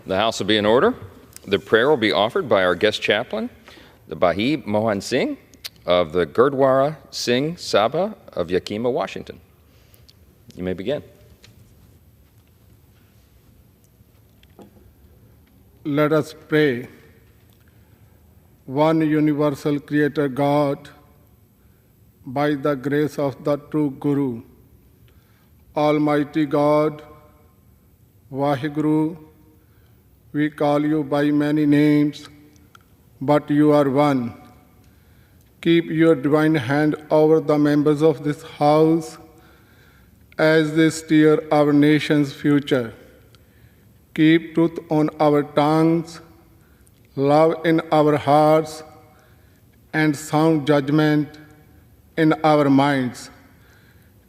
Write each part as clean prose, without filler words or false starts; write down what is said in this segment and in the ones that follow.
The House will be in order. The prayer will be offered by our guest chaplain, the Bahi Mohan Singh of the Gurdwara Singh Sabha of Yakima, Washington. You may begin. Let us pray. One universal Creator God, by the grace of the true Guru, Almighty God, Vaheguru, we call you by many names, but you are one. Keep your divine hand over the members of this house as they steer our nation's future. Keep truth on our tongues, love in our hearts, and sound judgment in our minds.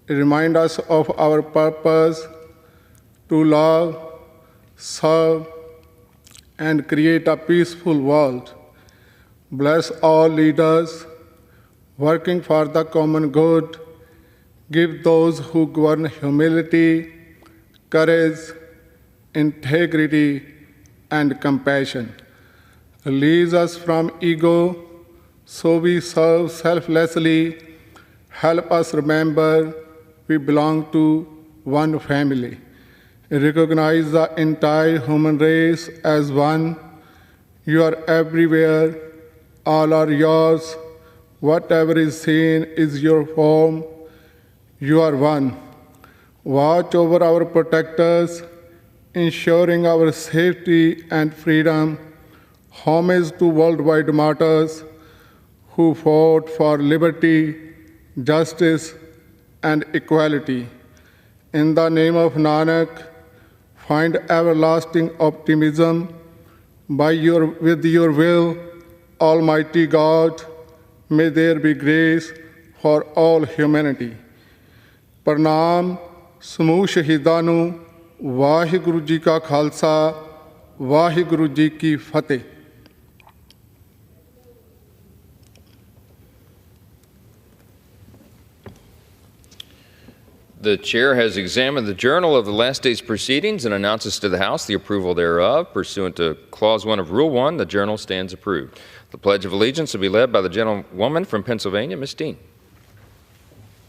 Remind us of our purpose to love, serve, and create a peaceful world. Bless all leaders working for the common good. Give those who govern humility, courage, integrity, and compassion. Release us from ego so we serve selflessly. Help us remember we belong to one family. Recognize the entire human race as one. You are everywhere. All are yours. Whatever is seen is your form. You are one. Watch over our protectors, ensuring our safety and freedom. Homage to worldwide martyrs who fought for liberty, justice, and equality. In the name of Nanak, find everlasting optimism with your will, Almighty God. May there be grace for all humanity. Pranam ਸਮੂਹ ਸ਼ਹੀਦਾਂ ਨੂੰ ਵਾਹਿਗੁਰੂ ਜੀ ਕਾ ਖਾਲਸਾ ਵਾਹਿਗੁਰੂ ਜੀ ਕੀ ਫਤਿਹ। The chair has examined the journal of the last day's proceedings and announces to the House the approval thereof. Pursuant to Clause 1 of Rule 1, the journal stands approved. The Pledge of Allegiance will be led by the gentlewoman from Pennsylvania, Ms. Dean.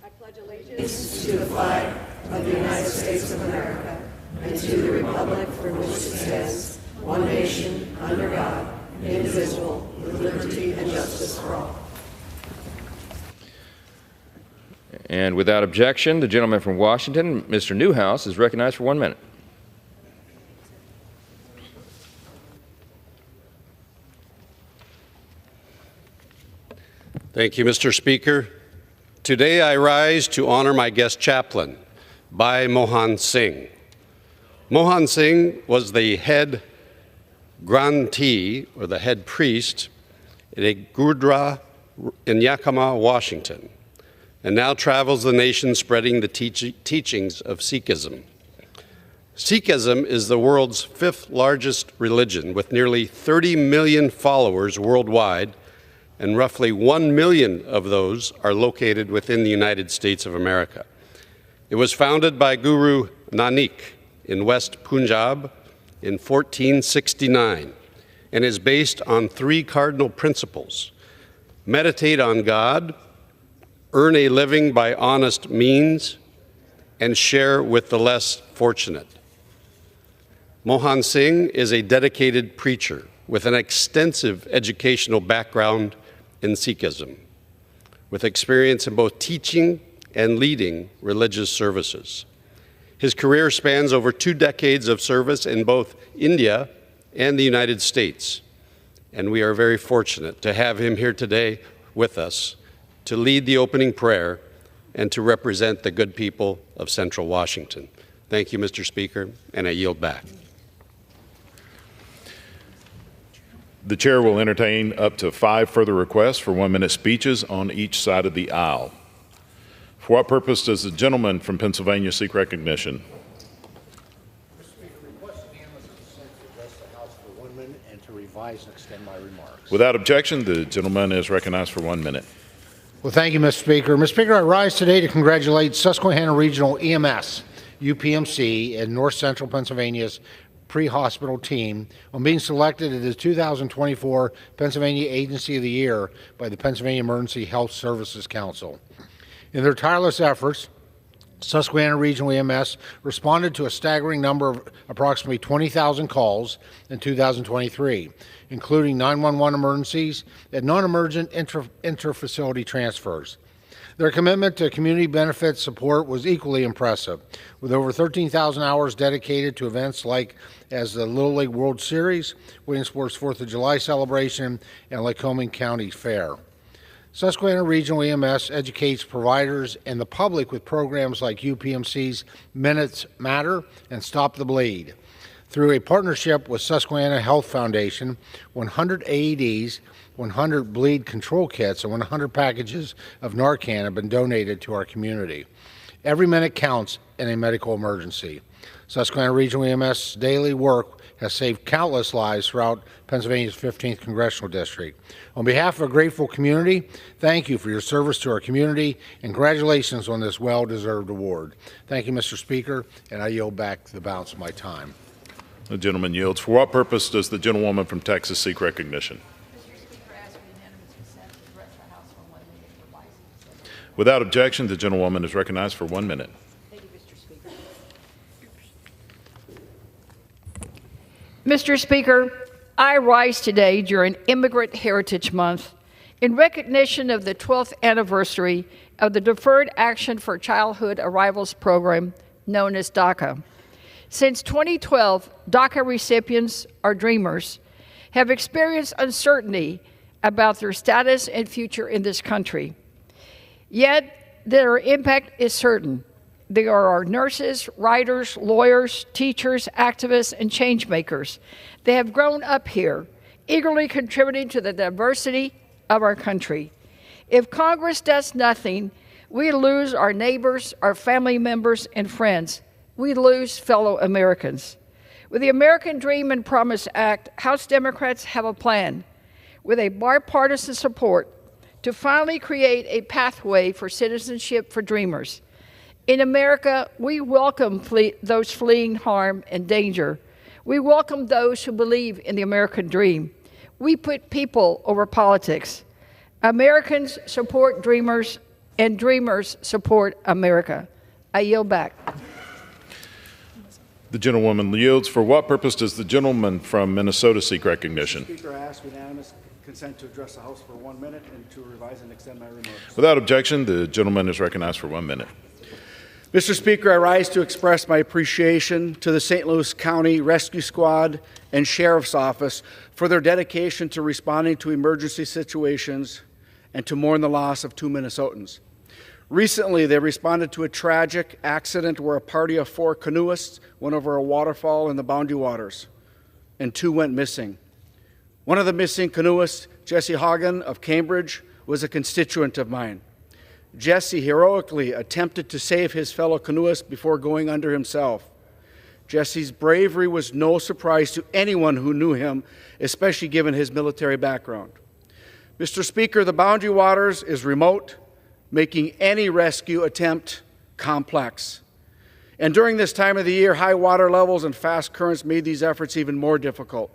I pledge allegiance to the flag of the United States of America and to the republic for which it stands, one nation, under God, indivisible, with liberty and justice for all. And without objection, the gentleman from Washington, Mr. Newhouse, is recognized for 1 minute. Thank you, Mr. Speaker. Today I rise to honor my guest chaplain, Bhai Mohan Singh. Mohan Singh was the head grantee, or the head priest, at a gurdwara in Yakima, Washington, and now travels the nation spreading the teachings of Sikhism. Sikhism is the world's 5th largest religion, with nearly 30 million followers worldwide, and roughly 1 million of those are located within the United States of America. It was founded by Guru Nanak in West Punjab in 1469 and is based on 3 cardinal principles: meditate on God, earn a living by honest means, and share with the less fortunate. Mohan Singh is a dedicated preacher with an extensive educational background in Sikhism, with experience in both teaching and leading religious services. His career spans over 2 decades of service in both India and the United States, and we are very fortunate to have him here today with us to lead the opening prayer and to represent the good people of Central Washington. Thank you, Mr. Speaker, and I yield back. The chair will entertain up to 5 further requests for 1-minute speeches on each side of the aisle. For what purpose does the gentleman from Pennsylvania seek recognition? Mr. Speaker, request unanimous consent to address the House for 1 minute and to revise and extend my remarks. Without objection, the gentleman is recognized for 1 minute. Well, thank you, Mr. Speaker. Mr. Speaker, I rise today to congratulate Susquehanna Regional EMS, UPMC, in North Central Pennsylvania's pre-hospital team on being selected as the 2024 Pennsylvania Agency of the Year by the Pennsylvania Emergency Health Services Council. In their tireless efforts, Susquehanna Regional EMS responded to a staggering number of approximately 20,000 calls in 2023, including 911 emergencies and non-emergent inter-facility transfers. Their commitment to community benefit support was equally impressive, with over 13,000 hours dedicated to events like as the Little League World Series, Williamsport's 4th of July celebration, and Lycoming County Fair. Susquehanna Regional EMS educates providers and the public with programs like UPMC's Minutes Matter and Stop the Bleed. Through a partnership with Susquehanna Health Foundation, 100 AEDs, 100 bleed control kits, and 100 packages of Narcan have been donated to our community. Every minute counts in a medical emergency. Susquehanna Regional EMS daily work has saved countless lives throughout Pennsylvania's 15th Congressional District. On behalf of a grateful community, thank you for your service to our community, and congratulations on this well-deserved award. Thank you, Mr. Speaker, and I yield back the balance of my time. The gentleman yields. For what purpose does the gentlewoman from Texas seek recognition? Without objection, the gentlewoman is recognized for 1 minute. Thank you, Mr. Speaker. Mr. Speaker, I rise today during Immigrant Heritage Month in recognition of the 12th anniversary of the Deferred Action for Childhood Arrivals program known as DACA. Since 2012, DACA recipients, or dreamers, have experienced uncertainty about their status and future in this country. Yet, their impact is certain. There are nurses, writers, lawyers, teachers, activists, and change makers. They have grown up here, eagerly contributing to the diversity of our country. If Congress does nothing, we lose our neighbors, our family members, and friends. We lose fellow Americans. With the American Dream and Promise Act, House Democrats have a plan with a bipartisan support to finally create a pathway for citizenship for dreamers. In America, we welcome those fleeing harm and danger. We welcome those who believe in the American dream. We put people over politics. Americans support dreamers, and dreamers support America. I yield back. The gentlewoman yields. For what purpose does the gentleman from Minnesota seek recognition? Mr. Speaker, I ask unanimous consent to address the House for 1 minute and to revise and extend my remarks. Without objection, the gentleman is recognized for 1 minute. Mr. Speaker, I rise to express my appreciation to the St. Louis County Rescue Squad and Sheriff's Office for their dedication to responding to emergency situations and to mourn the loss of 2 Minnesotans. Recently, they responded to a tragic accident where a party of 4 canoeists went over a waterfall in the Boundary Waters, and 2 went missing. One of the missing canoeists, Jesse Hagen of Cambridge, was a constituent of mine. Jesse heroically attempted to save his fellow canoeist before going under himself. Jesse's bravery was no surprise to anyone who knew him, especially given his military background. Mr. Speaker, the Boundary Waters is remote, making any rescue attempt complex. And during this time of the year, high water levels and fast currents made these efforts even more difficult.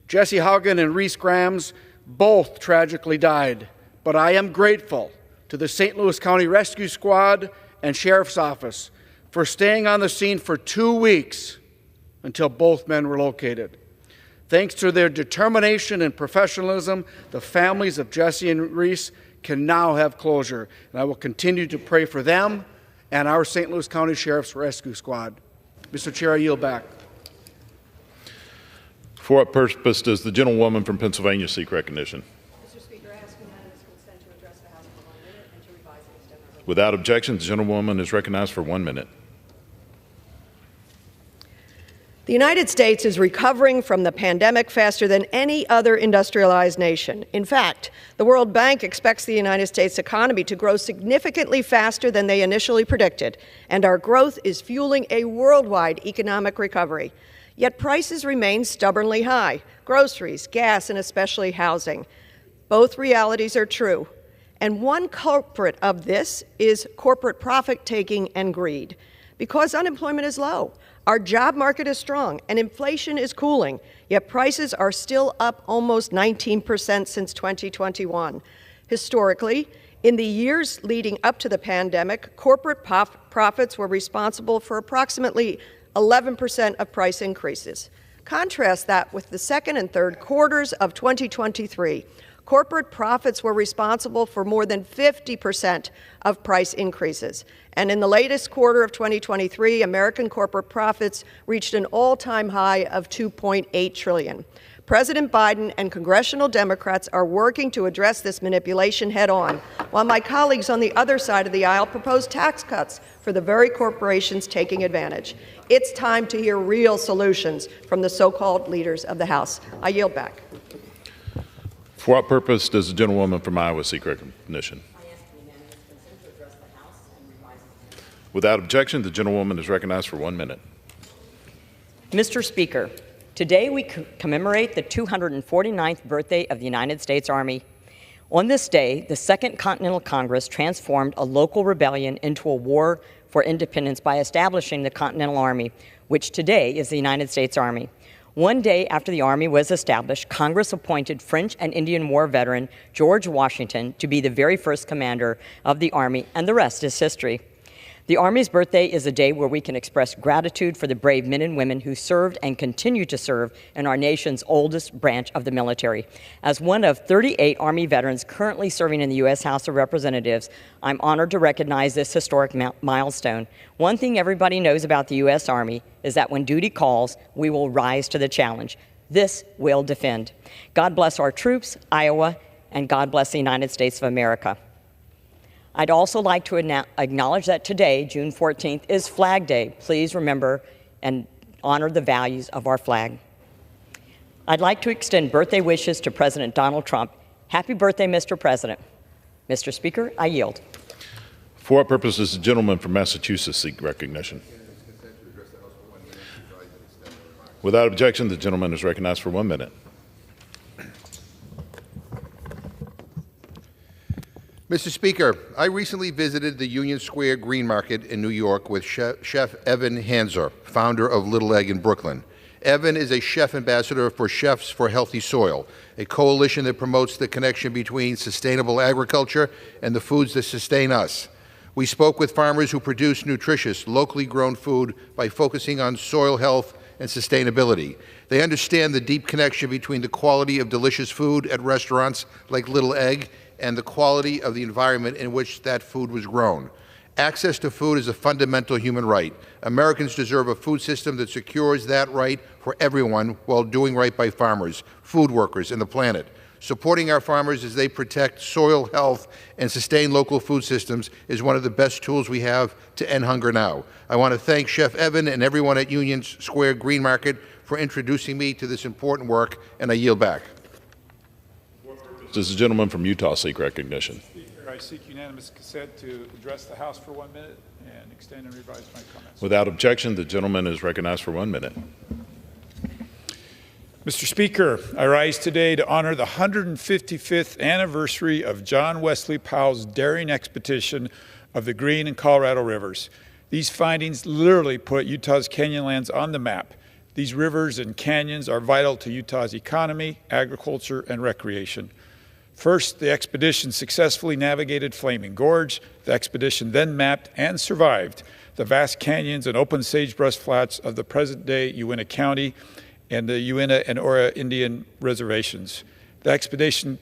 Jesse Haugen and Reese Grams both tragically died, but I am grateful to the St. Louis County Rescue Squad and Sheriff's Office for staying on the scene for 2 weeks until both men were located. Thanks to their determination and professionalism, the families of Jesse and Reese can now have closure, and I will continue to pray for them and our St. Louis County Sheriff's Rescue Squad. Mr. Chair, I yield back. For what purpose does the gentlewoman from Pennsylvania seek recognition? Mr. Speaker, I ask unanimous consent to address the House for 1 minute and to revise and extend my remarks. Without objection, the gentlewoman is recognized for 1 minute. The United States is recovering from the pandemic faster than any other industrialized nation. In fact, the World Bank expects the United States economy to grow significantly faster than they initially predicted, and our growth is fueling a worldwide economic recovery. Yet prices remain stubbornly high: groceries, gas, and especially housing. Both realities are true, and one culprit of this is corporate profit-taking and greed. Because unemployment is low, Our job market is strong and inflation is cooling, yet prices are still up almost 19% since 2021. Historically, in the years leading up to the pandemic, corporate profits were responsible for approximately 11% of price increases. Contrast that with the second and third quarters of 2023. Corporate profits were responsible for more than 50% of price increases. And in the latest quarter of 2023, American corporate profits reached an all-time high of $2.8 trillion. President Biden and congressional Democrats are working to address this manipulation head-on, while my colleagues on the other side of the aisle propose tax cuts for the very corporations taking advantage. It's time to hear real solutions from the so-called leaders of the House. I yield back. For what purpose does the gentlewoman from Iowa seek recognition? I ask for unanimous consent to address the House and revise the plan. Without objection, the gentlewoman is recognized for 1 minute. Mr. Speaker, today we commemorate the 249th birthday of the United States Army. On this day, the Second Continental Congress transformed a local rebellion into a war for independence by establishing the Continental Army, which today is the United States Army. One day after the Army was established, Congress appointed French and Indian War veteran George Washington to be the very first commander of the Army, and the rest is history. The Army's birthday is a day where we can express gratitude for the brave men and women who served and continue to serve in our nation's oldest branch of the military. As one of 38 Army veterans currently serving in the U.S. House of Representatives, I'm honored to recognize this historic milestone. One thing everybody knows about the U.S. Army is that when duty calls, we will rise to the challenge. This will defend. God bless our troops, Iowa, and God bless the United States of America. I'd also like to acknowledge that today, June 14th, is Flag Day. Please remember and honor the values of our flag. I'd like to extend birthday wishes to President Donald Trump. Happy birthday, Mr. President. Mr. Speaker, I yield. For what purpose does the gentleman from Massachusetts seek recognition? Without objection, the gentleman is recognized for 1 minute. Mr. Speaker, I recently visited the Union Square Green Market in New York with Chef Evan Hanser, founder of Little Egg in Brooklyn. Evan is a chef ambassador for Chefs for Healthy Soil, a coalition that promotes the connection between sustainable agriculture and the foods that sustain us. We spoke with farmers who produce nutritious, locally grown food by focusing on soil health and sustainability. They understand the deep connection between the quality of delicious food at restaurants like Little Egg and the quality of the environment in which that food was grown. Access to food is a fundamental human right. Americans deserve a food system that secures that right for everyone while doing right by farmers, food workers, and the planet. Supporting our farmers as they protect soil health and sustain local food systems is one of the best tools we have to end hunger now. I want to thank Chef Evan and everyone at Union Square Green Market for introducing me to this important work, and I yield back. Does the gentleman from Utah seek recognition? Speaker, I seek unanimous consent to address the House for 1 minute and extend and revise my comments. Without objection, the gentleman is recognized for 1 minute. Mr. Speaker, I rise today to honor the 155th anniversary of John Wesley Powell's daring expedition of the Green and Colorado Rivers. These findings literally put Utah's canyonlands on the map. These rivers and canyons are vital to Utah's economy, agriculture, and recreation. First, the expedition successfully navigated Flaming Gorge. The expedition then mapped and survived the vast canyons and open sagebrush flats of the present-day Uinta County and the Uinta and Ora Indian reservations. The expedition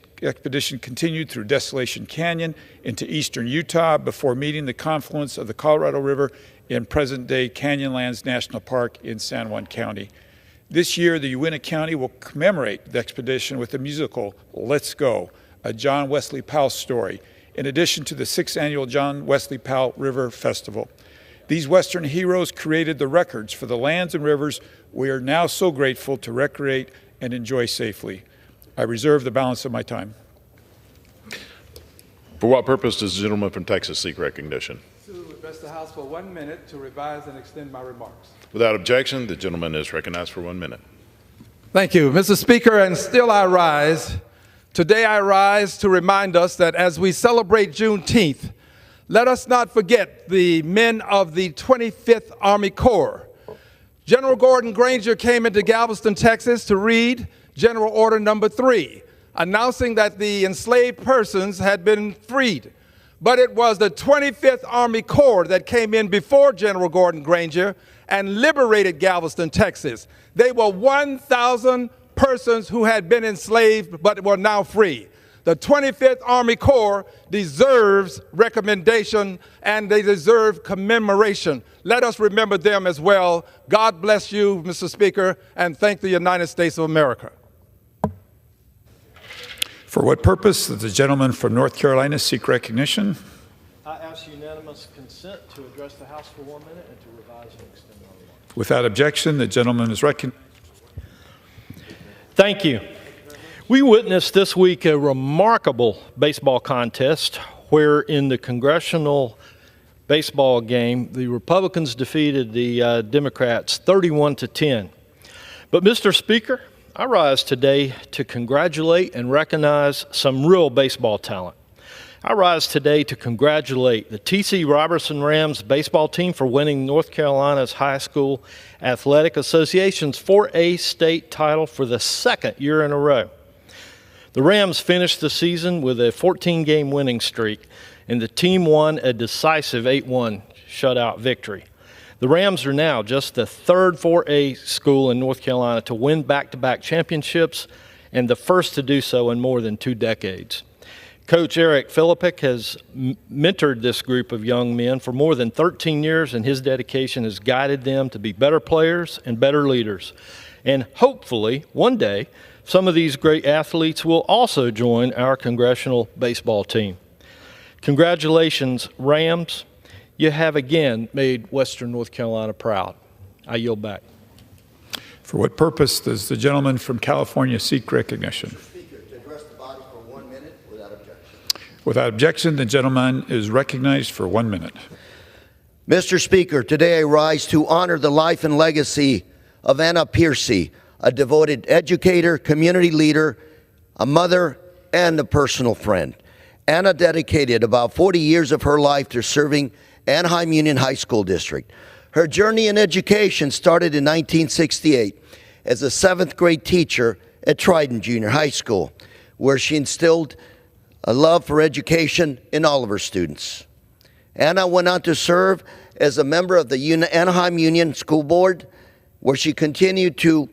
continued through Desolation Canyon into eastern Utah before meeting the confluence of the Colorado River in present-day Canyonlands National Park in San Juan County. This year, the Uinta County will commemorate the expedition with the musical Let's Go, a John Wesley Powell story, in addition to the 6th annual John Wesley Powell River Festival. These Western heroes created the records for the lands and rivers we are now so grateful to recreate and enjoy safely. I reserve the balance of my time. For what purpose does the gentleman from Texas seek recognition? To address the House for 1 minute to revise and extend my remarks. Without objection, the gentleman is recognized for 1 minute. Thank you, Mr. Speaker, and still I rise. Today I rise to remind us that as we celebrate Juneteenth, let us not forget the men of the 25th Army Corps. General Gordon Granger came into Galveston, Texas to read General Order Number 3, announcing that the enslaved persons had been freed. But it was the 25th Army Corps that came in before General Gordon Granger and liberated Galveston, Texas. They were 1,000 persons who had been enslaved but were now free. The 25th Army Corps deserves recommendation and they deserve commemoration. Let us remember them as well. God bless you, Mr. Speaker, and thank the United States of America. For what purpose does the gentleman from North Carolina seek recognition? I ask unanimous consent to address the House for 1 minute and to revise and extend my remarks. Without objection, the gentleman is recognized. Thank you. We witnessed this week a remarkable baseball contest where in the congressional baseball game, the Republicans defeated the Democrats 31-10. But Mr. Speaker, I rise today to congratulate and recognize some real baseball talent. I rise today to congratulate the T.C. Robertson Rams baseball team for winning North Carolina's High School Athletic Association's 4A state title for the second year in a row. The Rams finished the season with a 14-game winning streak, and the team won a decisive 8-1 shutout victory. The Rams are now just the third 4A school in North Carolina to win back-to-back championships and the first to do so in more than 2 decades. Coach Eric Philippic has mentored this group of young men for more than 13 years, and his dedication has guided them to be better players and better leaders. And hopefully, one day, some of these great athletes will also join our congressional baseball team. Congratulations, Rams. You have again made Western North Carolina proud. I yield back. For what purpose does the gentleman from California seek recognition? Mr. Speaker, to address the body for 1 minute without objection. Without objection, the gentleman is recognized for 1 minute. Mr. Speaker, today I rise to honor the life and legacy of Anna Piercy, a devoted educator, community leader, a mother, and a personal friend. Anna dedicated about 40 years of her life to serving Anaheim Union High School District. Her journey in education started in 1968 as a 7th grade teacher at Trident Junior High School, where she instilled a love for education in all of her students. Anna went on to serve as a member of the Anaheim Union School Board, where she continued to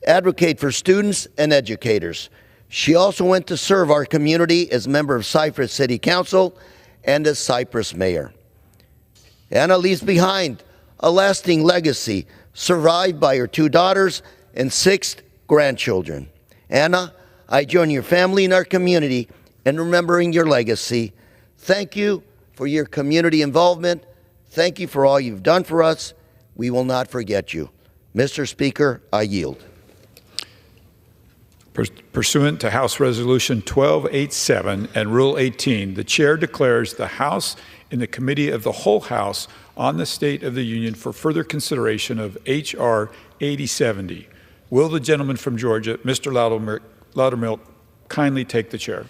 advocate for students and educators. She also went to serve our community as member of Cypress City Council and as Cypress Mayor. Anna leaves behind a lasting legacy survived by her 2 daughters and 6 grandchildren. Anna, I join your family and our community in remembering your legacy. Thank you for your community involvement. Thank you for all you've done for us. We will not forget you. Mr. Speaker, I yield. Pursuant to House Resolution 1287 and Rule 18, the Chair declares the House in the Committee of the Whole House on the State of the Union for further consideration of H.R. 8070. Will the gentleman from Georgia, Mr. Loudermilk, kindly take the chair?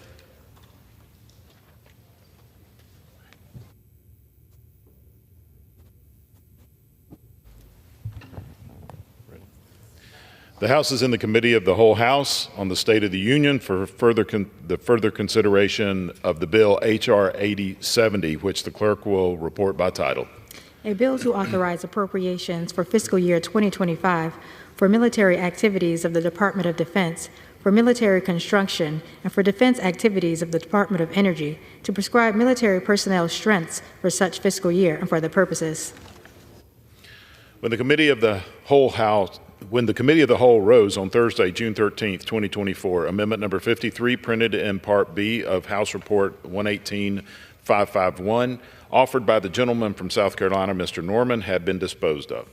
The House is in the Committee of the Whole House on the State of the Union for further consideration of the bill H.R. 8070, which the clerk will report by title. A bill to authorize appropriations for fiscal year 2025 for military activities of the Department of Defense, for military construction, and for defense activities of the Department of Energy to prescribe military personnel strengths for such fiscal year and for other purposes. When the Committee of the Whole rose on Thursday, June 13, 2024, Amendment Number 53, printed in Part B of House Report 118-551, offered by the gentleman from South Carolina, Mr. Norman, had been disposed of.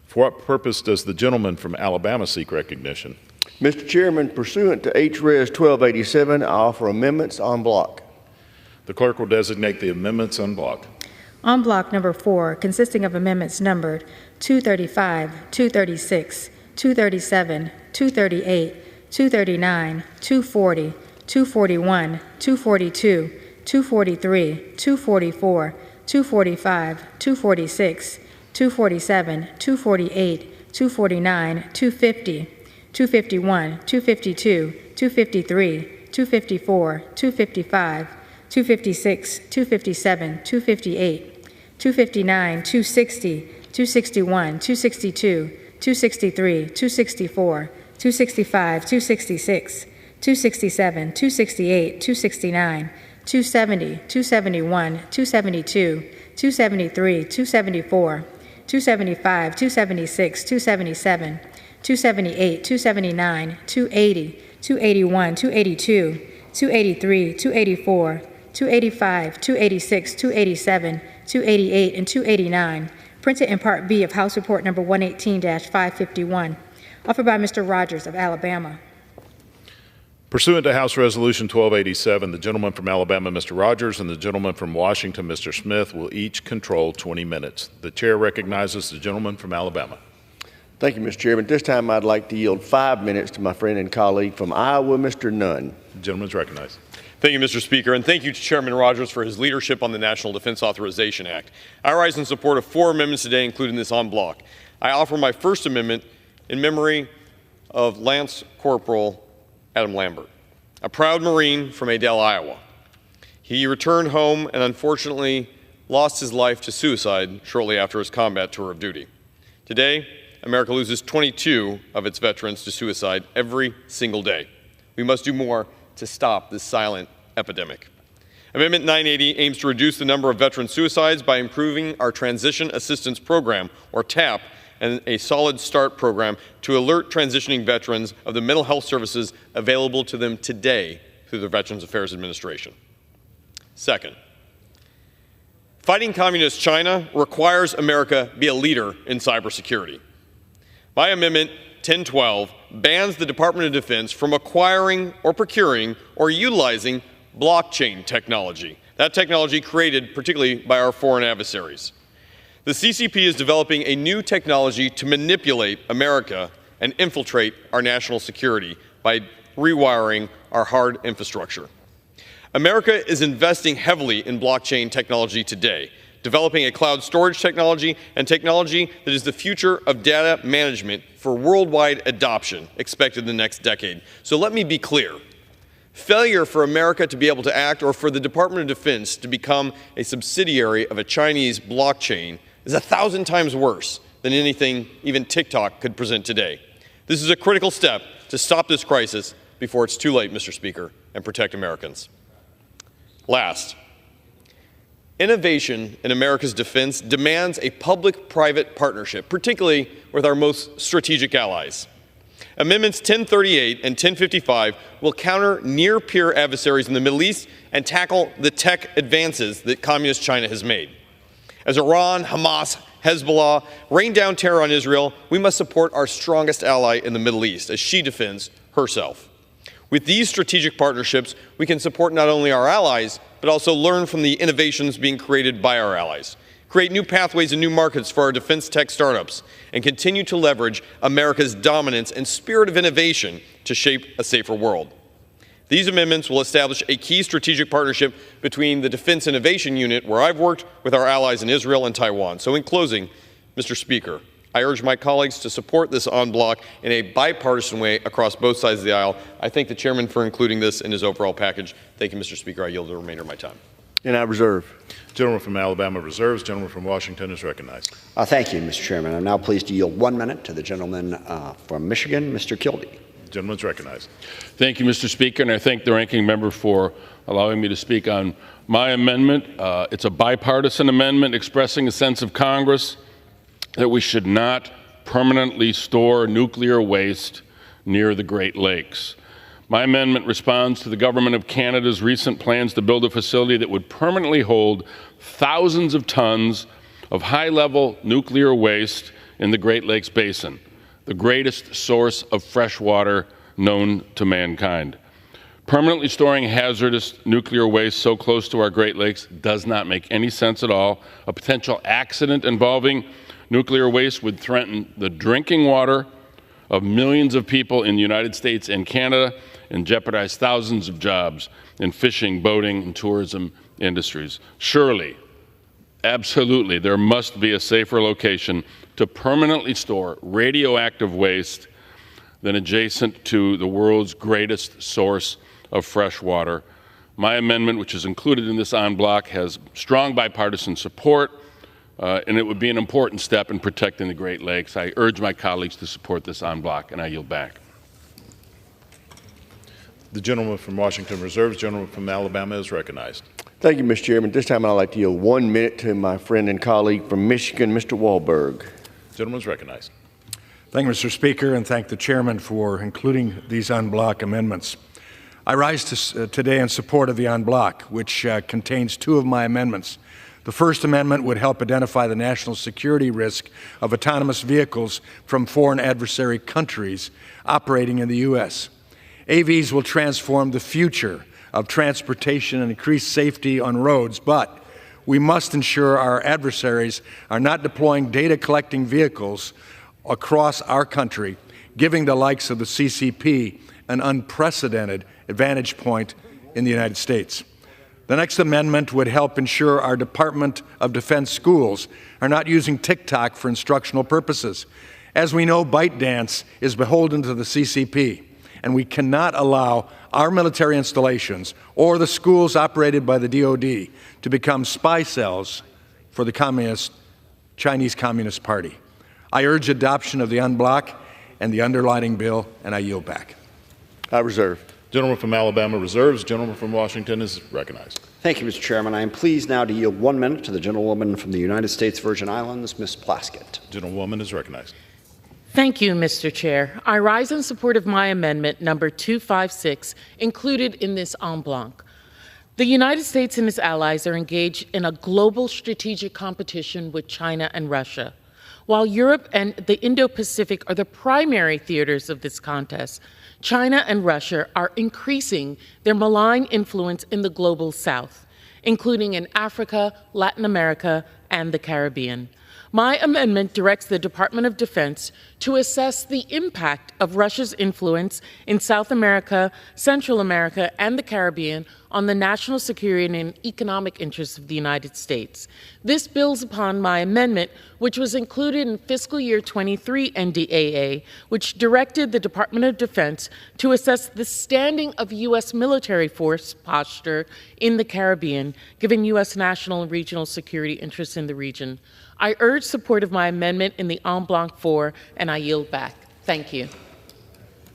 For what purpose does the gentleman from Alabama seek recognition? Mr. Chairman, pursuant to H.Res. 1287, I offer amendments en bloc. The clerk will designate the amendments en bloc. On block number 4, consisting of amendments numbered 235, 236, 237, 238, 239, 240, 241, 242, 243, 244, 245, 246, 247, 248, 249, 250, 251, 252, 253, 254, 255, 256, 257, 258, 259, 260, 261, 262, 263, 264, 265, 266, 267, 268, 269, 270, 271, 272, 273, 274, 275, 276, 277, 278, 279, 280, 281, 282, 283, 284, 285, 286, 287, 288, and 289, printed in Part B of House Report Number 118-551, offered by Mr. Rogers of Alabama. Pursuant to House Resolution 1287, the gentleman from Alabama, Mr. Rogers, and the gentleman from Washington, Mr. Smith, will each control 20 minutes. The chair recognizes the gentleman from Alabama. Thank you, Mr. Chairman. This time I'd like to yield 5 minutes to my friend and colleague from Iowa, Mr. Nunn. The gentleman is recognized. Thank you, Mr. Speaker, and thank you to Chairman Rogers for his leadership on the National Defense Authorization Act. I rise in support of 4 amendments today, including this en bloc. I offer my first amendment in memory of Lance Corporal Adam Lambert, a proud Marine from Adel, Iowa. He returned home and unfortunately lost his life to suicide shortly after his combat tour of duty. Today, America loses 22 of its veterans to suicide every single day. We must do more to stop this silent epidemic. Amendment 980 aims to reduce the number of veteran suicides by improving our Transition Assistance Program, or TAP, and a Solid Start program to alert transitioning veterans of the mental health services available to them today through the Veterans Affairs Administration. Second, fighting communist China requires America be a leader in cybersecurity. My amendment 1012 bans the Department of Defense from acquiring or procuring or utilizing blockchain technology, that technology created particularly by our foreign adversaries. The CCP is developing a new technology to manipulate America and infiltrate our national security by rewiring our hard infrastructure. America is investing heavily in blockchain technology today, developing a cloud storage technology and technology that is the future of data management for worldwide adoption expected in the next decade. So let me be clear. Failure for America to be able to act or for the Department of Defense to become a subsidiary of a Chinese blockchain is 1,000 times worse than anything even TikTok could present today. This is a critical step to stop this crisis before it's too late, Mr. Speaker, and protect Americans. Last, innovation in America's defense demands a public-private partnership, particularly with our most strategic allies. Amendments 1038 and 1055 will counter near-peer adversaries in the Middle East and tackle the tech advances that communist China has made. As Iran, Hamas, Hezbollah rain down terror on Israel, we must support our strongest ally in the Middle East as she defends herself. With these strategic partnerships, we can support not only our allies, but also learn from the innovations being created by our allies, create new pathways and new markets for our defense tech startups, and continue to leverage America's dominance and spirit of innovation to shape a safer world. These amendments will establish a key strategic partnership between the Defense Innovation Unit, where I've worked with our allies in Israel and Taiwan. So in closing, Mr. Speaker, I urge my colleagues to support this en bloc in a bipartisan way across both sides of the aisle. I thank the chairman for including this in his overall package. Thank you, Mr. Speaker. I yield the remainder of my time. And I reserve. Gentleman from Alabama reserves. Gentleman from Washington is recognized. Thank you, Mr. Chairman. I'm now pleased to yield 1 minute to the gentleman from Michigan, Mr. Kildee. Gentleman is recognized. Thank you, Mr. Speaker, and I thank the ranking member for allowing me to speak on my amendment. It's a bipartisan amendment expressing a sense of Congress that we should not permanently store nuclear waste near the Great Lakes. My amendment responds to the Government of Canada's recent plans to build a facility that would permanently hold thousands of tons of high-level nuclear waste in the Great Lakes Basin, the greatest source of fresh water known to mankind. Permanently storing hazardous nuclear waste so close to our Great Lakes does not make any sense at all. A potential accident involving nuclear waste would threaten the drinking water of millions of people in the United States and Canada and jeopardize thousands of jobs in fishing, boating, and tourism industries. Surely, absolutely, there must be a safer location to permanently store radioactive waste than adjacent to the world's greatest source of fresh water. My amendment, which is included in this en bloc, has strong bipartisan support, and it would be an important step in protecting the Great Lakes. I urge my colleagues to support this en bloc, and I yield back. The gentleman from Washington reserves. Gentleman from Alabama is recognized. Thank you, Mr. Chairman. This time I'd like to yield 1 minute to my friend and colleague from Michigan, Mr. Wahlberg. Gentleman is recognized. Thank you, Mr. Speaker, and thank the chairman for including these en bloc amendments. I rise today in support of the en bloc, which contains 2 of my amendments. The first amendment would help identify the national security risk of autonomous vehicles from foreign adversary countries operating in the U.S. AVs will transform the future of transportation and increase safety on roads, but we must ensure our adversaries are not deploying data-collecting vehicles across our country, giving the likes of the CCP an unprecedented vantage point in the United States. The next amendment would help ensure our Department of Defense schools are not using TikTok for instructional purposes. As we know, ByteDance is beholden to the CCP, and we cannot allow our military installations or the schools operated by the DoD to become spy cells for the Chinese Communist Party. I urge adoption of the en bloc and the underlining bill, and I yield back. I reserve. Gentleman from Alabama reserves. Gentleman from Washington is recognized. Thank you, Mr. Chairman. I am pleased now to yield 1 minute to the gentlewoman from the United States Virgin Islands, Ms. Plaskett. Gentlewoman is recognized. Thank you, Mr. Chair. I rise in support of my amendment number 256 included in this en bloc. The United States and its allies are engaged in a global strategic competition with China and Russia. While Europe and the Indo-Pacific are the primary theaters of this contest, China and Russia are increasing their malign influence in the global south, including in Africa, Latin America, and the Caribbean. My amendment directs the Department of Defense to assess the impact of Russia's influence in South America, Central America, and the Caribbean on the national security and economic interests of the United States. This builds upon my amendment, which was included in fiscal year 23 NDAA, which directed the Department of Defense to assess the standing of U.S. military force posture in the Caribbean, given U.S. national and regional security interests in the region. I urge support of my amendment in the en bloc 4, and I yield back. Thank you.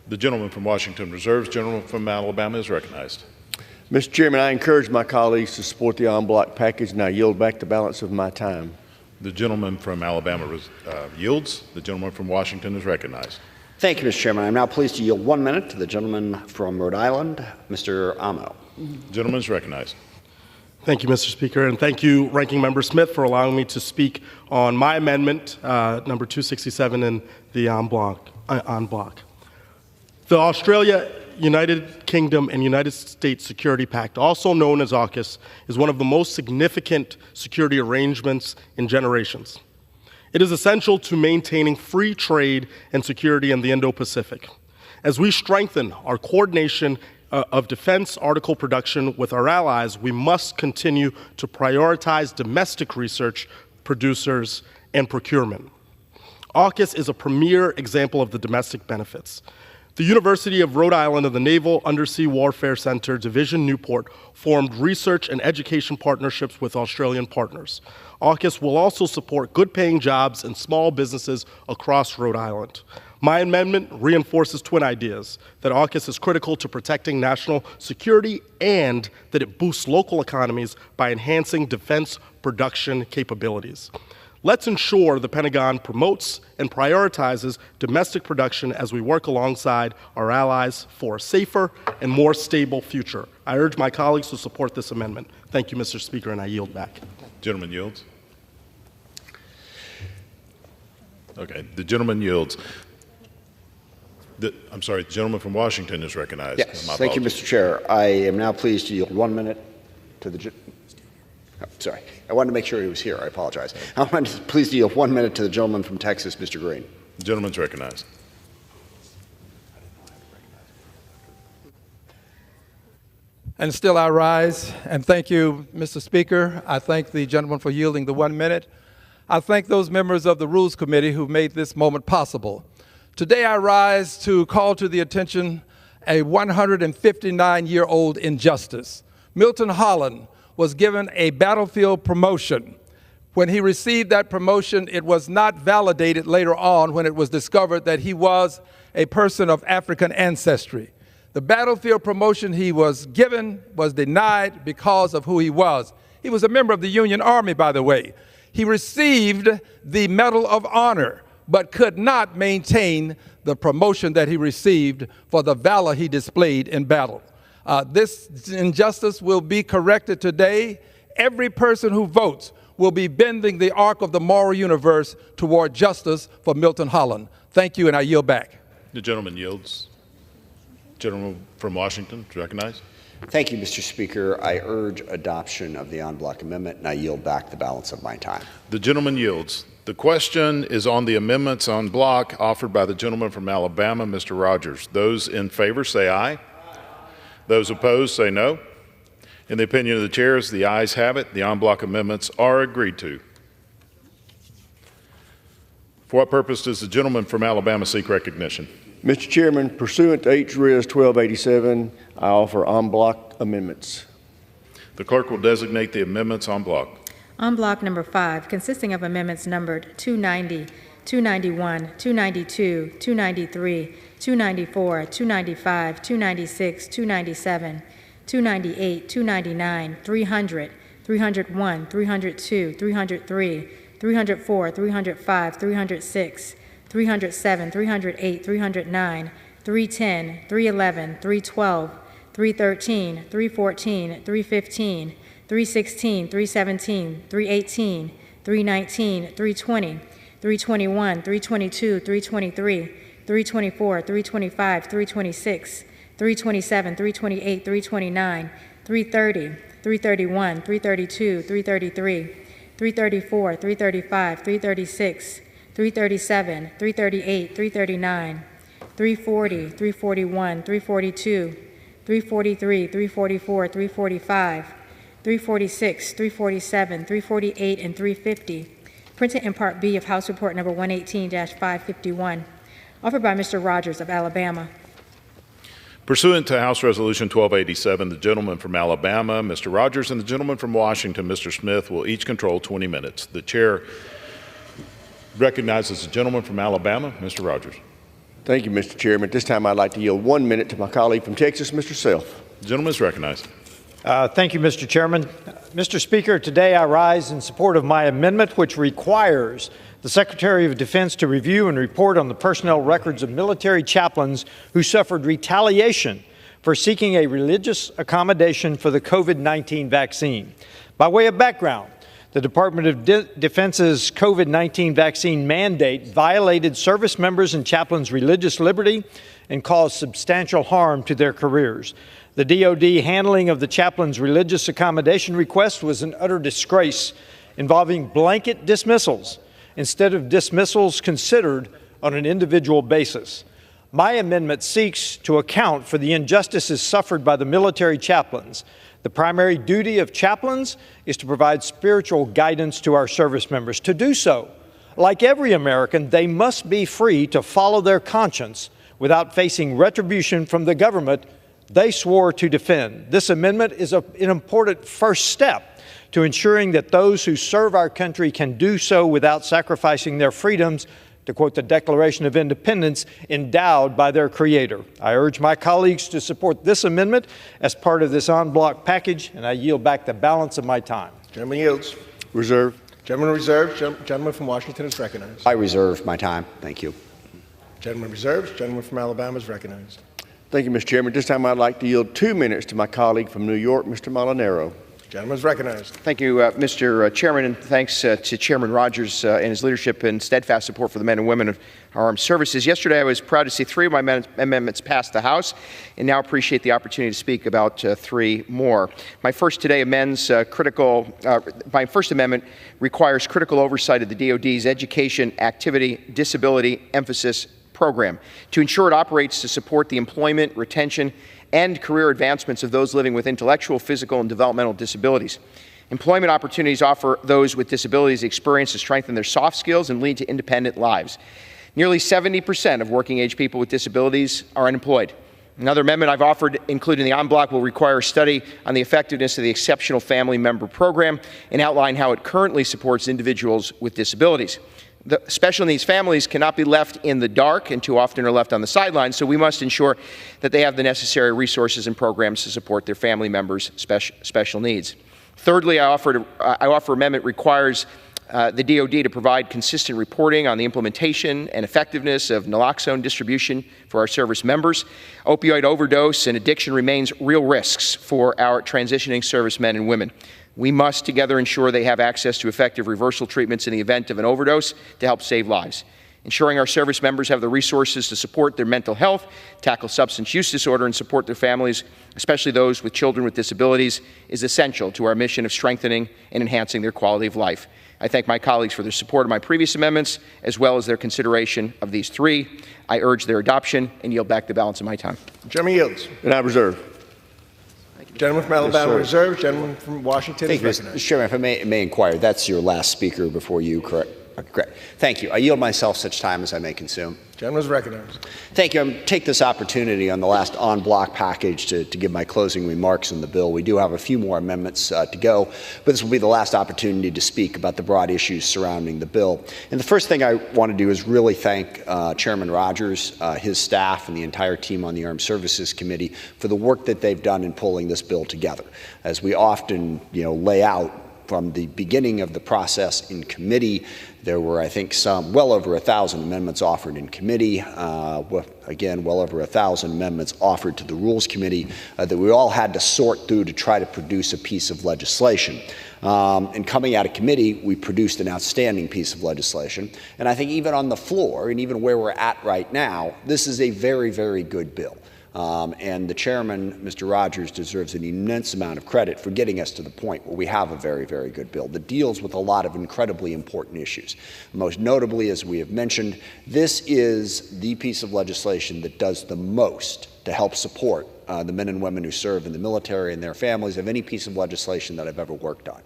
The gentleman from Washington reserves. Gentleman from Alabama is recognized. Mr. Chairman, I encourage my colleagues to support the en bloc package, and I yield back the balance of my time. The gentleman from Alabama yields. The gentleman from Washington is recognized. Thank you, Mr. Chairman. I'm now pleased to yield 1 minute to the gentleman from Rhode Island, Mr. Amo. The gentleman is recognized. Thank you, Mr. Speaker, and thank you, Ranking Member Smith, for allowing me to speak on my amendment, number 267 in the en bloc. The Australia, United Kingdom, and United States Security Pact, also known as AUKUS, is one of the most significant security arrangements in generations. It is essential to maintaining free trade and security in the Indo-Pacific. As we strengthen our coordination of defense article production with our allies, we must continue to prioritize domestic research, producers, and procurement. AUKUS is a premier example of the domestic benefits. The University of Rhode Island and the Naval Undersea Warfare Center Division Newport formed research and education partnerships with Australian partners. AUKUS will also support good-paying jobs and small businesses across Rhode Island. My amendment reinforces twin ideas, that AUKUS is critical to protecting national security and that it boosts local economies by enhancing defense production capabilities. Let's ensure the Pentagon promotes and prioritizes domestic production as we work alongside our allies for a safer and more stable future. I urge my colleagues to support this amendment. Thank you, Mr. Speaker, and I yield back. Gentleman yields. Okay, the gentleman yields. I'm sorry, the gentleman from Washington is recognized. Yes, thank you, Mr. Chair. I am now pleased to yield 1 minute to the sorry, I wanted to make sure he was here. I apologize. I'm pleased to yield 1 minute to the gentleman from Texas, Mr. Green. The gentleman's recognized. And still I rise, and thank you, Mr. Speaker. I thank the gentleman for yielding the 1 minute. I thank those members of the Rules Committee who made this moment possible. Today I rise to call to the attention a 159-year-old injustice. Milton Holland was given a battlefield promotion. When he received that promotion, it was not validated later on when it was discovered that he was a person of African ancestry. The battlefield promotion he was given was denied because of who he was. He was a member of the Union Army, by the way. He received the Medal of Honor, but could not maintain the promotion that he received for the valor he displayed in battle. This injustice will be corrected today. Every person who votes will be bending the arc of the moral universe toward justice for Milton Holland. Thank you, and I yield back. The gentleman yields. Gentleman from Washington, recognized. Thank you, Mr. Speaker. I urge adoption of the en bloc amendment, and I yield back the balance of my time. The gentleman yields. The question is on the amendments en bloc offered by the gentleman from Alabama, Mr. Rogers. Those in favor say aye. Those opposed say no. In the opinion of the chairs, the ayes have it. The en bloc amendments are agreed to. For what purpose does the gentleman from Alabama seek recognition? Mr. Chairman, pursuant to HRIS 1287, I offer en bloc amendments. The clerk will designate the amendments en bloc. En bloc number 5, consisting of amendments numbered 290, 291, 292, 293, 294, 295, 296, 297, 298, 299, 300, 301, 302, 303, 304, 305, 306, 307, 308, 309, 310, 311, 312, 313, 314, 315, 316, 317, 318, 319, 320, 321, 322, 323, 324, 325, 326, 327, 328, 329, 330, 331, 332, 333, 334, 335, 336, 337, 338, 339, 340, 341, 342, 343, 344, 345, 346, 347, 348, and 350, printed in Part B of House Report Number 118-551, offered by Mr. Rogers of Alabama. Pursuant to House Resolution 1287, the gentleman from Alabama, Mr. Rogers, and the gentleman from Washington, Mr. Smith, will each control 20 minutes. The chair recognizes the gentleman from Alabama, Mr. Rogers. Thank you, Mr. Chairman. At this time, I'd like to yield 1 minute to my colleague from Texas, Mr. Self. The gentleman is recognized. Thank you, Mr. Chairman. Mr. Speaker, today I rise in support of my amendment, which requires the Secretary of Defense to review and report on the personnel records of military chaplains who suffered retaliation for seeking a religious accommodation for the COVID-19 vaccine. By way of background, the Department of Defense's COVID-19 vaccine mandate violated service members and chaplains' religious liberty and caused substantial harm to their careers. The DoD handling of the chaplain's religious accommodation request was an utter disgrace, involving blanket dismissals instead of dismissals considered on an individual basis. My amendment seeks to account for the injustices suffered by the military chaplains. The primary duty of chaplains is to provide spiritual guidance to our service members. To do so, like every American, they must be free to follow their conscience without facing retribution from the government they swore to defend. This amendment is an important first step to ensuring that those who serve our country can do so without sacrificing their freedoms, to quote the Declaration of Independence, endowed by their Creator. I urge my colleagues to support this amendment as part of this en bloc package, and I yield back the balance of my time. Gentleman yields. Reserve. Gentleman reserves. Gentleman from Washington is recognized. I reserve my time. Thank you. Gentleman reserves. Gentleman from Alabama is recognized. Thank you, Mr. Chairman. At this time, I'd like to yield 2 minutes to my colleague from New York, Mr. Molinaro. Gentleman is recognized. Thank you, Mr. Chairman, and thanks to Chairman Rogers and his leadership and steadfast support for the men and women of our armed services. Yesterday, I was proud to see 3 of my amendments pass the House, and now appreciate the opportunity to speak about 3 more. My first today amends my first amendment requires critical oversight of the DoD's education, activity, disability, emphasis program to ensure it operates to support the employment, retention, and career advancements of those living with intellectual, physical, and developmental disabilities. Employment opportunities offer those with disabilities the experience to strengthen their soft skills and lead to independent lives. Nearly 70% of working-age people with disabilities are unemployed. Another amendment I've offered, including the en bloc, will require a study on the effectiveness of the Exceptional Family Member Program and outline how it currently supports individuals with disabilities. The special needs families cannot be left in the dark and too often are left on the sidelines, so we must ensure that they have the necessary resources and programs to support their family members' special needs. Thirdly, I offer amendment requires the DoD to provide consistent reporting on the implementation and effectiveness of naloxone distribution for our service members. Opioid overdose and addiction remains real risks for our transitioning servicemen and women. We must together ensure they have access to effective reversal treatments in the event of an overdose to help save lives. Ensuring our service members have the resources to support their mental health, tackle substance use disorder, and support their families, especially those with children with disabilities, is essential to our mission of strengthening and enhancing their quality of life. I thank my colleagues for their support of my previous amendments, as well as their consideration of these three. I urge their adoption and yield back the balance of my time. Gentleman yields. And I reserve. Gentleman from Alabama reserves. Gentleman from Washington. Thank you, Mr. Chairman. If I may inquire, that's your last speaker before you, correct? Correct. Thank you. I yield myself such time as I may consume. Gentleman is recognized. Thank you. I take this opportunity on the last en bloc package to give my closing remarks on the bill. We do have a few more amendments to go, but this will be the last opportunity to speak about the broad issues surrounding the bill. And the first thing I want to do is really thank Chairman Rogers, his staff, and the entire team on the Armed Services Committee for the work that they've done in pulling this bill together. As we often, lay out, from the beginning of the process in committee, there were, I think, well over 1,000 amendments offered in committee. Again, well over 1,000 amendments offered to the Rules Committee that we all had to sort through to try to produce a piece of legislation. And coming out of committee, we produced an outstanding piece of legislation. And I think even on the floor, and even where we're at right now, this is a very, very good bill. And the chairman, Mr. Rogers, deserves an immense amount of credit for getting us to the point where we have a very, very good bill that deals with a lot of incredibly important issues. Most notably, as we have mentioned, this is the piece of legislation that does the most to help support the men and women who serve in the military and their families of any piece of legislation that I've ever worked on.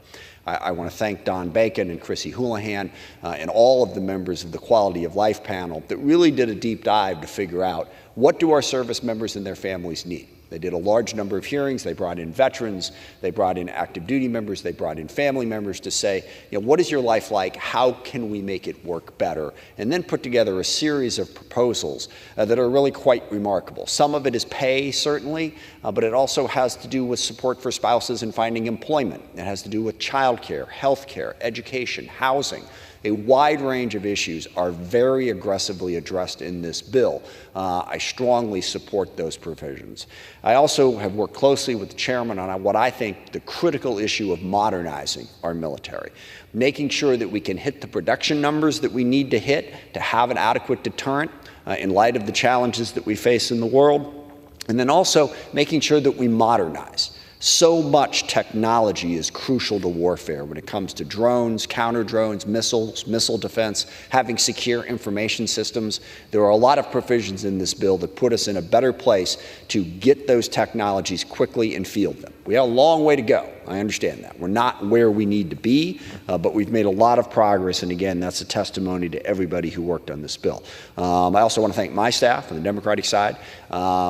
I want to thank Don Bacon and Chrissy Houlihan and all of the members of the Quality of Life panel that really did a deep dive to figure out what do our service members and their families need. They did a large number of hearings. They brought in veterans. They brought in active duty members. They brought in family members to say, what is your life like? How can we make it work better? And then put together a series of proposals that are really quite remarkable. Some of it is pay, certainly, but it also has to do with support for spouses and finding employment. It has to do with child care, health care, education, housing. A wide range of issues are very aggressively addressed in this bill. I strongly support those provisions. I also have worked closely with the chairman on what I think the critical issue of modernizing our military, making sure that we can hit the production numbers that we need to hit to have an adequate deterrent in light of the challenges that we face in the world, and then also making sure that we modernize. So much technology is crucial to warfare when it comes to drones, counter-drones, missiles, missile defense, having secure information systems. There are a lot of provisions in this bill that put us in a better place to get those technologies quickly and field them. We have a long way to go. I understand that. We're not where we need to be, but we've made a lot of progress, and again, that's a testimony to everybody who worked on this bill. I also want to thank my staff on the Democratic side.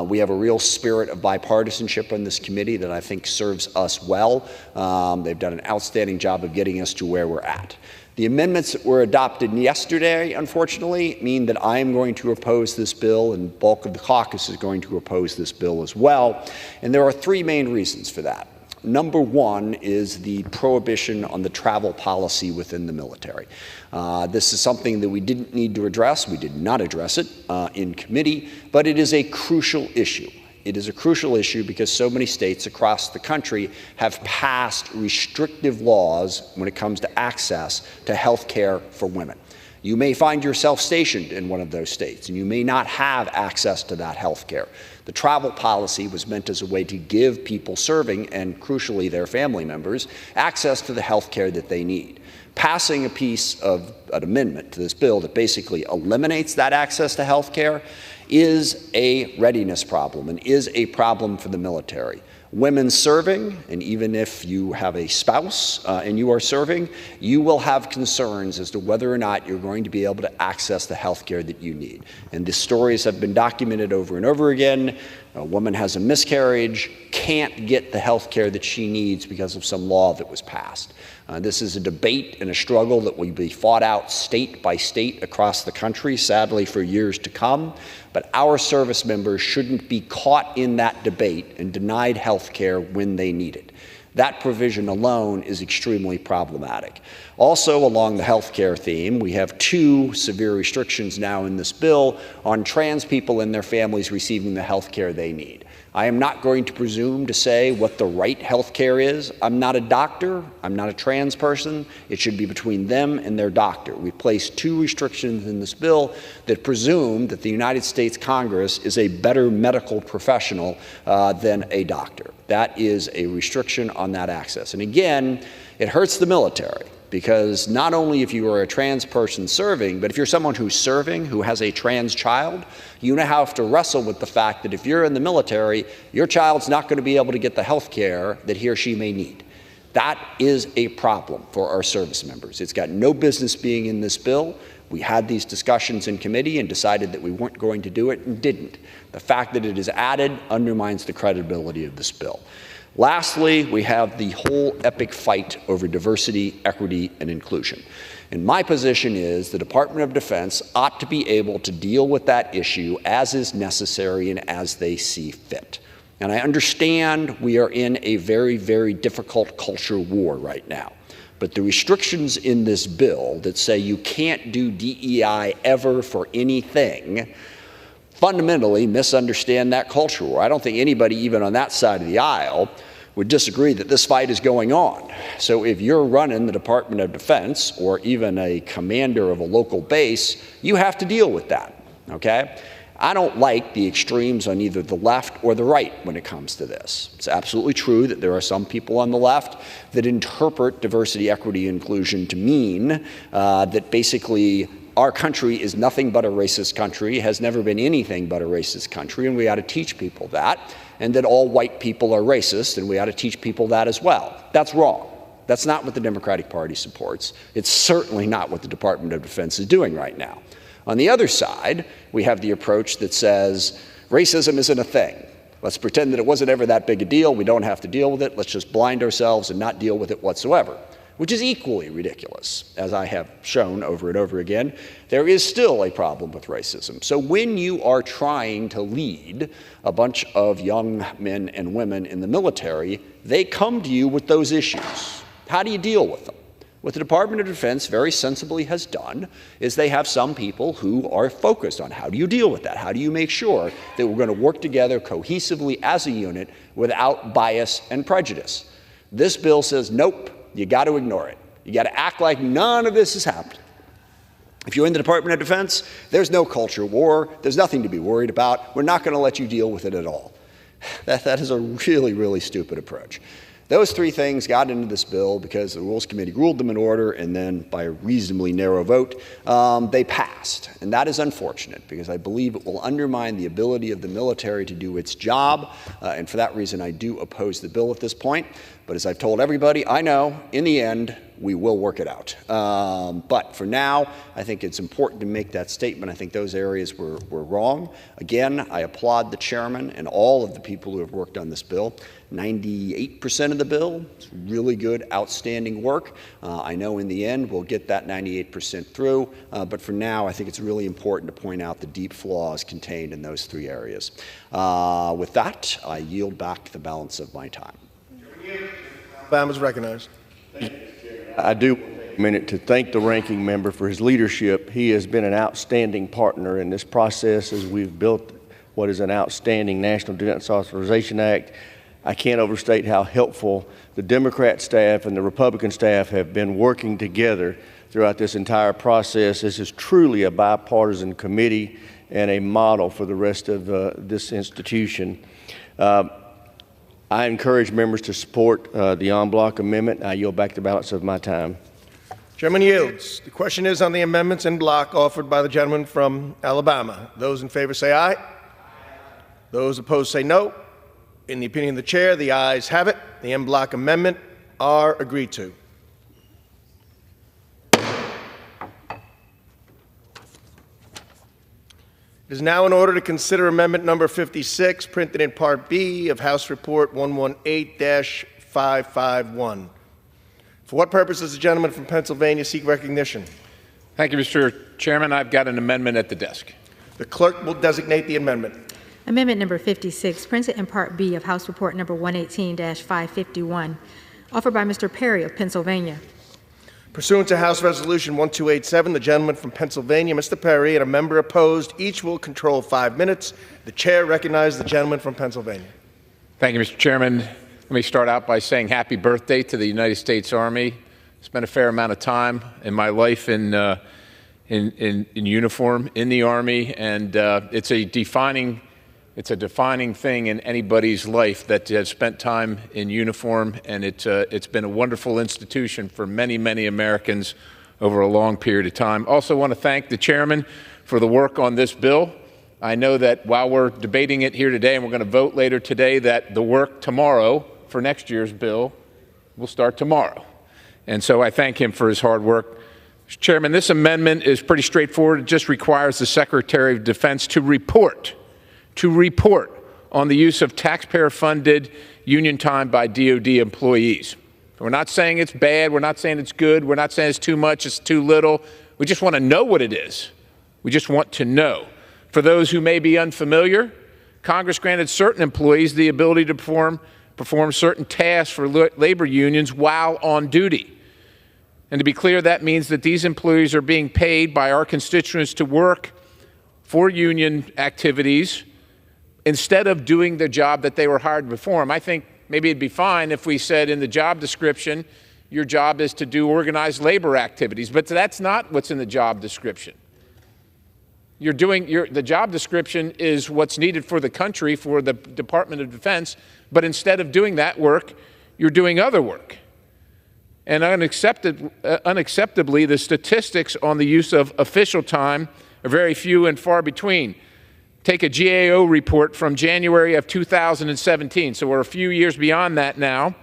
We have a real spirit of bipartisanship on this committee that I think serves us well. They've done an outstanding job of getting us to where we're at. The amendments that were adopted yesterday, unfortunately, mean that I am going to oppose this bill, and the bulk of the caucus is going to oppose this bill as well. And there are three main reasons for that. Number one is the prohibition on the travel policy within the military. This is something that we didn't need to address. We did not address it in committee, but it is a crucial issue. It is a crucial issue because so many states across the country have passed restrictive laws when it comes to access to health care for women. You may find yourself stationed in one of those states, and you may not have access to that health care. The travel policy was meant as a way to give people serving, and crucially their family members, access to the health care that they need. Passing a piece of an amendment to this bill that basically eliminates that access to health care is a readiness problem and is a problem for the military. Women serving, and even if you have a spouse and you are serving, you will have concerns as to whether or not you're going to be able to access the health care that you need. And the stories have been documented over and over again. A woman has a miscarriage, can't get the health care that she needs because of some law that was passed. This is a debate and a struggle that will be fought out state by state across the country, sadly, for years to come. But our service members shouldn't be caught in that debate and denied health care when they need it. That provision alone is extremely problematic. Also, along the health care theme, we have 2 severe restrictions now in this bill on trans people and their families receiving the health care they need. I am not going to presume to say what the right health care is. I'm not a doctor. I'm not a trans person. It should be between them and their doctor. We placed 2 restrictions in this bill that presume that the United States Congress is a better medical professional than a doctor. That is a restriction on that access. And again, it hurts the military. Because not only if you are a trans person serving, but if you're someone who's serving who has a trans child, you now have to wrestle with the fact that if you're in the military, your child's not going to be able to get the health care that he or she may need. That is a problem for our service members. It's got no business being in this bill. We had these discussions in committee and decided that we weren't going to do it and didn't. The fact that it is added undermines the credibility of this bill. Lastly, we have the whole epic fight over diversity, equity, and inclusion. And my position is the Department of Defense ought to be able to deal with that issue as is necessary and as they see fit. And I understand we are in a very, very difficult culture war right now. But the restrictions in this bill that say you can't do DEI ever for anything fundamentally misunderstand that culture war. I don't think anybody even on that side of the aisle would disagree that this fight is going on. So if you're running the Department of Defense or even a commander of a local base, you have to deal with that, okay? I don't like the extremes on either the left or the right when it comes to this. It's absolutely true that there are some people on the left that interpret diversity, equity, inclusion to mean that basically our country is nothing but a racist country, has never been anything but a racist country, and we ought to teach people that, and that all white people are racist, and we ought to teach people that as well. That's wrong. That's not what the Democratic Party supports. It's certainly not what the Department of Defense is doing right now. On the other side, we have the approach that says racism isn't a thing. Let's pretend that it wasn't ever that big a deal. We don't have to deal with it. Let's just blind ourselves and not deal with it whatsoever, which is equally ridiculous. As I have shown over and over again, there is still a problem with racism. So when you are trying to lead a bunch of young men and women in the military, they come to you with those issues. How do you deal with them? What the Department of Defense very sensibly has done is they have some people who are focused on how do you deal with that? How do you make sure that we're going to work together cohesively as a unit without bias and prejudice? This bill says, nope. You got to ignore it. You got to act like none of this has happened. If you're in the Department of Defense, there's no culture war. There's nothing to be worried about. We're not going to let you deal with it at all. That is a really, really stupid approach. Those 3 things got into this bill because the Rules Committee ruled them in order, and then by a reasonably narrow vote, they passed. And that is unfortunate because I believe it will undermine the ability of the military to do its job. And for that reason, I do oppose the bill at this point. But as I've told everybody, I know in the end, we will work it out. But for now, I think it's important to make that statement. I think those areas were wrong. Again, I applaud the chairman and all of the people who have worked on this bill. 98% of the bill is really good, outstanding work. I know in the end we'll get that 98% through, but for now I think it's really important to point out the deep flaws contained in those 3 areas. With that, I yield back the balance of my time. Alabama is recognized. I do take a minute to thank the ranking member for his leadership. He has been an outstanding partner in this process as we've built what is an outstanding National Defense Authorization Act. I can't overstate how helpful the Democrat staff and the Republican staff have been working together throughout this entire process. This is truly a bipartisan committee, and a model for the rest of this institution. I encourage members to support the en bloc amendment. I yield back the balance of my time. Chairman yields. The question is on the amendments en bloc offered by the gentleman from Alabama. Those in favor say aye. Those opposed say no. In the opinion of the chair, the ayes have it. The en bloc amendment are agreed to. It is now in order to consider amendment number 56, printed in Part B of House Report 118-551. For what purpose does the gentleman from Pennsylvania seek recognition? Thank you, Mr. Chairman. I've got an amendment at the desk. The clerk will designate the amendment. Amendment number 56, printed in Part B of House Report number 118-551, offered by Mr. Perry of Pennsylvania. Pursuant to House Resolution 1287, the gentleman from Pennsylvania, Mr. Perry, and a member opposed, each will control 5 minutes. The chair recognizes the gentleman from Pennsylvania. Thank you, Mr. Chairman. Let me start out by saying happy birthday to the United States Army. Spent a fair amount of time in my life in uniform in the Army, and it's a defining thing in anybody's life that has spent time in uniform, and it's been a wonderful institution for many, many Americans over a long period of time. Also want to thank the chairman for the work on this bill. I know that while we're debating it here today, and we're going to vote later today, that the work tomorrow for next year's bill will start tomorrow. And so I thank him for his hard work. Mr. Chairman, this amendment is pretty straightforward. It just requires the Secretary of Defense to report on the use of taxpayer-funded union time by DOD employees. We're not saying it's bad. We're not saying it's good. We're not saying it's too much, it's too little. We just want to know what it is. We just want to know. For those who may be unfamiliar, Congress granted certain employees the ability to perform certain tasks for labor unions while on duty. And to be clear, that means that these employees are being paid by our constituents to work for union activities instead of doing the job that they were hired to perform. I think maybe it'd be fine if we said in the job description, your job is to do organized labor activities, but that's not what's in the job description. The job description is what's needed for the country, for the Department of Defense, but instead of doing that work, you're doing other work. And unacceptably, the statistics on the use of official time are very few and far between. Take a GAO report from January of 2017, so we're a few years beyond that now,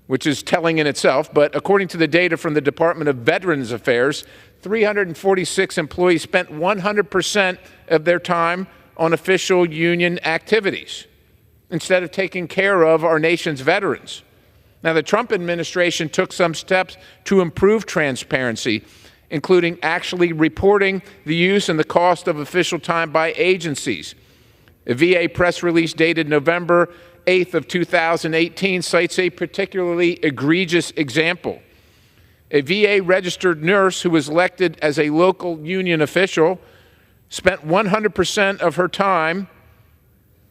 which is telling in itself, but according to the data from the Department of Veterans Affairs, 346 employees spent 100% of their time on official union activities instead of taking care of our nation's veterans. Now, the Trump administration took some steps to improve transparency, including actually reporting the use and the cost of official time by agencies. A VA press release dated November 8th of 2018 cites a particularly egregious example. A VA registered nurse who was elected as a local union official spent 100% of her time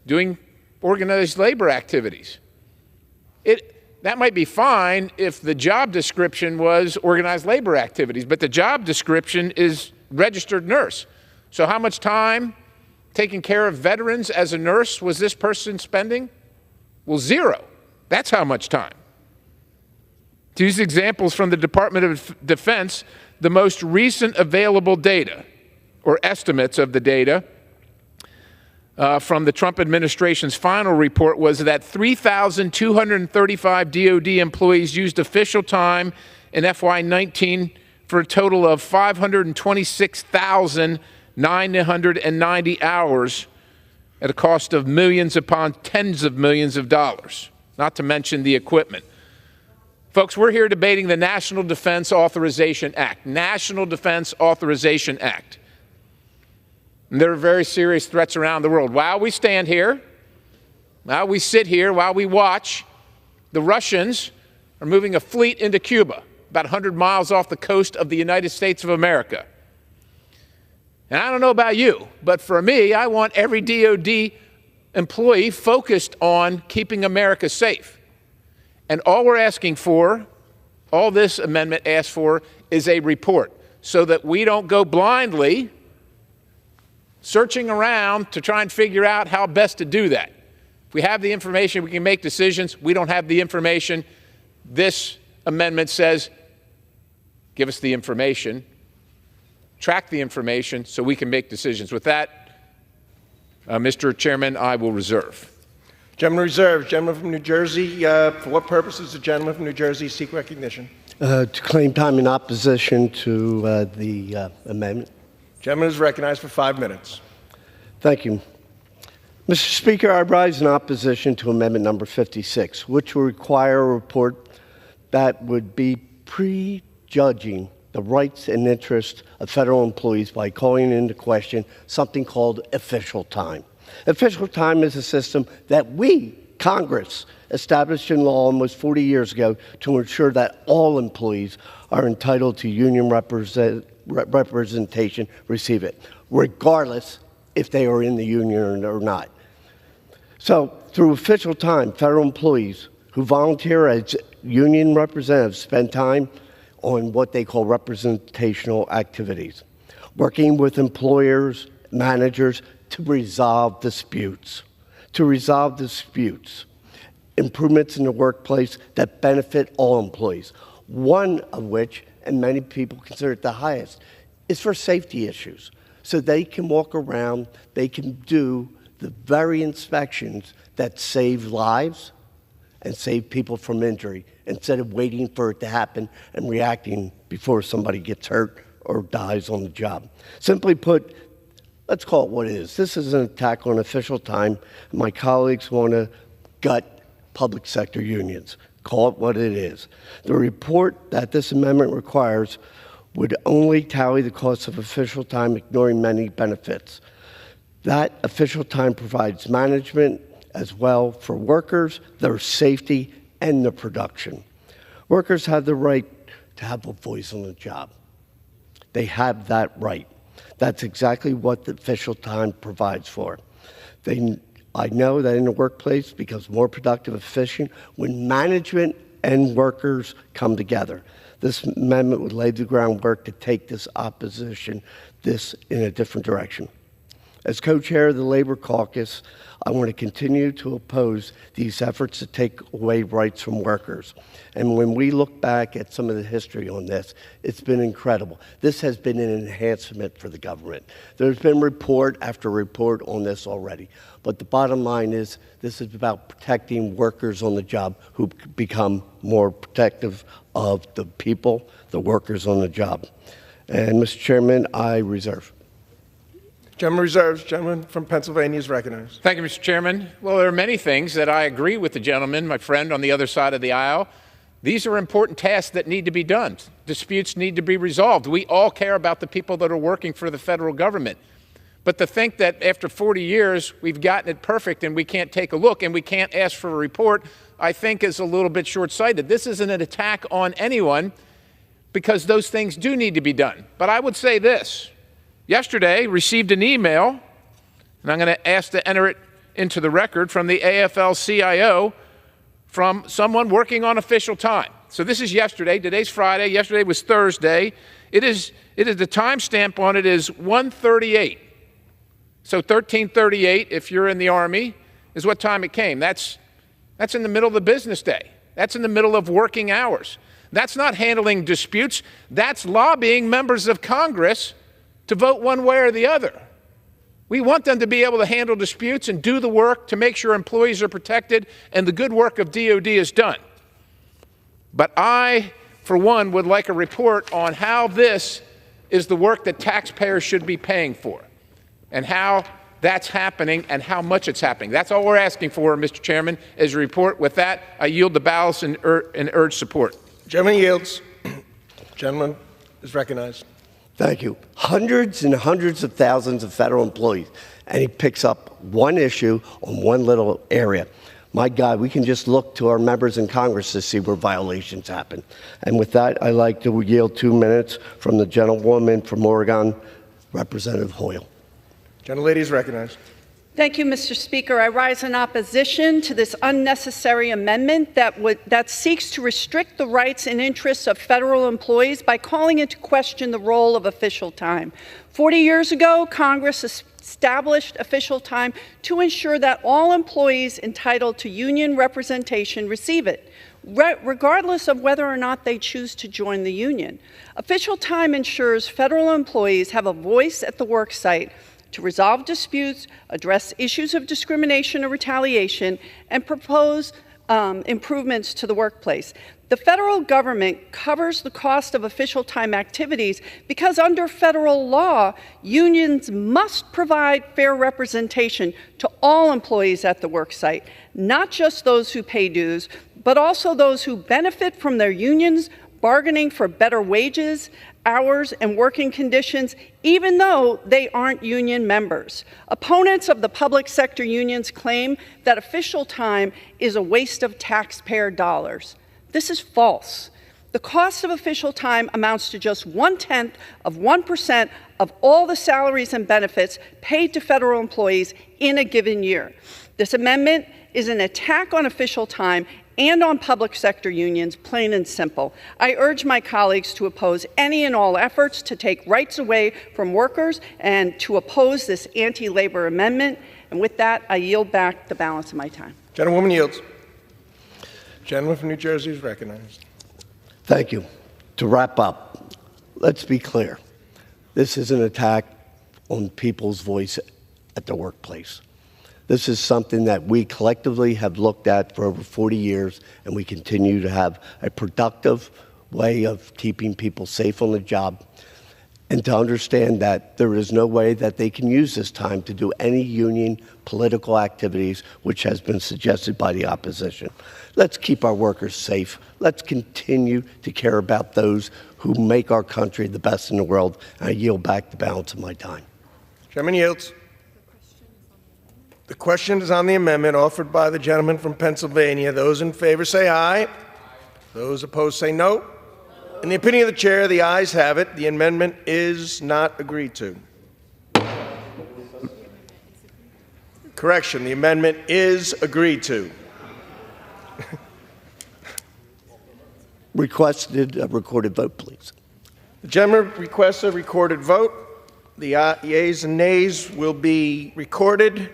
doing organized labor activities. That might be fine if the job description was organized labor activities, but the job description is registered nurse. So how much time taking care of veterans as a nurse was this person spending? Well, 0. That's how much time. To use examples from the Department of Defense, the most recent available data, or estimates of the data, from the Trump administration's final report was that 3,235 DOD employees used official time in FY19 for a total of 526,990 hours at a cost of millions upon tens of millions of dollars, not to mention the equipment. Folks, we're here debating the National Defense Authorization Act. National Defense Authorization Act. And there are very serious threats around the world. While we stand here, while we sit here, while we watch, the Russians are moving a fleet into Cuba, about 100 miles off the coast of the United States of America. And I don't know about you, but for me, I want every DOD employee focused on keeping America safe. And all we're asking for, all this amendment asks for, is a report so that we don't go blindly searching around to try and figure out how best to do that. If we have the information, we can make decisions. We don't have the information. This amendment says, give us the information, track the information so we can make decisions. With that, Mr. Chairman, I will reserve. Gentleman reserves. Gentleman from New Jersey. For what purpose does the gentleman from New Jersey seek recognition? To claim time in opposition to the amendment. Gentleman is recognized for 5 minutes. Thank you. Mr. Speaker, I rise in opposition to Amendment Number 56, which will require a report that would be prejudging the rights and interests of federal employees by calling into question something called official time. Official time is a system that we, Congress, established in law almost 40 years ago to ensure that all employees are entitled to union representation, receive it, regardless if they are in the union or not. So, through official time, federal employees who volunteer as union representatives spend time on what they call representational activities, working with employers, managers to resolve disputes, improvements in the workplace that benefit all employees, one of which, and many people consider it the highest, is for safety issues. So they can walk around, they can do the very inspections that save lives and save people from injury instead of waiting for it to happen and reacting before somebody gets hurt or dies on the job. Simply put, let's call it what it is. This is an attack on official time. My colleagues want to gut public sector unions. Call it what it is. The report that this amendment requires would only tally the cost of official time, ignoring many benefits. That official time provides management as well for workers, their safety, and the production. Workers have the right to have a voice on the job. They have that right. That's exactly what the official time provides for. I know that in the workplace it becomes more productive, efficient when management and workers come together. This amendment would lay the groundwork to take this in a different direction. As co-chair of the Labor Caucus, I want to continue to oppose these efforts to take away rights from workers. And when we look back at some of the history on this, it's been incredible. This has been an enhancement for the government. There's been report after report on this already. But the bottom line is this is about protecting workers on the job who become more protective of the people, the workers on the job. And Mr. Chairman, I reserve. Gentleman reserves. Gentleman from Pennsylvania is recognized. Thank you, Mr. Chairman. Well, there are many things that I agree with the gentleman, my friend on the other side of the aisle. These are important tasks that need to be done. Disputes need to be resolved. We all care about the people that are working for the federal government. But to think that after 40 years we've gotten it perfect and we can't take a look and we can't ask for a report, I think is a little bit short-sighted. This isn't an attack on anyone because those things do need to be done. But I would say this. Yesterday, received an email, and I'm going to ask to enter it into the record, from the AFL-CIO, from someone working on official time. So this is yesterday. Today's Friday. Yesterday was Thursday. It is the timestamp on it is 1:38. So 13:38, if you're in the Army, is what time it came. That's in the middle of the business day. That's in the middle of working hours. That's not handling disputes. That's lobbying members of Congress to vote one way or the other. We want them to be able to handle disputes and do the work to make sure employees are protected and the good work of DOD is done. But I, for one, would like a report on how this is the work that taxpayers should be paying for and how that's happening and how much it's happening. That's all we're asking for, Mr. Chairman, is a report. With that, I yield the balance and urge support. Gentleman yields. Gentleman is recognized. Thank you. Hundreds and hundreds of thousands of federal employees, and he picks up one issue on one little area. My God, we can just look to our members in Congress to see where violations happen. And with that, I'd like to yield 2 minutes from the gentlewoman from Oregon, Representative Hoyle. Gentlelady is recognized. Thank you, Mr. Speaker. I rise in opposition to this unnecessary amendment that seeks to restrict the rights and interests of federal employees by calling into question the role of official time. 40 years ago, Congress established official time to ensure that all employees entitled to union representation receive it, regardless of whether or not they choose to join the union. Official time ensures federal employees have a voice at the work site to resolve disputes, address issues of discrimination or retaliation, and propose improvements to the workplace. The federal government covers the cost of official time activities because under federal law, unions must provide fair representation to all employees at the work site, not just those who pay dues, but also those who benefit from their unions bargaining for better wages, hours, and working conditions, even though they aren't union members. Opponents of the public sector unions claim that official time is a waste of taxpayer dollars. This is false. The cost of official time amounts to just 0.1% of all the salaries and benefits paid to federal employees in a given year. This amendment is an attack on official time and on public sector unions, plain and simple. I urge my colleagues to oppose any and all efforts to take rights away from workers and to oppose this anti-labor amendment. And with that, I yield back the balance of my time. Gentlewoman yields. Gentleman from New Jersey is recognized. Thank you. To wrap up, let's be clear. This is an attack on people's voice at the workplace. This is something that we collectively have looked at for over 40 years, and we continue to have a productive way of keeping people safe on the job, and to understand that there is no way that they can use this time to do any union political activities, which has been suggested by the opposition. Let's keep our workers safe. Let's continue to care about those who make our country the best in the world. And I yield back the balance of my time. Chairman yields. The question is on the amendment offered by the gentleman from Pennsylvania. Those in favor say aye. Those opposed say no. In the opinion of the chair, the ayes have it. The amendment is not agreed to. Correction, the amendment is agreed to. Requested a recorded vote, please. The gentleman requests a recorded vote. The yeas and nays will be recorded.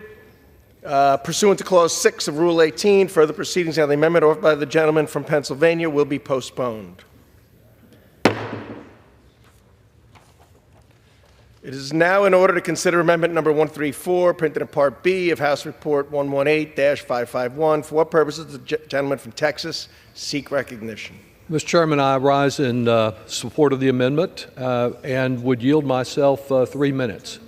Pursuant to Clause 6 of Rule 18, further proceedings on the amendment offered by the gentleman from Pennsylvania will be postponed. It is now in order to consider amendment number 134, printed in Part B of House Report 118-551. For what purposes does the gentleman from Texas seek recognition? Mr. Chairman, I rise in support of the amendment and would yield myself 3 minutes.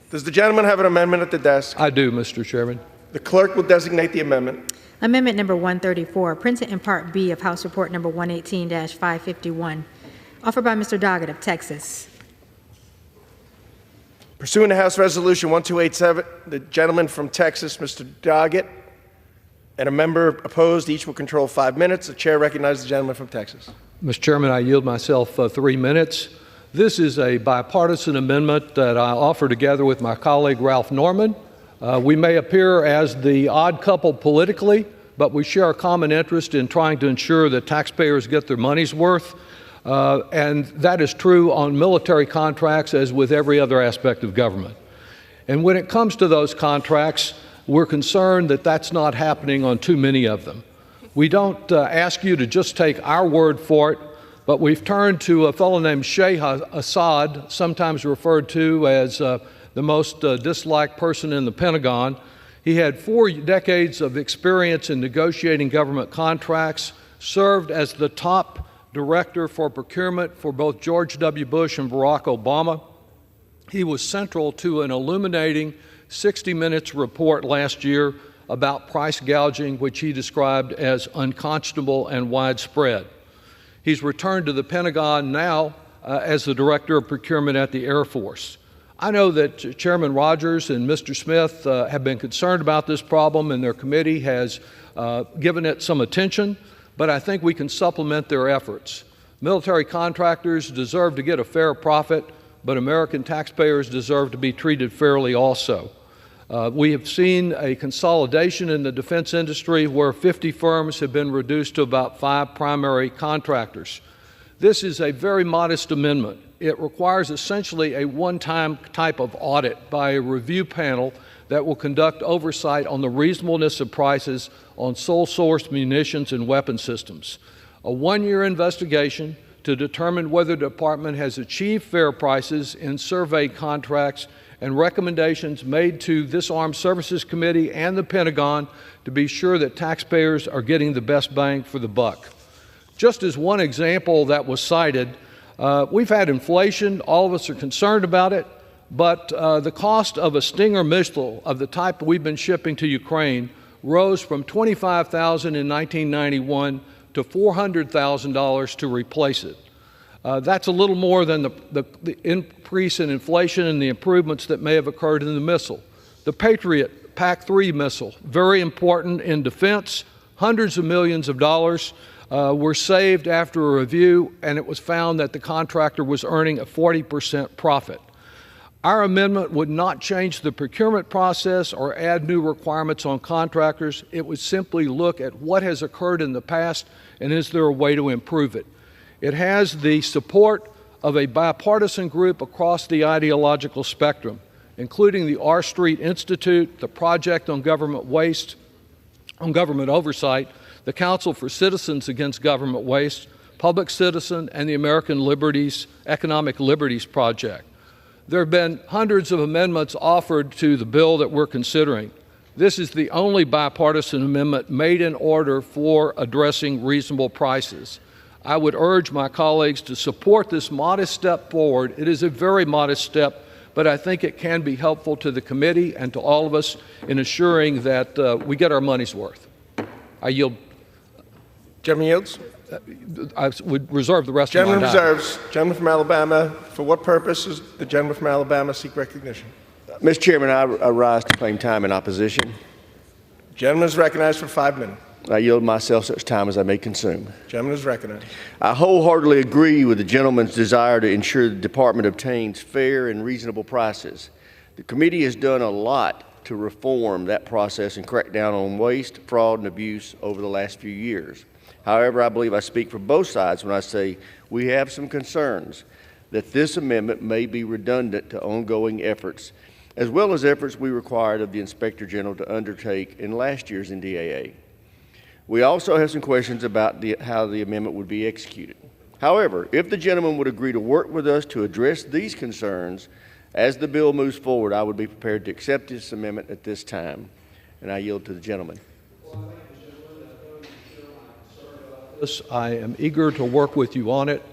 Does the gentleman have an amendment at the desk? I do, Mr. Chairman. The clerk will designate the amendment. Amendment number 134, printed in Part B of House Report number 118-551, offered by Mr. Doggett of Texas. Pursuant to House Resolution 1287, the gentleman from Texas, Mr. Doggett, and a member opposed, each will control 5 minutes. The chair recognizes the gentleman from Texas. Mr. Chairman, I yield myself 3 minutes. This is a bipartisan amendment that I offer together with my colleague Ralph Norman. We may appear as the odd couple politically, but we share a common interest in trying to ensure that taxpayers get their money's worth. And that is true on military contracts as with every other aspect of government. And when it comes to those contracts, we're concerned that that's not happening on too many of them. We don't ask you to just take our word for it, but we've turned to a fellow named Sheikh Assad, sometimes referred to as the most disliked person in the Pentagon. He had 4 decades of experience in negotiating government contracts, served as the top director for procurement for both George W. Bush and Barack Obama. He was central to an illuminating 60 Minutes report last year about price gouging, which he described as unconscionable and widespread. He's returned to the Pentagon now as the Director of Procurement at the Air Force. I know that Chairman Rogers and Mr. Smith have been concerned about this problem, and their committee has given it some attention, but I think we can supplement their efforts. Military contractors deserve to get a fair profit, but American taxpayers deserve to be treated fairly also. We have seen a consolidation in the defense industry where 50 firms have been reduced to about 5 primary contractors. This is a very modest amendment. it requires essentially a one-time type of audit by a review panel that will conduct oversight on the reasonableness of prices on sole-source munitions and weapon systems. A one-year investigation to determine whether the department has achieved fair prices in survey contracts, and recommendations made to this Armed Services Committee and the Pentagon to be sure that taxpayers are getting the best bang for the buck. Just as one example that was cited, we've had inflation. All of us are concerned about it, but the cost of a Stinger missile of the type we've been shipping to Ukraine rose from $25,000 in 1991 to $400,000 to replace it. That's a little more than the increase in inflation and the improvements that may have occurred in the missile. The Patriot PAC-3 missile, very important in defense. Hundreds of millions of dollars were saved after a review, and it was found that the contractor was earning a 40% profit. Our amendment would not change the procurement process or add new requirements on contractors. It would simply look at what has occurred in the past and is there a way to improve it. It has the support of a bipartisan group across the ideological spectrum, including the R Street Institute, the Project on Government Waste, on Government Oversight, the Council for Citizens Against Government Waste, Public Citizen, and the American Economic Liberties Project. There have been hundreds of amendments offered to the bill that we're considering. This is the only bipartisan amendment made in order for addressing reasonable prices. I would urge my colleagues to support this modest step forward. It is a very modest step, but I think it can be helpful to the committee and to all of us in assuring that we get our money's worth. I yield. Gentleman yields. I would reserve the rest of my time. Gentleman reserves. Gentleman from Alabama. For what purpose does the gentleman from Alabama seek recognition? Mr. Chairman, I rise to claim time in opposition. Gentleman is recognized for 5 minutes. I yield myself such time as I may consume. Gentleman is recognized. I wholeheartedly agree with the gentleman's desire to ensure the department obtains fair and reasonable prices. The committee has done a lot to reform that process and crack down on waste, fraud, and abuse over the last few years. However, I believe I speak for both sides when I say we have some concerns that this amendment may be redundant to ongoing efforts, as well as efforts we required of the Inspector General to undertake in last year's NDAA. We also have some questions about how the amendment would be executed. However, if the gentleman would agree to work with us to address these concerns as the bill moves forward, I would be prepared to accept this amendment at this time. And I yield to the gentleman. I am eager to work with you on it.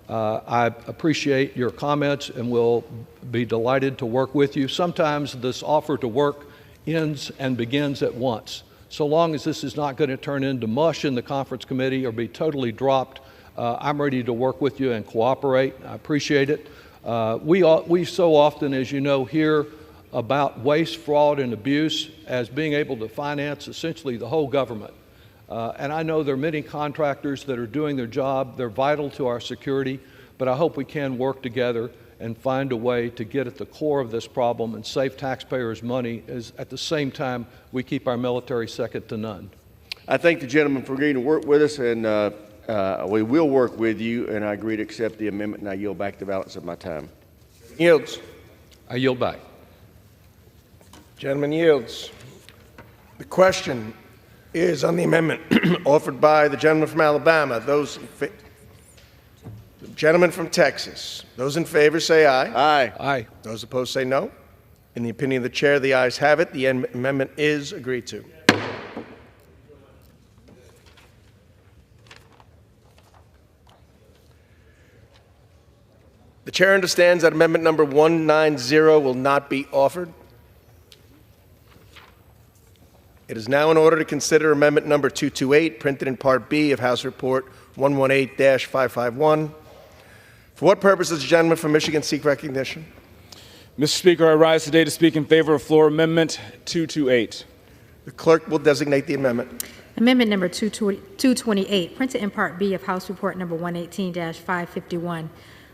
I appreciate your comments and will be delighted to work with you. Sometimes this offer to work ends and begins at once. So long as this is not going to turn into mush in the conference committee or be totally dropped, I'm ready to work with you and cooperate. I appreciate it. We so often, as you know, hear about waste, fraud, and abuse as being able to finance essentially the whole government. And I know there are many contractors that are doing their job. They're vital to our security, but I hope we can work together and find a way to get at the core of this problem and save taxpayers money as at the same time we keep our military second to none. I thank the gentleman for agreeing to work with us, and we will work with you, and I agree to accept the amendment, and I yield back the balance of my time. Yields. I yield back. Gentleman yields. The question is on the amendment offered by the gentleman from Alabama. The gentleman from Texas. Those in favor say aye. Aye. Aye. Those opposed say no. In the opinion of the chair, the ayes have it. The amendment is agreed to. The chair understands that amendment number 190 will not be offered. It is now in order to consider amendment number 228, printed in Part B of House Report 118-551. For what purpose does the gentleman from Michigan seek recognition? Mr. Speaker, I rise today to speak in favor of floor amendment 228. The clerk will designate the amendment. Amendment number 228, printed in Part B of House Report number 118-551,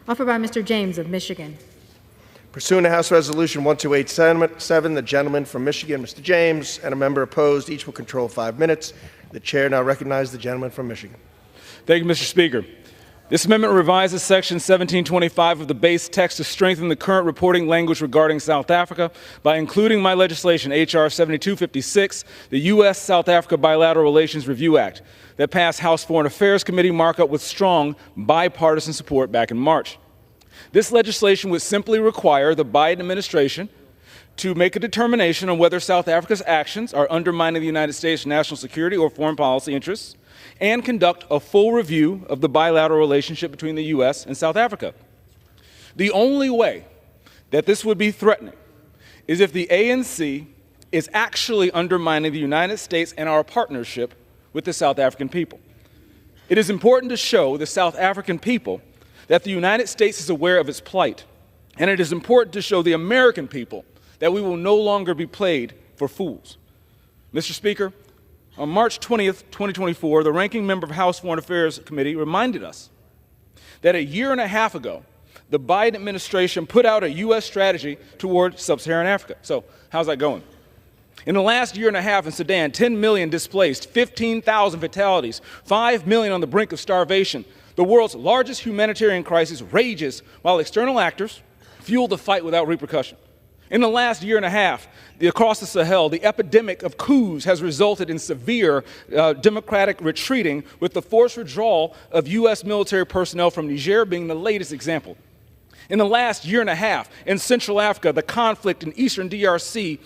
offered by Mr. James of Michigan. Pursuant to House Resolution 1287, the gentleman from Michigan, Mr. James, and a member opposed, each will control 5 minutes. The chair now recognizes the gentleman from Michigan. Thank you, Mr. Speaker. This amendment revises Section 1725 of the base text to strengthen the current reporting language regarding South Africa by including my legislation, H.R. 7256, the U.S.-South Africa Bilateral Relations Review Act, that passed House Foreign Affairs Committee markup with strong bipartisan support back in March. This legislation would simply require the Biden administration to make a determination on whether South Africa's actions are undermining the United States' national security or foreign policy interests, and conduct a full review of the bilateral relationship between the U.S. and South Africa. The only way that this would be threatening is if the ANC is actually undermining the United States and our partnership with the South African people. It is important to show the South African people that the United States is aware of its plight, and it is important to show the American people that we will no longer be played for fools. Mr. Speaker, on March 20th, 2024, the ranking member of House Foreign Affairs Committee reminded us that a year and a half ago, the Biden administration put out a U.S. strategy toward sub-Saharan Africa. So how's that going? In the last year and a half in Sudan, 10 million displaced, 15,000 fatalities, 5 million on the brink of starvation. The world's largest humanitarian crisis rages while external actors fuel the fight without repercussion. In the last year and a half, across the Sahel, the epidemic of coups has resulted in severe democratic retreating, with the forced withdrawal of U.S. military personnel from Niger being the latest example. In the last year and a half, in Central Africa, the conflict in eastern DRC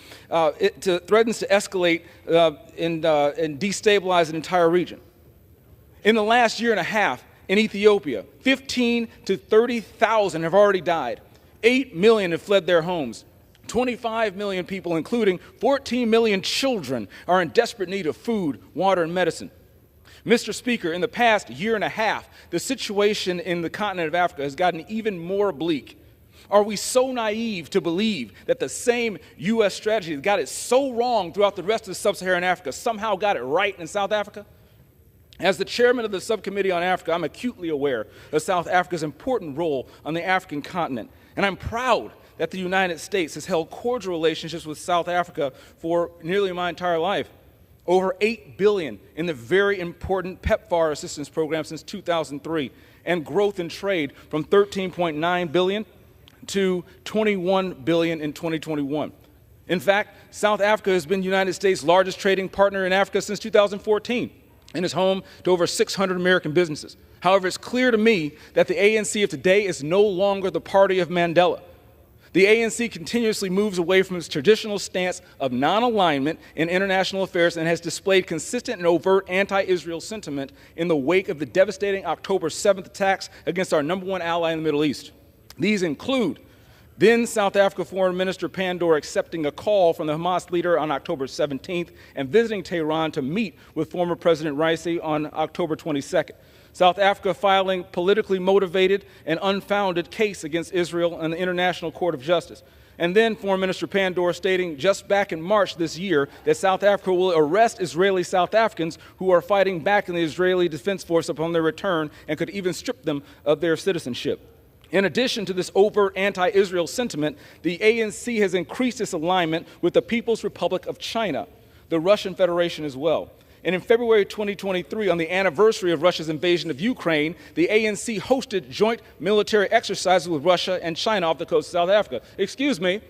threatens to escalate and destabilize an entire region. In the last year and a half, in Ethiopia, 15 to 30,000 have already died. 8 million have fled their homes. 25 million people, including 14 million children, are in desperate need of food, water, and medicine. Mr. Speaker, in the past year and a half, the situation in the continent of Africa has gotten even more bleak. Are we so naive to believe that the same U.S. strategy that got it so wrong throughout the rest of sub-Saharan Africa somehow got it right in South Africa? As the chairman of the Subcommittee on Africa, I'm acutely aware of South Africa's important role on the African continent, and I'm proud that the United States has held cordial relationships with South Africa for nearly my entire life. Over $8 billion in the very important PEPFAR assistance program since 2003, and growth in trade from $13.9 billion to $21 billion in 2021. In fact, South Africa has been the United States' largest trading partner in Africa since 2014 and is home to over 600 American businesses. However, it's clear to me that the ANC of today is no longer the party of Mandela. The ANC continuously moves away from its traditional stance of non-alignment in international affairs and has displayed consistent and overt anti-Israel sentiment in the wake of the devastating October 7th attacks against our #1 ally in the Middle East. These include then South Africa Foreign Minister Pandor accepting a call from the Hamas leader on October 17th and visiting Tehran to meet with former President Raisi on October 22nd. South Africa filing politically motivated and unfounded case against Israel in the International Court of Justice. And then Foreign Minister Pandor stating just back in March this year that South Africa will arrest Israeli South Africans who are fighting back in the Israeli Defense Force upon their return and could even strip them of their citizenship. In addition to this overt anti-Israel sentiment, the ANC has increased its alignment with the People's Republic of China, the Russian Federation as well. And in February 2023, on the anniversary of Russia's invasion of Ukraine, the ANC hosted joint military exercises with Russia and China off the coast of South Africa. Excuse me,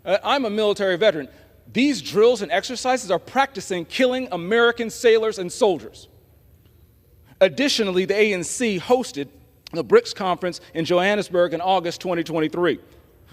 I'm a military veteran. These drills and exercises are practicing killing American sailors and soldiers. Additionally, the ANC hosted the BRICS conference in Johannesburg in August 2023.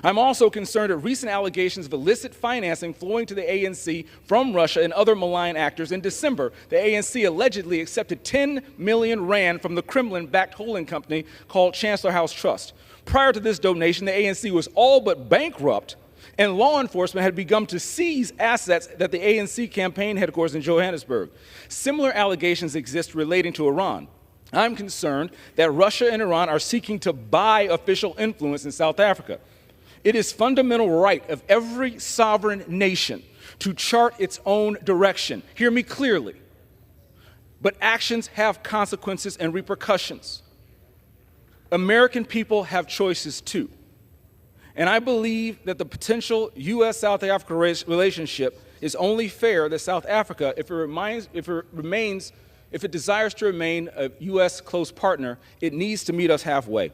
I'm also concerned at recent allegations of illicit financing flowing to the ANC from Russia and other malign actors. In December, the ANC allegedly accepted 10 million rand from the Kremlin-backed holding company called Chancellor House Trust. Prior to this donation, the ANC was all but bankrupt, and law enforcement had begun to seize assets at the ANC campaign headquarters in Johannesburg. Similar allegations exist relating to Iran. I'm concerned that Russia and Iran are seeking to buy official influence in South Africa. It is fundamental right of every sovereign nation to chart its own direction. Hear me clearly. But actions have consequences and repercussions. American people have choices too. And I believe that the potential U.S.-South Africa relationship is only fair that South Africa, if it remains If it desires to remain a U.S. close partner, it needs to meet us halfway.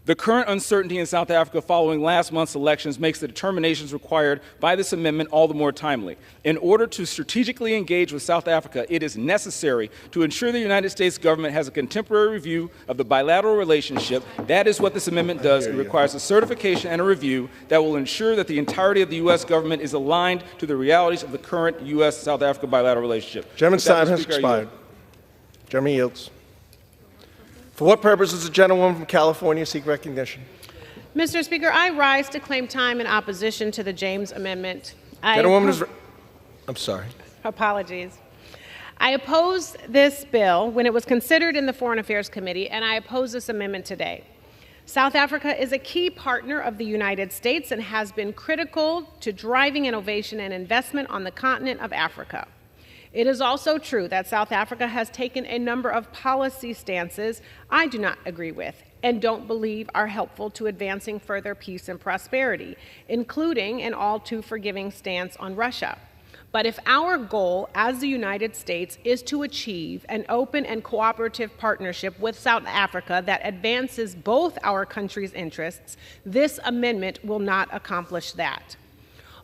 The current uncertainty in South Africa following last month's elections makes the determinations required by this amendment all the more timely. In order to strategically engage with South Africa, it is necessary to ensure the United States government has a contemporary review of the bilateral relationship. That is what this amendment does. It requires a certification and a review that will ensure that the entirety of the U.S. government is aligned to the realities of the current U.S.-South Africa bilateral relationship. Gentleman's time has expired. Gentleman yields. For what purpose does the gentlewoman from California seek recognition? Mr. Speaker, I rise to claim time in opposition to the James Amendment. Gentlewoman is... I'm sorry. Apologies. I opposed this bill when it was considered in the Foreign Affairs Committee, and I oppose this amendment today. South Africa is a key partner of the United States and has been critical to driving innovation and investment on the continent of Africa. It is also true that South Africa has taken a number of policy stances I do not agree with and don't believe are helpful to advancing further peace and prosperity, including an all too forgiving stance on Russia. But if our goal as the United States is to achieve an open and cooperative partnership with South Africa that advances both our countries' interests, this amendment will not accomplish that.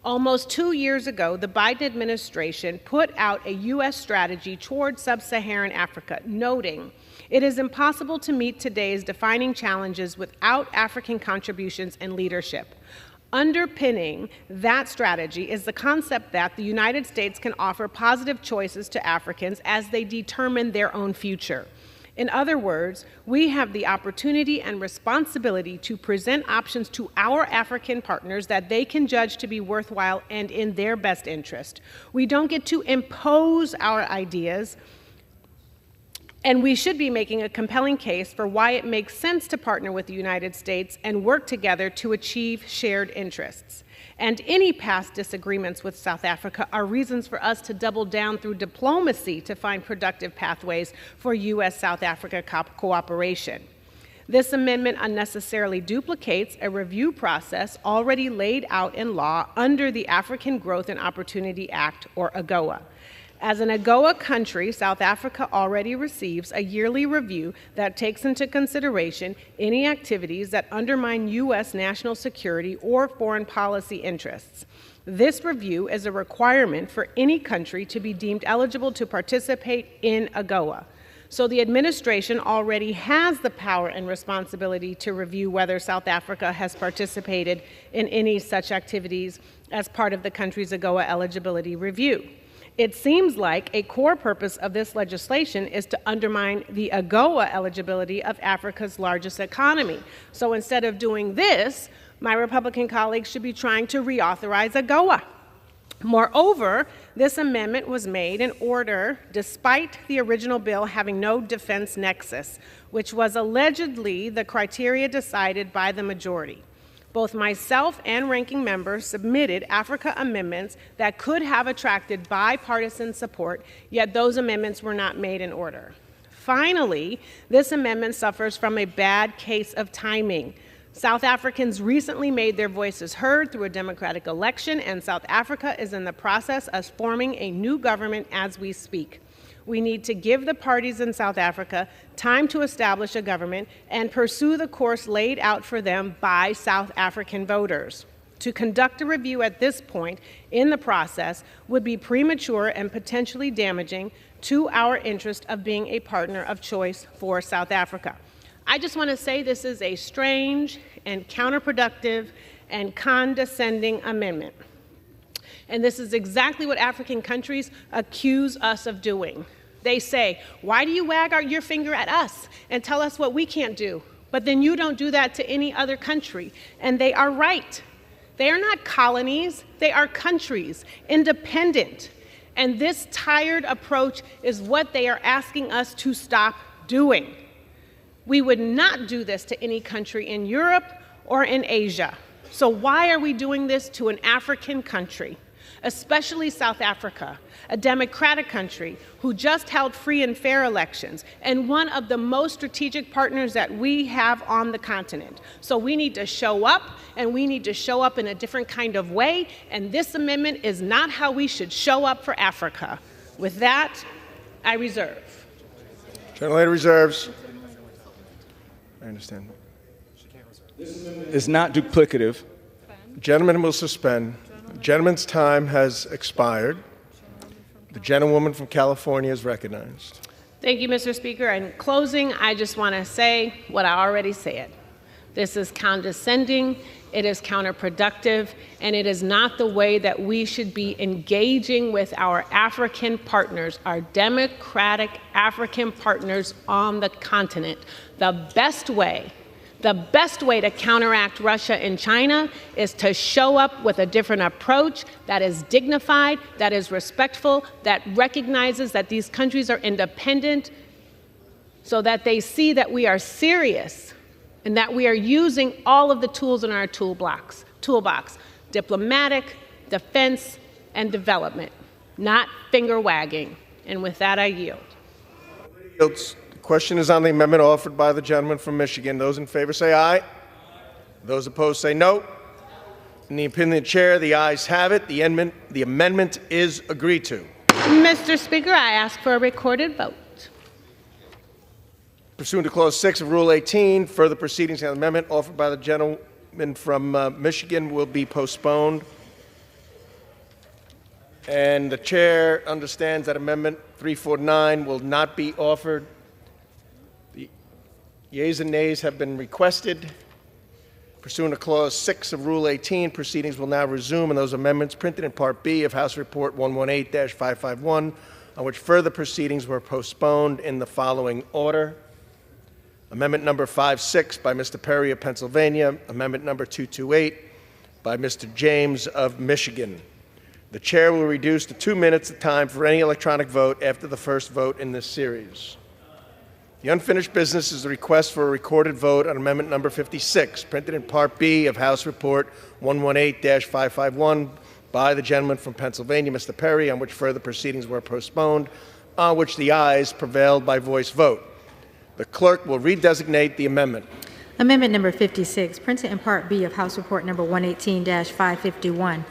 Almost 2 years ago, the Biden administration put out a U.S. strategy toward sub-Saharan Africa, noting it is impossible to meet today's defining challenges without African contributions and leadership. Underpinning that strategy is the concept that the United States can offer positive choices to Africans as they determine their own future. In other words, we have the opportunity and responsibility to present options to our African partners that they can judge to be worthwhile and in their best interest. We don't get to impose our ideas, and we should be making a compelling case for why it makes sense to partner with the United States and work together to achieve shared interests. And any past disagreements with South Africa are reasons for us to double down through diplomacy to find productive pathways for U.S.-South Africa cooperation. This amendment unnecessarily duplicates a review process already laid out in law under the African Growth and Opportunity Act, or AGOA. As an AGOA country, South Africa already receives a yearly review that takes into consideration any activities that undermine U.S. national security or foreign policy interests. This review is a requirement for any country to be deemed eligible to participate in AGOA. So the administration already has the power and responsibility to review whether South Africa has participated in any such activities as part of the country's AGOA eligibility review. It seems like a core purpose of this legislation is to undermine the AGOA eligibility of Africa's largest economy. So instead of doing this, my Republican colleagues should be trying to reauthorize AGOA. Moreover, this amendment was made in order, despite the original bill having no defense nexus, which was allegedly the criteria decided by the majority. Both myself and ranking members submitted Africa amendments that could have attracted bipartisan support, yet those amendments were not made in order. Finally, this amendment suffers from a bad case of timing. South Africans recently made their voices heard through a democratic election, and South Africa is in the process of forming a new government as we speak. We need to give the parties in South Africa time to establish a government and pursue the course laid out for them by South African voters. To conduct a review at this point in the process would be premature and potentially damaging to our interest of being a partner of choice for South Africa. I just want to say this is a strange and counterproductive and condescending amendment. And this is exactly what African countries accuse us of doing. They say, why do you wag your finger at us and tell us what we can't do? But then you don't do that to any other country. And they are right. They are not colonies. They are countries, independent. And this tired approach is what they are asking us to stop doing. We would not do this to any country in Europe or in Asia. So why are we doing this to an African country? Especially South Africa, a democratic country who just held free and fair elections and one of the most strategic partners that we have on the continent. So we need to show up, and we need to show up in a different kind of way, and this amendment is not how we should show up for Africa. With that, I reserve. General Lady reserves. I understand. Is not duplicative. The gentleman will suspend. The gentleman's time has expired. The gentlewoman from California is recognized. Thank you, Mr. Speaker. In closing, I just want to say what I already said. This is condescending, it is counterproductive, and it is not the way that we should be engaging with our African partners, our democratic African partners on the continent. The best way to counteract Russia and China is to show up with a different approach that is dignified, that is respectful, that recognizes that these countries are independent, so that they see that we are serious and that we are using all of the tools in our toolbox, diplomatic, defense, and development, not finger wagging. And with that, I yield. Yields. The question is on the amendment offered by the gentleman from Michigan. Those in favor say aye. Those opposed say no. In the opinion of the chair, the ayes have it. The amendment is agreed to. Mr. Speaker, I ask for a recorded vote. Pursuant to Clause 6 of Rule 18, further proceedings on the amendment offered by the gentleman from Michigan will be postponed. And the chair understands that Amendment 349 will not be offered. The yeas and nays have been requested. Pursuant to Clause 6 of Rule 18, proceedings will now resume on those amendments printed in Part B of House Report 118-551, on which further proceedings were postponed in the following order. Amendment number 56 by Mr. Perry of Pennsylvania. Amendment number 228 by Mr. James of Michigan. The chair will reduce to 2 minutes of time for any electronic vote after the first vote in this series. The unfinished business is the request for a recorded vote on Amendment number 56, printed in Part B of House Report 118-551 by the gentleman from Pennsylvania, Mr. Perry, on which further proceedings were postponed, on which the ayes prevailed by voice vote. The clerk will redesignate the amendment. Amendment number 56, printed in Part B of House Report number 118-551,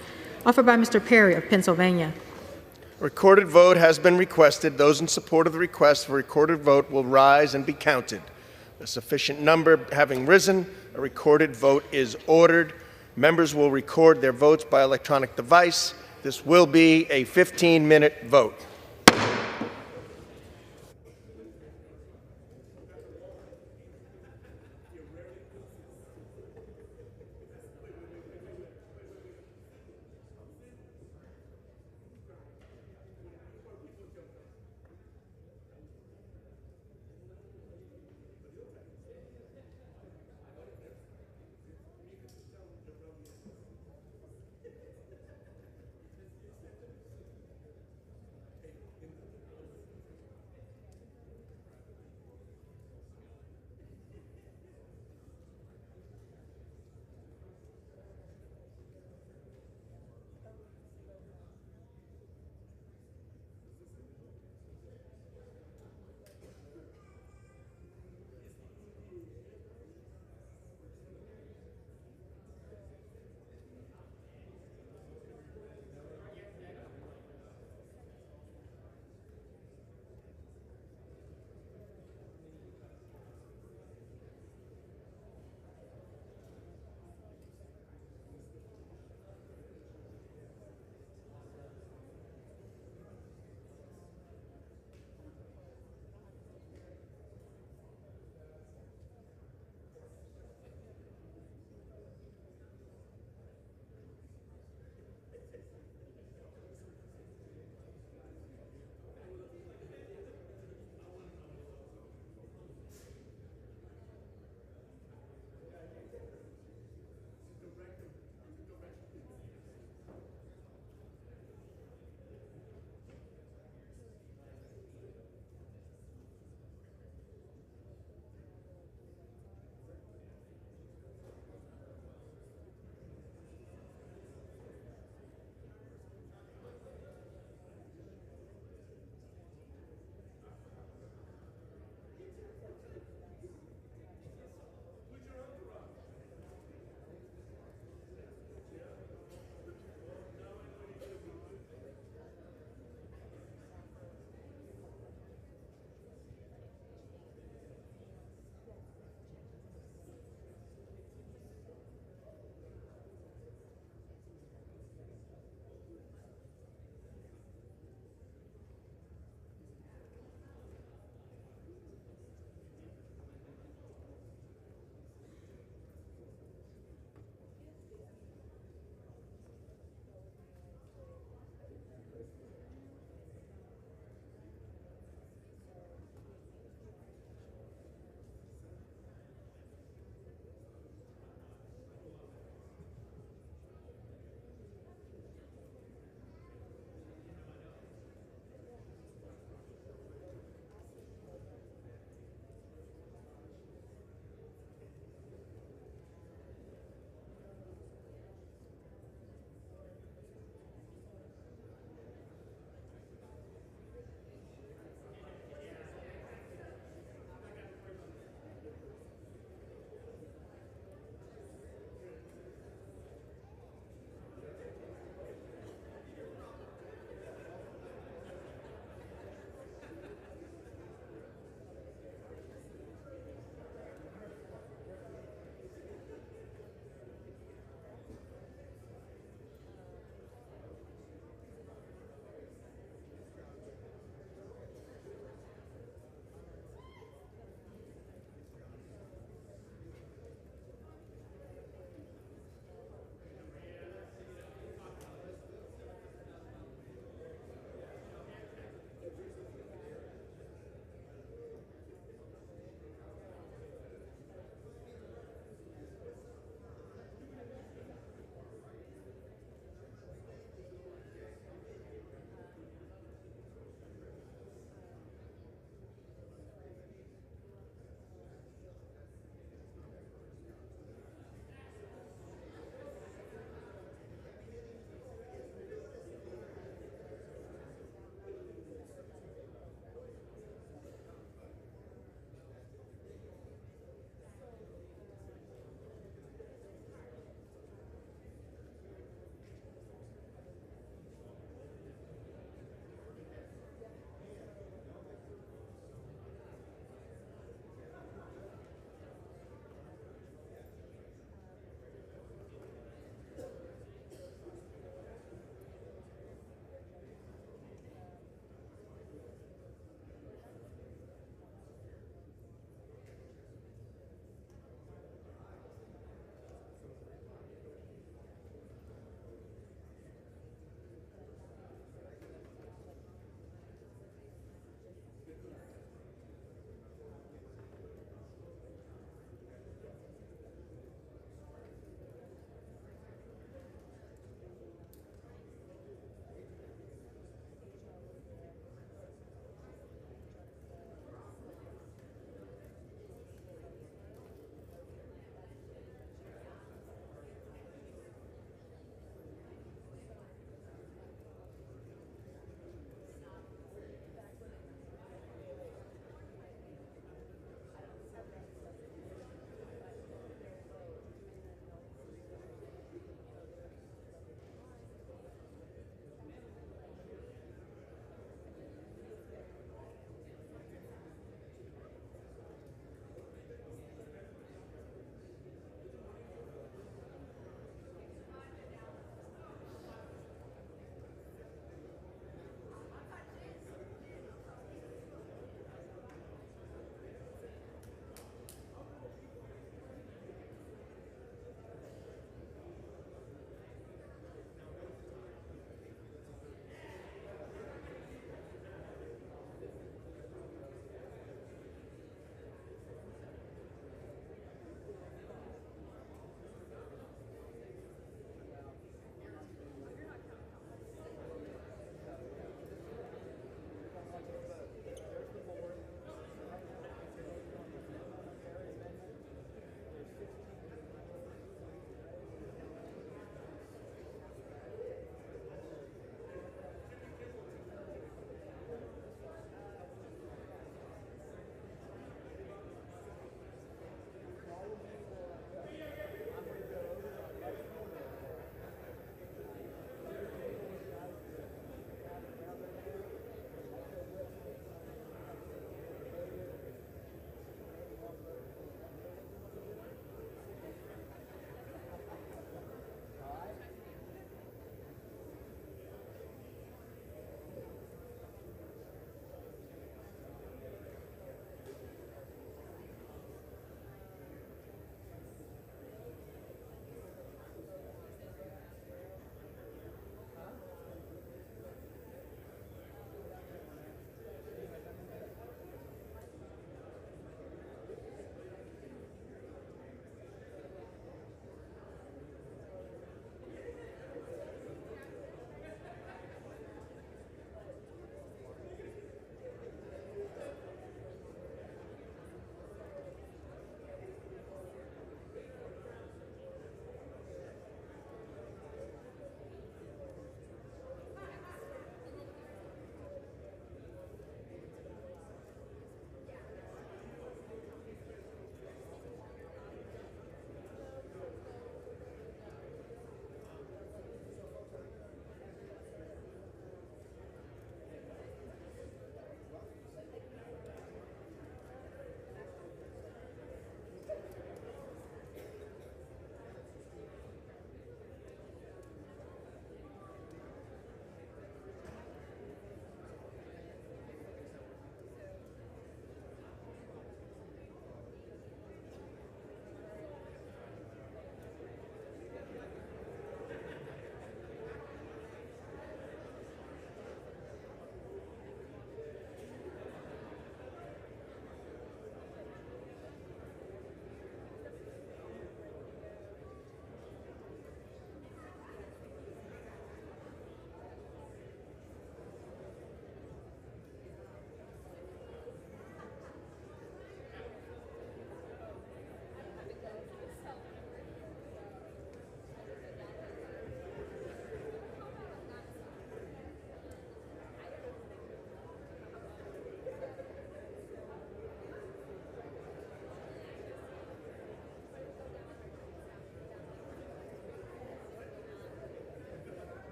offered by Mr. Perry of Pennsylvania. A recorded vote has been requested. Those in support of the request for a recorded vote will rise and be counted. A sufficient number having risen, a recorded vote is ordered. Members will record their votes by electronic device. This will be a 15-minute vote.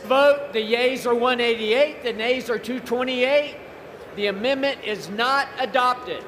Vote, the yeas are 188, the nays are 228. The amendment is not adopted.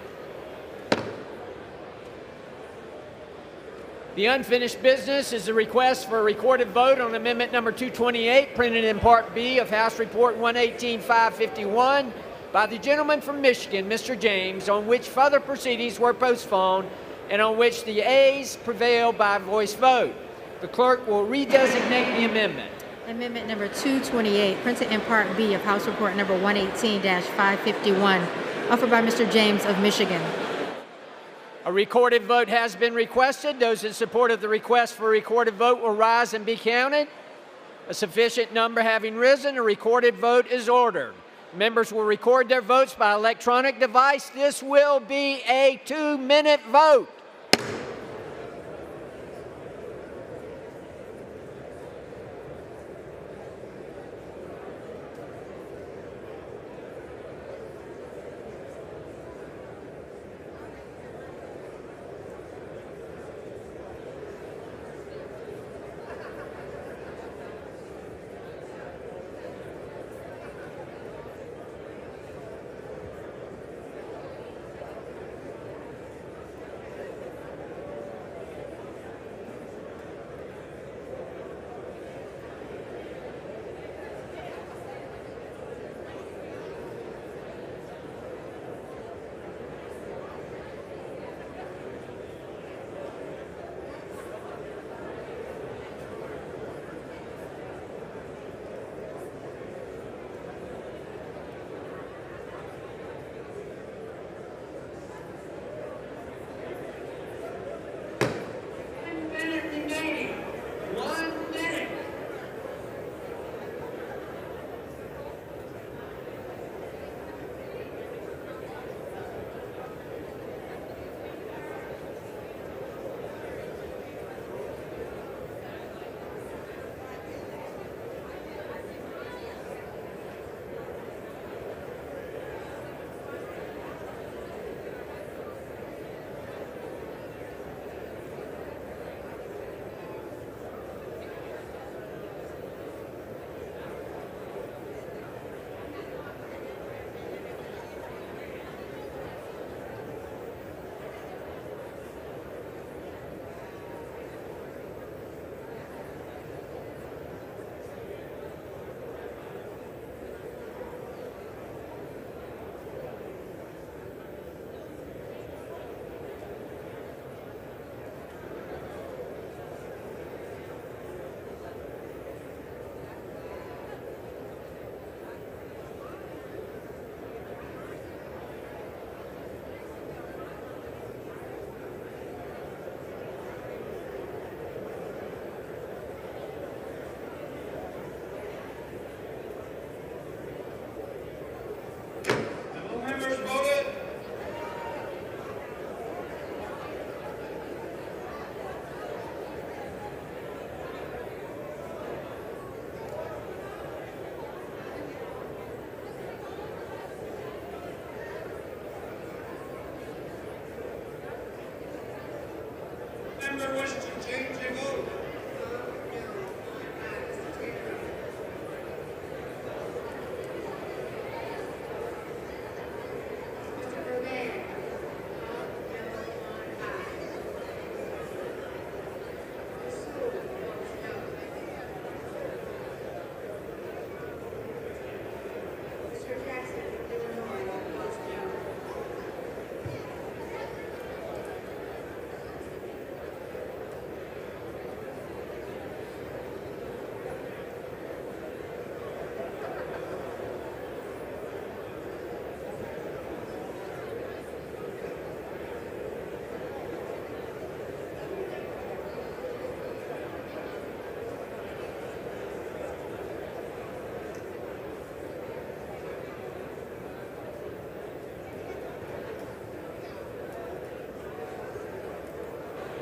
The unfinished business is a request for a recorded vote on amendment number 228, printed in Part B of House Report 118-551 by the gentleman from Michigan, Mr. James, on which further proceedings were postponed and on which the ayes prevailed by voice vote. The clerk will redesignate the amendment. Amendment number 228, printed in Part B of House Report number 118-551, offered by Mr. James of Michigan. A recorded vote has been requested. Those in support of the request for a recorded vote will rise and be counted. A sufficient number having risen, a recorded vote is ordered. Members will record their votes by electronic device. This will be a 2-minute vote.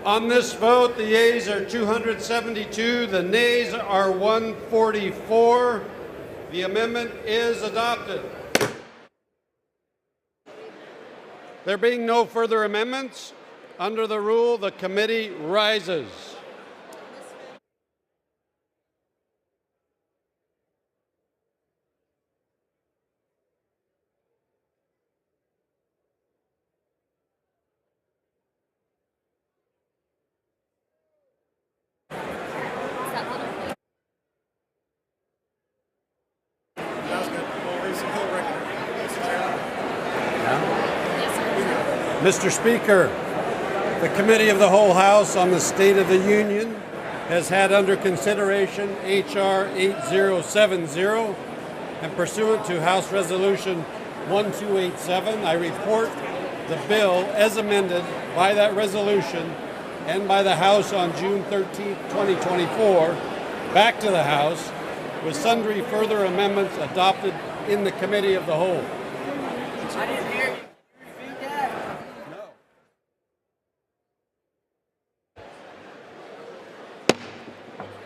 On this vote, the yeas are 272, the nays are 144. The amendment is adopted. There being no further amendments, under the rule, the committee rises. Mr. Speaker, the Committee of the Whole House on the State of the Union has had under consideration H.R. 8070, and pursuant to House Resolution 1287, I report the bill as amended by that resolution and by the House on June 13, 2024, back to the House with sundry further amendments adopted in the Committee of the Whole. I didn't hear you. Repeat that.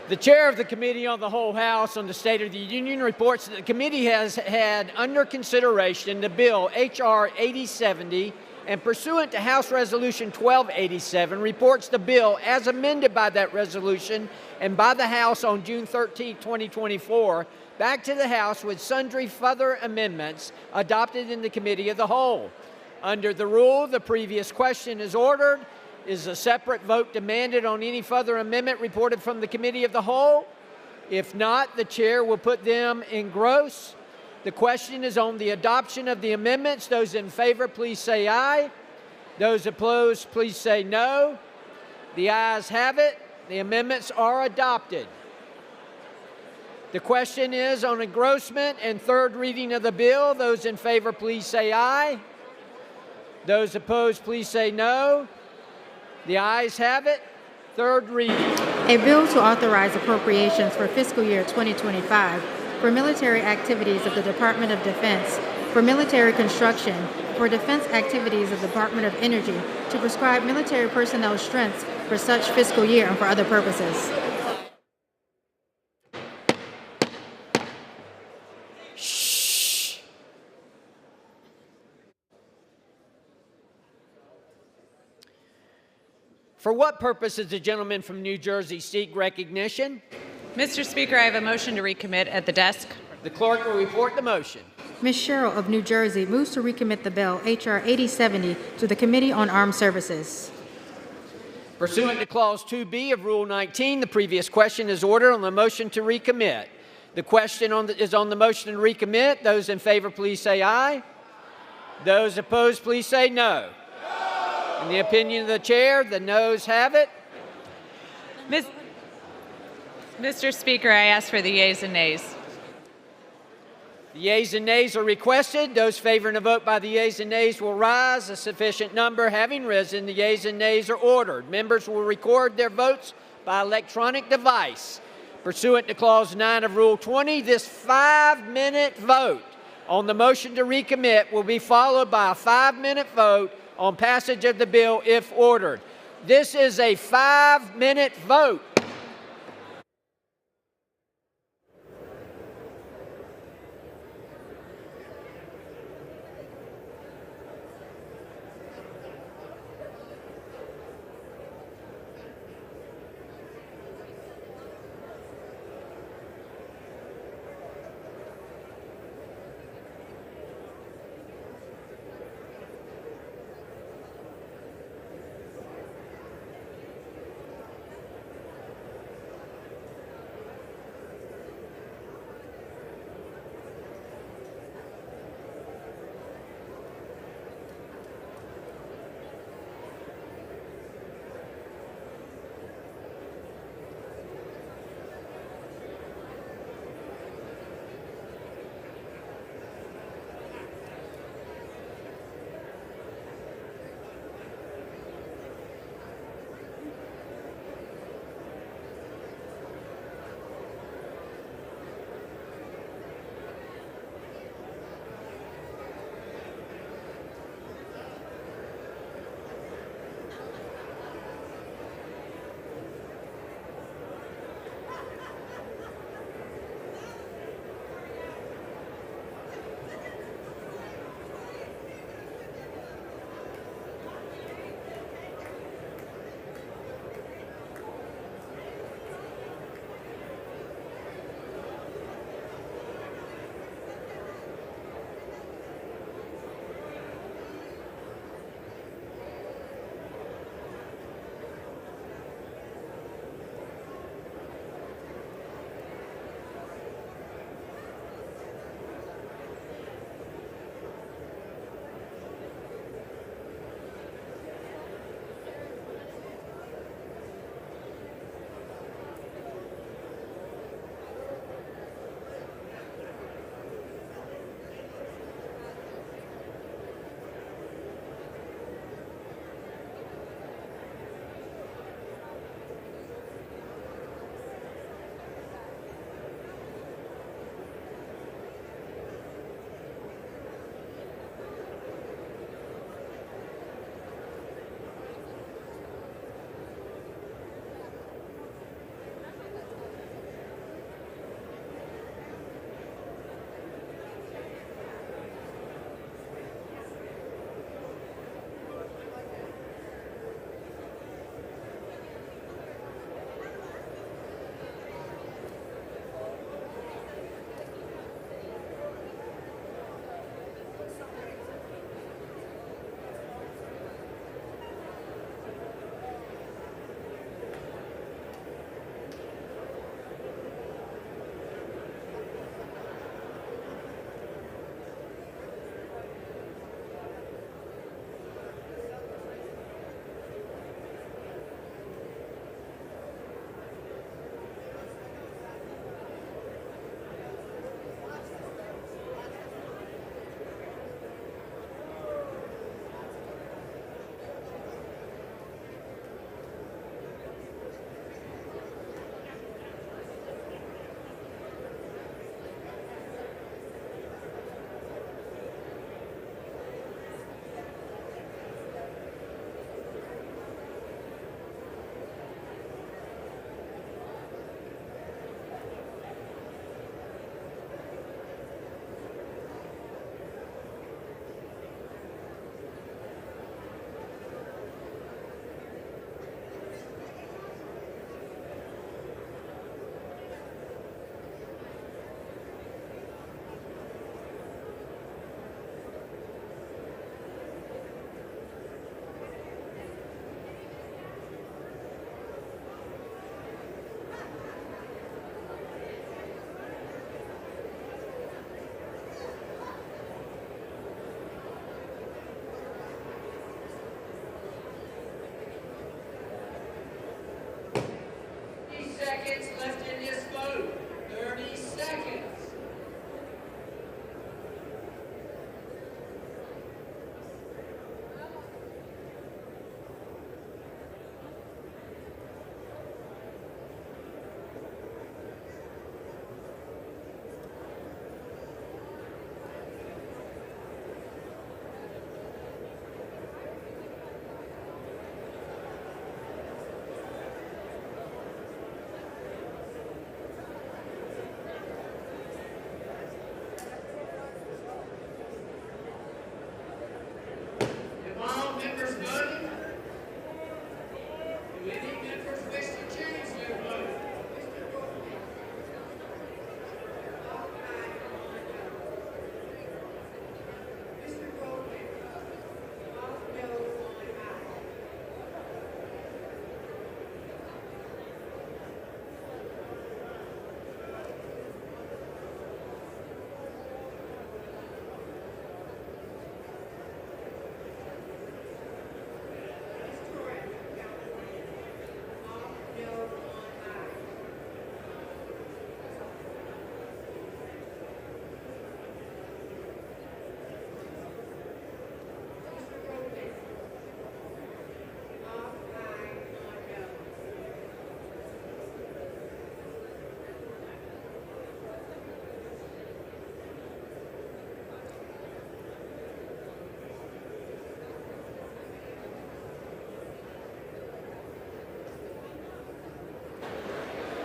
The chair of the Committee on the Whole House on the State of the Union reports that the committee has had under consideration the bill H.R. 8070 and pursuant to House Resolution 1287 reports the bill as amended by that resolution and by the House on June 13, 2024, back to the House with sundry further amendments adopted in the Committee of the Whole. Under the rule, the previous question is ordered. Is a separate vote demanded on any further amendment reported from the Committee of the Whole? If not, the chair will put them in gross. The question is on the adoption of the amendments. Those in favor, please say aye. Those opposed, please say no. The ayes have it. The amendments are adopted. The question is on engrossment and third reading of the bill. Those in favor, please say aye. Those opposed, please say no. The ayes have it. Third reading. A bill to authorize appropriations for fiscal year 2025 for military activities of the Department of Defense, for military construction, for defense activities of the Department of Energy, to prescribe military personnel strengths for such fiscal year and for other purposes. For what purpose does the gentleman from New Jersey seek recognition? Mr. Speaker, I have a motion to recommit at the desk. The clerk will report the motion. Ms. Sherrill of New Jersey moves to recommit the bill H.R. 8070 to the Committee on Armed Services. Pursuant to Clause 2B of Rule 19, the previous question is ordered on the motion to recommit. The question is on the motion to recommit. Those in favor, please say aye. Those opposed, please say no. In the opinion of the chair, the noes have it. Mr. Speaker, I ask for the yeas and nays. The yeas and nays are requested. Those favoring a vote by the yeas and nays will rise. A sufficient number having risen, the yeas and nays are ordered. Members will record their votes by electronic device. Pursuant to Clause 9 of Rule 20, this 5-minute vote on the motion to recommit will be followed by a 5-minute vote on passage of the bill if ordered. This is a 5-minute vote.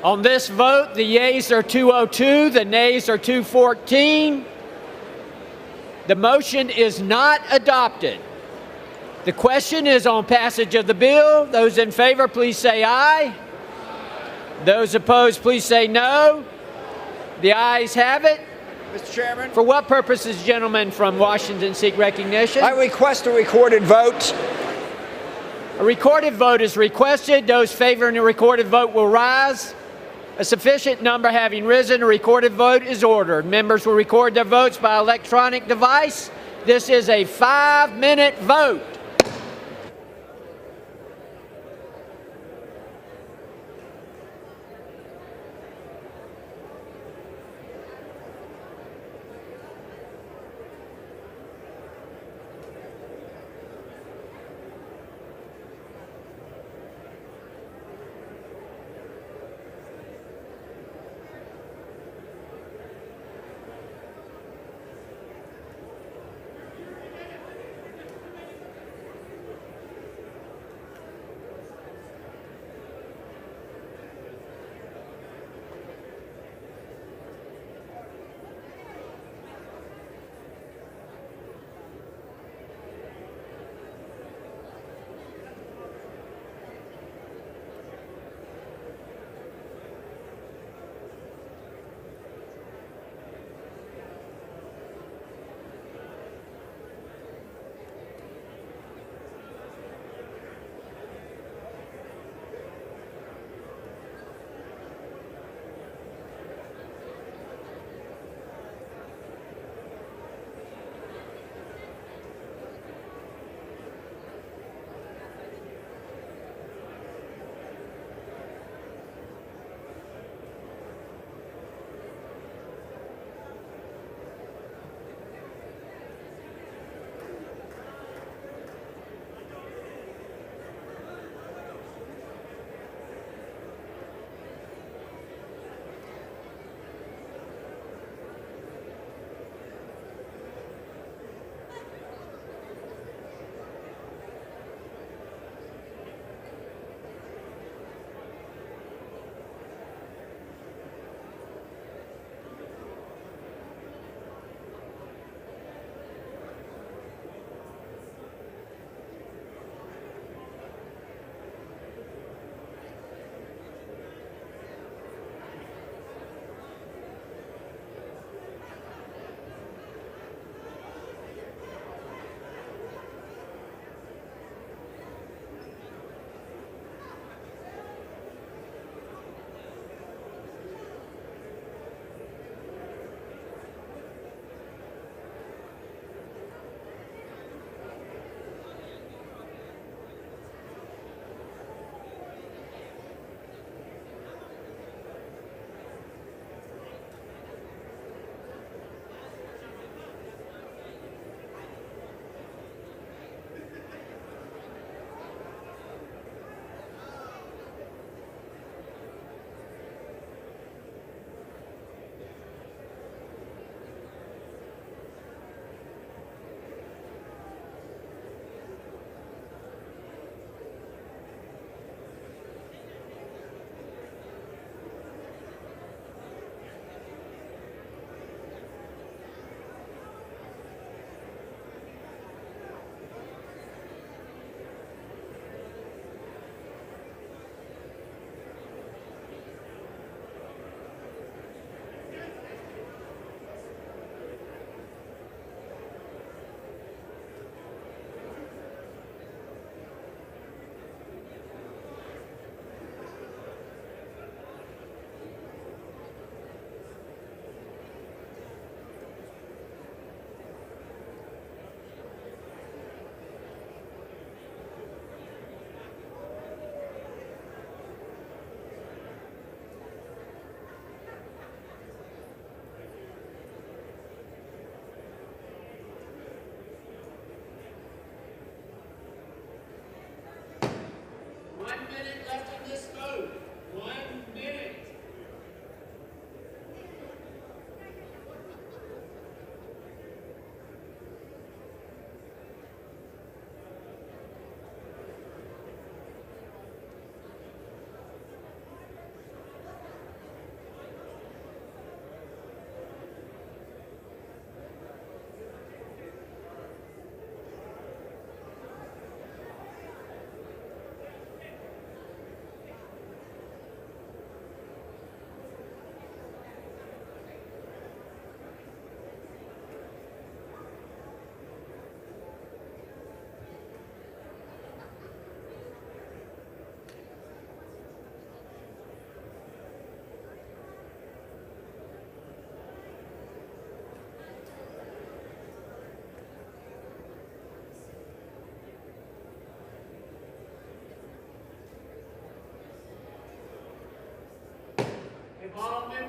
On this vote, the yeas are 202, the nays are 214. The motion is not adopted. The question is on passage of the bill. Those in favor, please say aye. Those opposed, please say no. The ayes have it. Mr. Chairman. For what purposes, gentlemen from Washington, seek recognition? I request a recorded vote. A recorded vote is requested. Those favoring a recorded vote will rise. A sufficient number having risen, a recorded vote is ordered. Members will record their votes by electronic device. This is a 5-minute vote.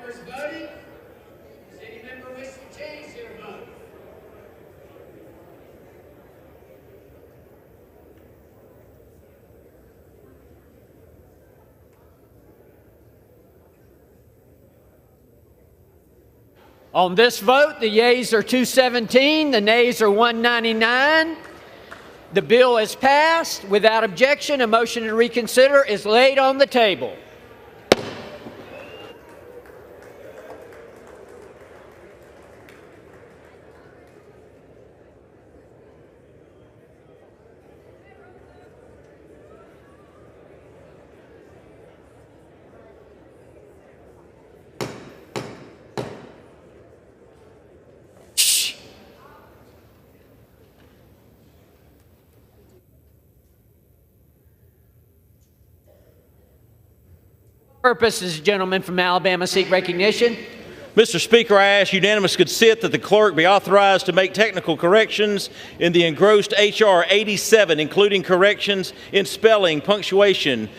members voting? Does any member wish to change their vote? On this vote, the yeas are 217, the nays are 199. The bill is passed. Without objection, a motion to reconsider is laid on the table. Purpose is gentleman from Alabama seek recognition. Mr. Speaker, I ask unanimous consent that the clerk be authorized to make technical corrections in the engrossed H.R. 87, including corrections in spelling, punctuation,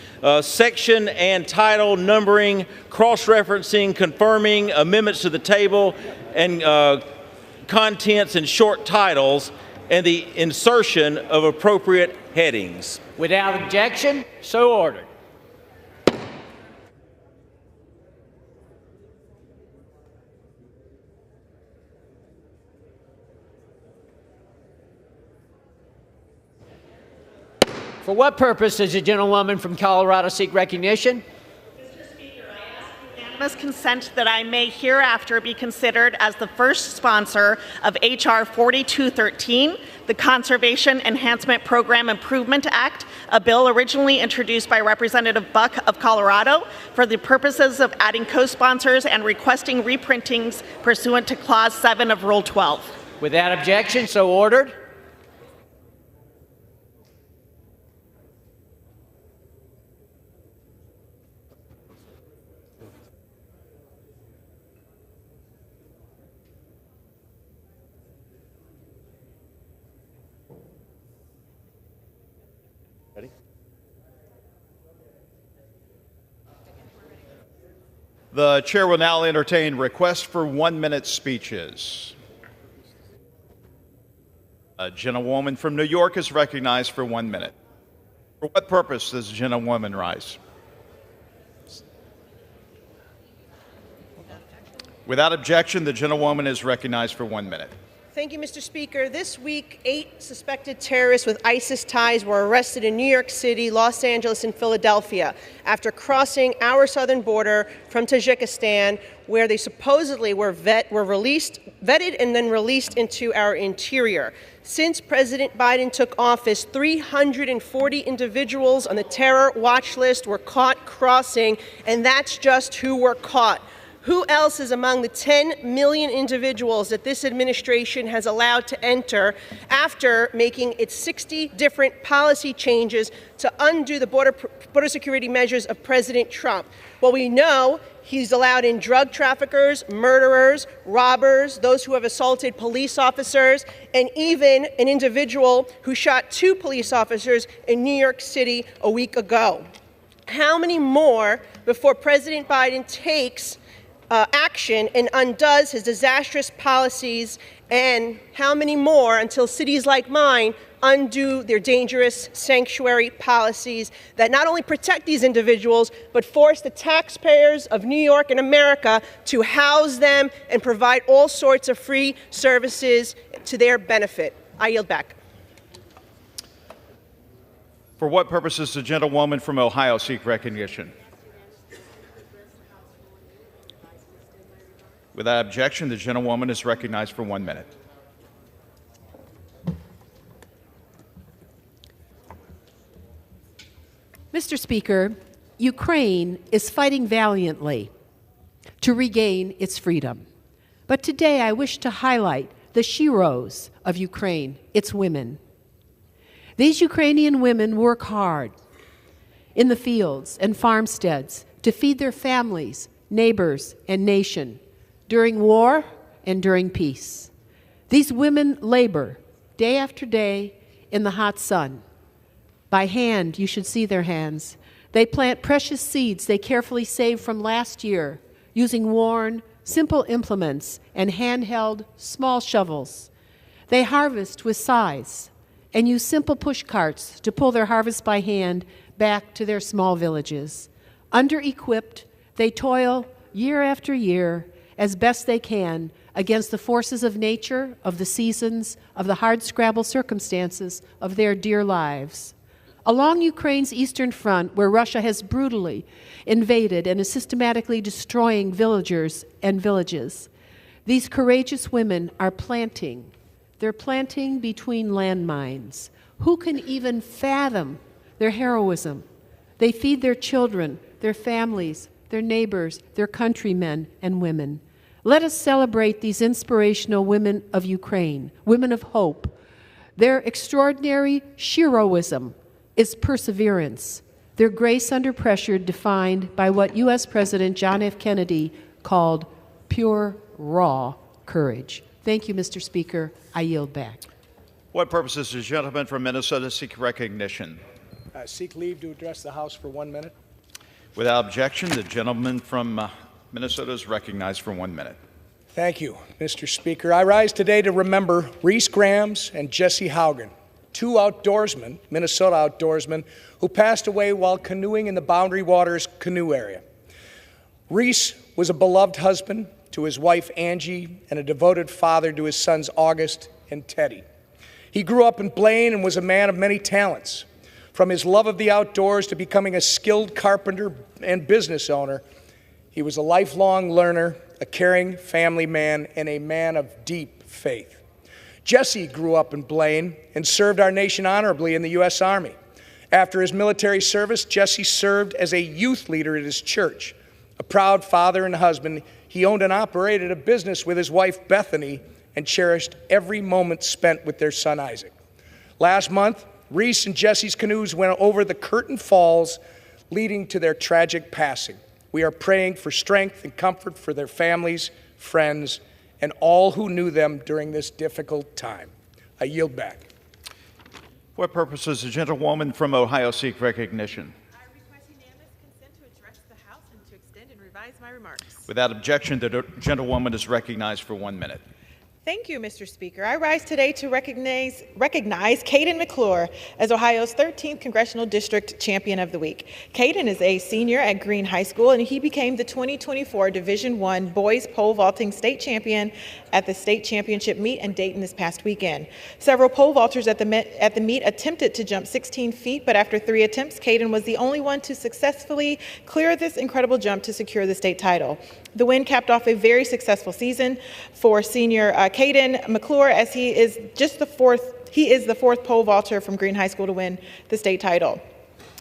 section and title, numbering, cross-referencing, confirming, amendments to the table, and contents and short titles, and the insertion of appropriate headings. Without objection, so ordered. For what purpose does the gentlewoman from Colorado seek recognition? Mr. Speaker, I ask unanimous consent that I may hereafter be considered as the first sponsor of H.R. 4213, the Conservation Enhancement Program Improvement Act, a bill originally introduced by Representative Buck of Colorado for the purposes of adding co-sponsors and requesting reprintings pursuant to Clause 7 of Rule 12. Without objection, so ordered. The chair will now entertain requests for 1-minute speeches. A gentlewoman from New York is recognized for 1 minute. For what purpose does the gentlewoman rise? Without objection, the gentlewoman is recognized for 1 minute. Thank you, Mr. Speaker. This week, 8 suspected terrorists with ISIS ties were arrested in New York City, Los Angeles, and Philadelphia after crossing our southern border from Tajikistan, where they supposedly were vetted and then released into our interior. Since President Biden took office, 340 individuals on the terror watch list were caught crossing, and that's just who were caught. Who else is among the 10 million individuals that this administration has allowed to enter after making its 60 different policy changes to undo the border security measures of President Trump? Well, we know he's allowed in drug traffickers, murderers, robbers, those who have assaulted police officers, and even an individual who shot 2 police officers in New York City a week ago. How many more before President Biden takes action and undoes his disastrous policies, and how many more until cities like mine undo their dangerous sanctuary policies that not only protect these individuals, but force the taxpayers of New York and America to house them and provide all sorts of free services to their benefit? I yield back. For what purpose does the gentlewoman from Ohio seek recognition? Without objection, the gentlewoman is recognized for 1 minute. Mr. Speaker, Ukraine is fighting valiantly to regain its freedom. But today I wish to highlight the sheroes of Ukraine, its women. These Ukrainian women work hard in the fields and farmsteads to feed their families, neighbors, and nation during war and during peace. These women labor day after day in the hot sun. By hand, you should see their hands. They plant precious seeds they carefully saved from last year using worn, simple implements and handheld, small shovels. They harvest with scythes and use simple push carts to pull their harvest by hand back to their small villages. Under-equipped, they toil year after year as best they can against the forces of nature, of the seasons, of the hard-scrabble circumstances of their dear lives. Along Ukraine's eastern front, where Russia has brutally invaded and is systematically destroying villagers and villages, these courageous women are planting. They're planting between landmines. Who can even fathom their heroism? They feed their children, their families, their neighbors, their countrymen and women. Let us celebrate these inspirational women of Ukraine, women of hope. Their extraordinary heroism is perseverance. Their grace under pressure defined by what U.S. President John F. Kennedy called pure, raw courage. Thank you, Mr. Speaker. I yield back. What purposes does the gentleman from Minnesota seek recognition? Seek leave to address the House for 1 minute. Without objection, the gentleman from Minnesota is recognized for 1 minute. Thank you, Mr. Speaker. I rise today to remember Reese Grams and Jesse Haugen, two outdoorsmen, Minnesota outdoorsmen, who passed away while canoeing in the Boundary Waters canoe area. Reese was a beloved husband to his wife Angie and a devoted father to his sons August and Teddy. He grew up in Blaine and was a man of many talents. From his love of the outdoors to becoming a skilled carpenter and business owner, he was a lifelong learner, a caring family man, and a man of deep faith. Jesse grew up in Blaine and served our nation honorably in the U.S. Army. After his military service, Jesse served as a youth leader at his church. A proud father and husband, he owned and operated a business with his wife Bethany and cherished every moment spent with their son Isaac. Last month, Reese and Jesse's canoes went over the Curtain Falls, leading to their tragic passing. We are praying for strength and comfort for their families, friends, and all who knew them during this difficult time. I yield back. What purposes does the gentlewoman from Ohio seek recognition? I request unanimous consent to address the House and to extend and revise my remarks. Without objection, the gentlewoman is recognized for 1 minute. Thank you, Mr. Speaker. I rise today to recognize Caden McClure as Ohio's 13th Congressional District Champion of the Week. Caden is a senior at Green High School, and he became the 2024 Division I Boys Pole Vaulting State Champion at the State Championship meet in Dayton this past weekend. Several pole vaulters at the meet attempted to jump 16 feet, but after 3 attempts, Caden was the only one to successfully clear this incredible jump to secure the state title. The win capped off a very successful season for senior Caden McClure, as he is the fourth pole vaulter from Green High School to win the state title.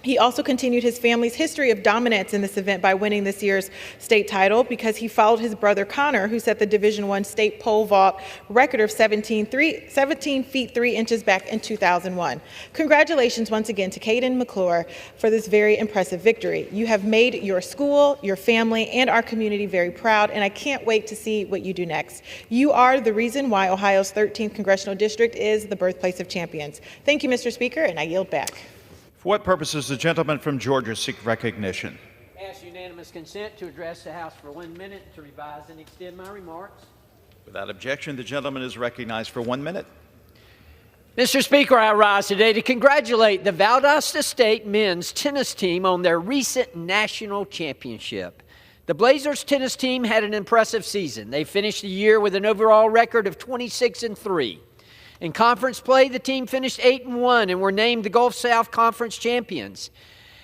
He also continued his family's history of dominance in this event by winning this year's state title because he followed his brother Connor, who set the Division I state pole vault record of 17 feet 3 inches back in 2001. Congratulations once again to Caden McClure for this very impressive victory. You have made your school, your family, and our community very proud, and I can't wait to see what you do next. You are the reason why Ohio's 13th Congressional District is the birthplace of champions. Thank you, Mr. Speaker, and I yield back. For what purposes does the gentleman from Georgia seek recognition? Ask unanimous consent to address the House for 1 minute to revise and extend my remarks. Without objection, the gentleman is recognized for 1 minute. Mr. Speaker, I rise today to congratulate the Valdosta State men's tennis team on their recent national championship. The Blazers tennis team had an impressive season. They finished the year with an overall record of 26-3. In conference play, the team finished 8-1 and were named the Gulf South Conference champions.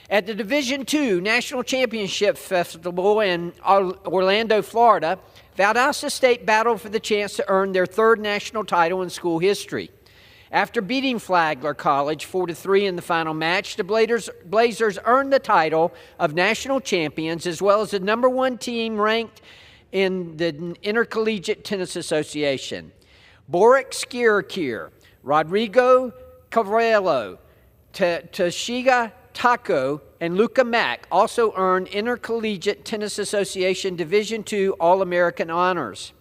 At the Division II National Championship Festival in Orlando, Florida, Valdosta State battled for the chance to earn their third national title in school history. After beating Flagler College 4-3 in the final match, the Blazers earned the title of national champions as well as the #1 team ranked in the Intercollegiate Tennis Association. Boric Skirkir, Rodrigo Cavallo, Toshiga Tako, and Luca Mack also earned Intercollegiate Tennis Association Division II All-American honors.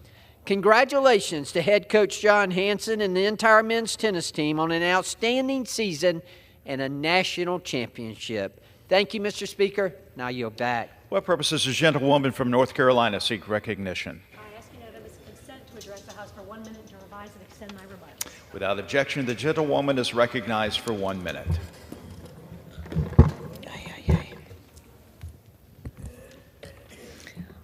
Congratulations to head coach John Hansen and the entire men's tennis team on an outstanding season and a national championship. Thank you, Mr. Speaker. Now yield back. What purpose does the gentlewoman from North Carolina seek recognition? I ask unanimous consent to address the House for 1 minute to revise and extend my remarks. Without objection, the gentlewoman is recognized for 1 minute.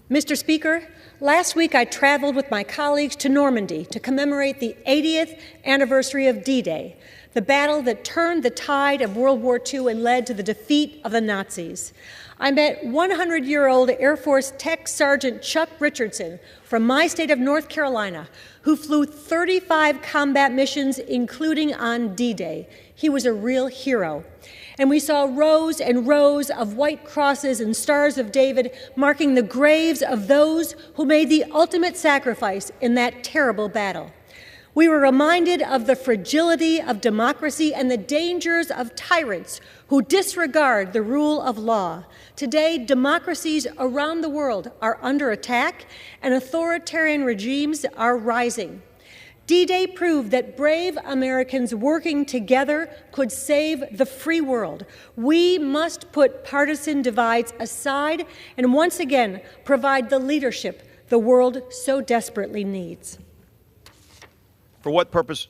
Mr. Speaker, last week I traveled with my colleagues to Normandy to commemorate the 80th anniversary of D-Day, the battle that turned the tide of World War II and led to the defeat of the Nazis. I met 100-year-old Air Force Tech Sergeant Chuck Richardson from my state of North Carolina, who flew 35 combat missions, including on D-Day. He was a real hero. And we saw rows and rows of white crosses and stars of David marking the graves of those who made the ultimate sacrifice in that terrible battle. We were reminded of the fragility of democracy and the dangers of tyrants who disregard the rule of law. Today, democracies around the world are under attack and authoritarian regimes are rising. D-Day proved that brave Americans working together could save the free world. We must put partisan divides aside and once again provide the leadership the world so desperately needs. For what purpose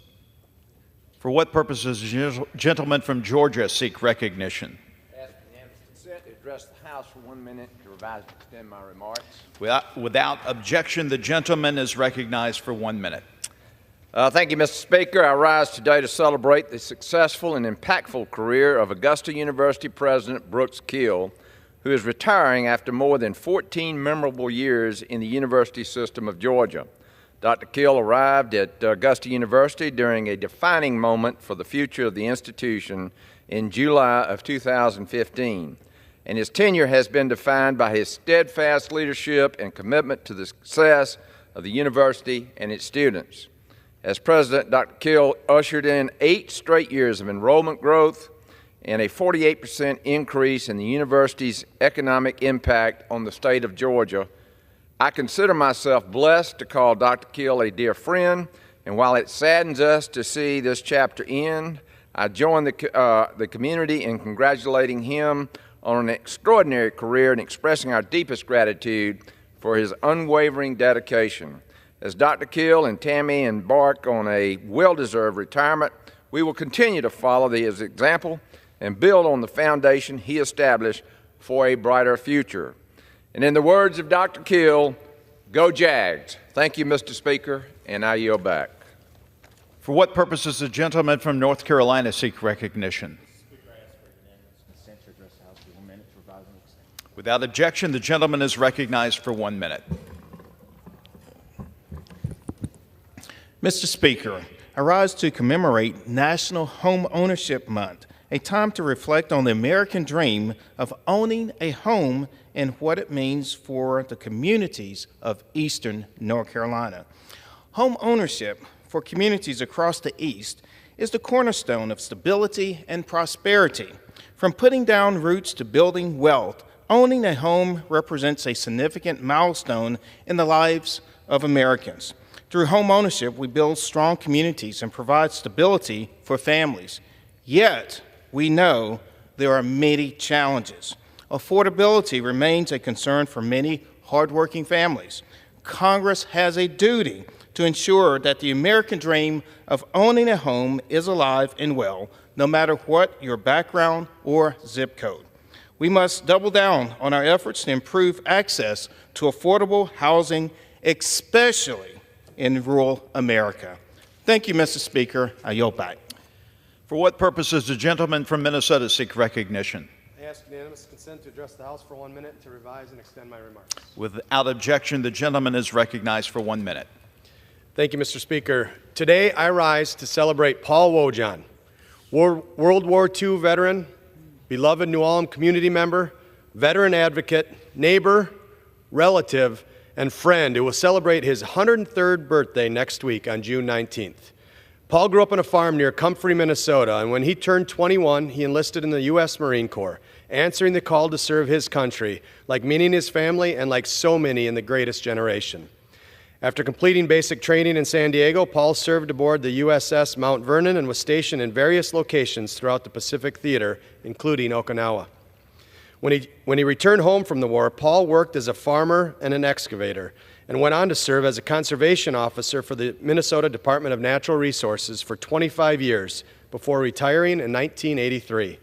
does the gentleman from Georgia seek recognition? Ask unanimous consent to address the House for 1 minute to revise and extend my remarks. Without objection, the gentleman is recognized for 1 minute. Thank you, Mr. Speaker. I rise today to celebrate the successful and impactful career of Augusta University President Brooks Kill, who is retiring after more than 14 memorable years in the university system of Georgia. Dr. Kill arrived at Augusta University during a defining moment for the future of the institution in July of 2015, and his tenure has been defined by his steadfast leadership and commitment to the success of the university and its students. As president, Dr. Kill ushered in 8 straight years of enrollment growth and a 48% increase in the university's economic impact on the state of Georgia. I consider myself blessed to call Dr. Kill a dear friend, and while it saddens us to see this chapter end, I join the community in congratulating him on an extraordinary career and expressing our deepest gratitude for his unwavering dedication. As Dr. Kill and Tammy embark on a well-deserved retirement, we will continue to follow his example and build on the foundation he established for a brighter future. And in the words of Dr. Kill, go Jags. Thank you, Mr. Speaker, and I yield back. For what purpose does the gentleman from North Carolina seek recognition? Speaker, I ask for unanimous consent to address the House for 1 minute to revise and extend. Without objection, the gentleman is recognized for 1 minute. Mr. Speaker, I rise to commemorate National Home Ownership Month, a time to reflect on the American dream of owning a home and what it means for the communities of Eastern North Carolina. Home ownership for communities across the East is the cornerstone of stability and prosperity. From putting down roots to building wealth, owning a home represents a significant milestone in the lives of Americans. Through home ownership, we build strong communities and provide stability for families. Yet, we know there are many challenges. Affordability remains a concern for many hardworking families. Congress has a duty to ensure that the American dream of owning a home is alive and well, no matter what your background or zip code. We must double down on our efforts to improve access to affordable housing, especially in rural America. Thank you, Mr. Speaker. I yield back. For what purpose does the gentleman from Minnesota seek recognition? I ask unanimous consent to address the House for 1 minute to revise and extend my remarks. Without objection, the gentleman is recognized for 1 minute. Thank you, Mr. Speaker. Today, I rise to celebrate Paul Wojahn, World War II veteran, beloved New Ulm community member, veteran advocate, neighbor, relative, and friend who will celebrate his 103rd birthday next week on June 19th. Paul grew up on a farm near Comfrey, Minnesota, and when he turned 21, he enlisted in the U.S. Marine Corps, answering the call to serve his country, like many in his family and like so many in the greatest generation. After completing basic training in San Diego, Paul served aboard the USS Mount Vernon and was stationed in various locations throughout the Pacific Theater, including Okinawa. When he returned home from the war, Paul worked as a farmer and an excavator and went on to serve as a conservation officer for the Minnesota Department of Natural Resources for 25 years before retiring in 1983.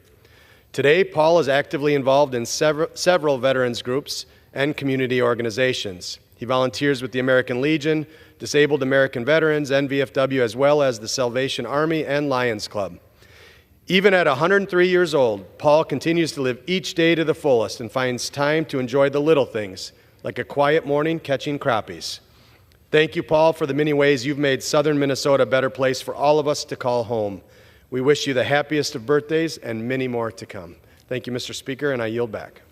Today, Paul is actively involved in several veterans groups and community organizations. He volunteers with the American Legion, Disabled American Veterans, NVFW, as well as the Salvation Army and Lions Club. Even at 103 years old, Paul continues to live each day to the fullest and finds time to enjoy the little things, like a quiet morning catching crappies. Thank you, Paul, for the many ways you've made southern Minnesota a better place for all of us to call home. We wish you the happiest of birthdays and many more to come. Thank you, Mr. Speaker, and I yield back.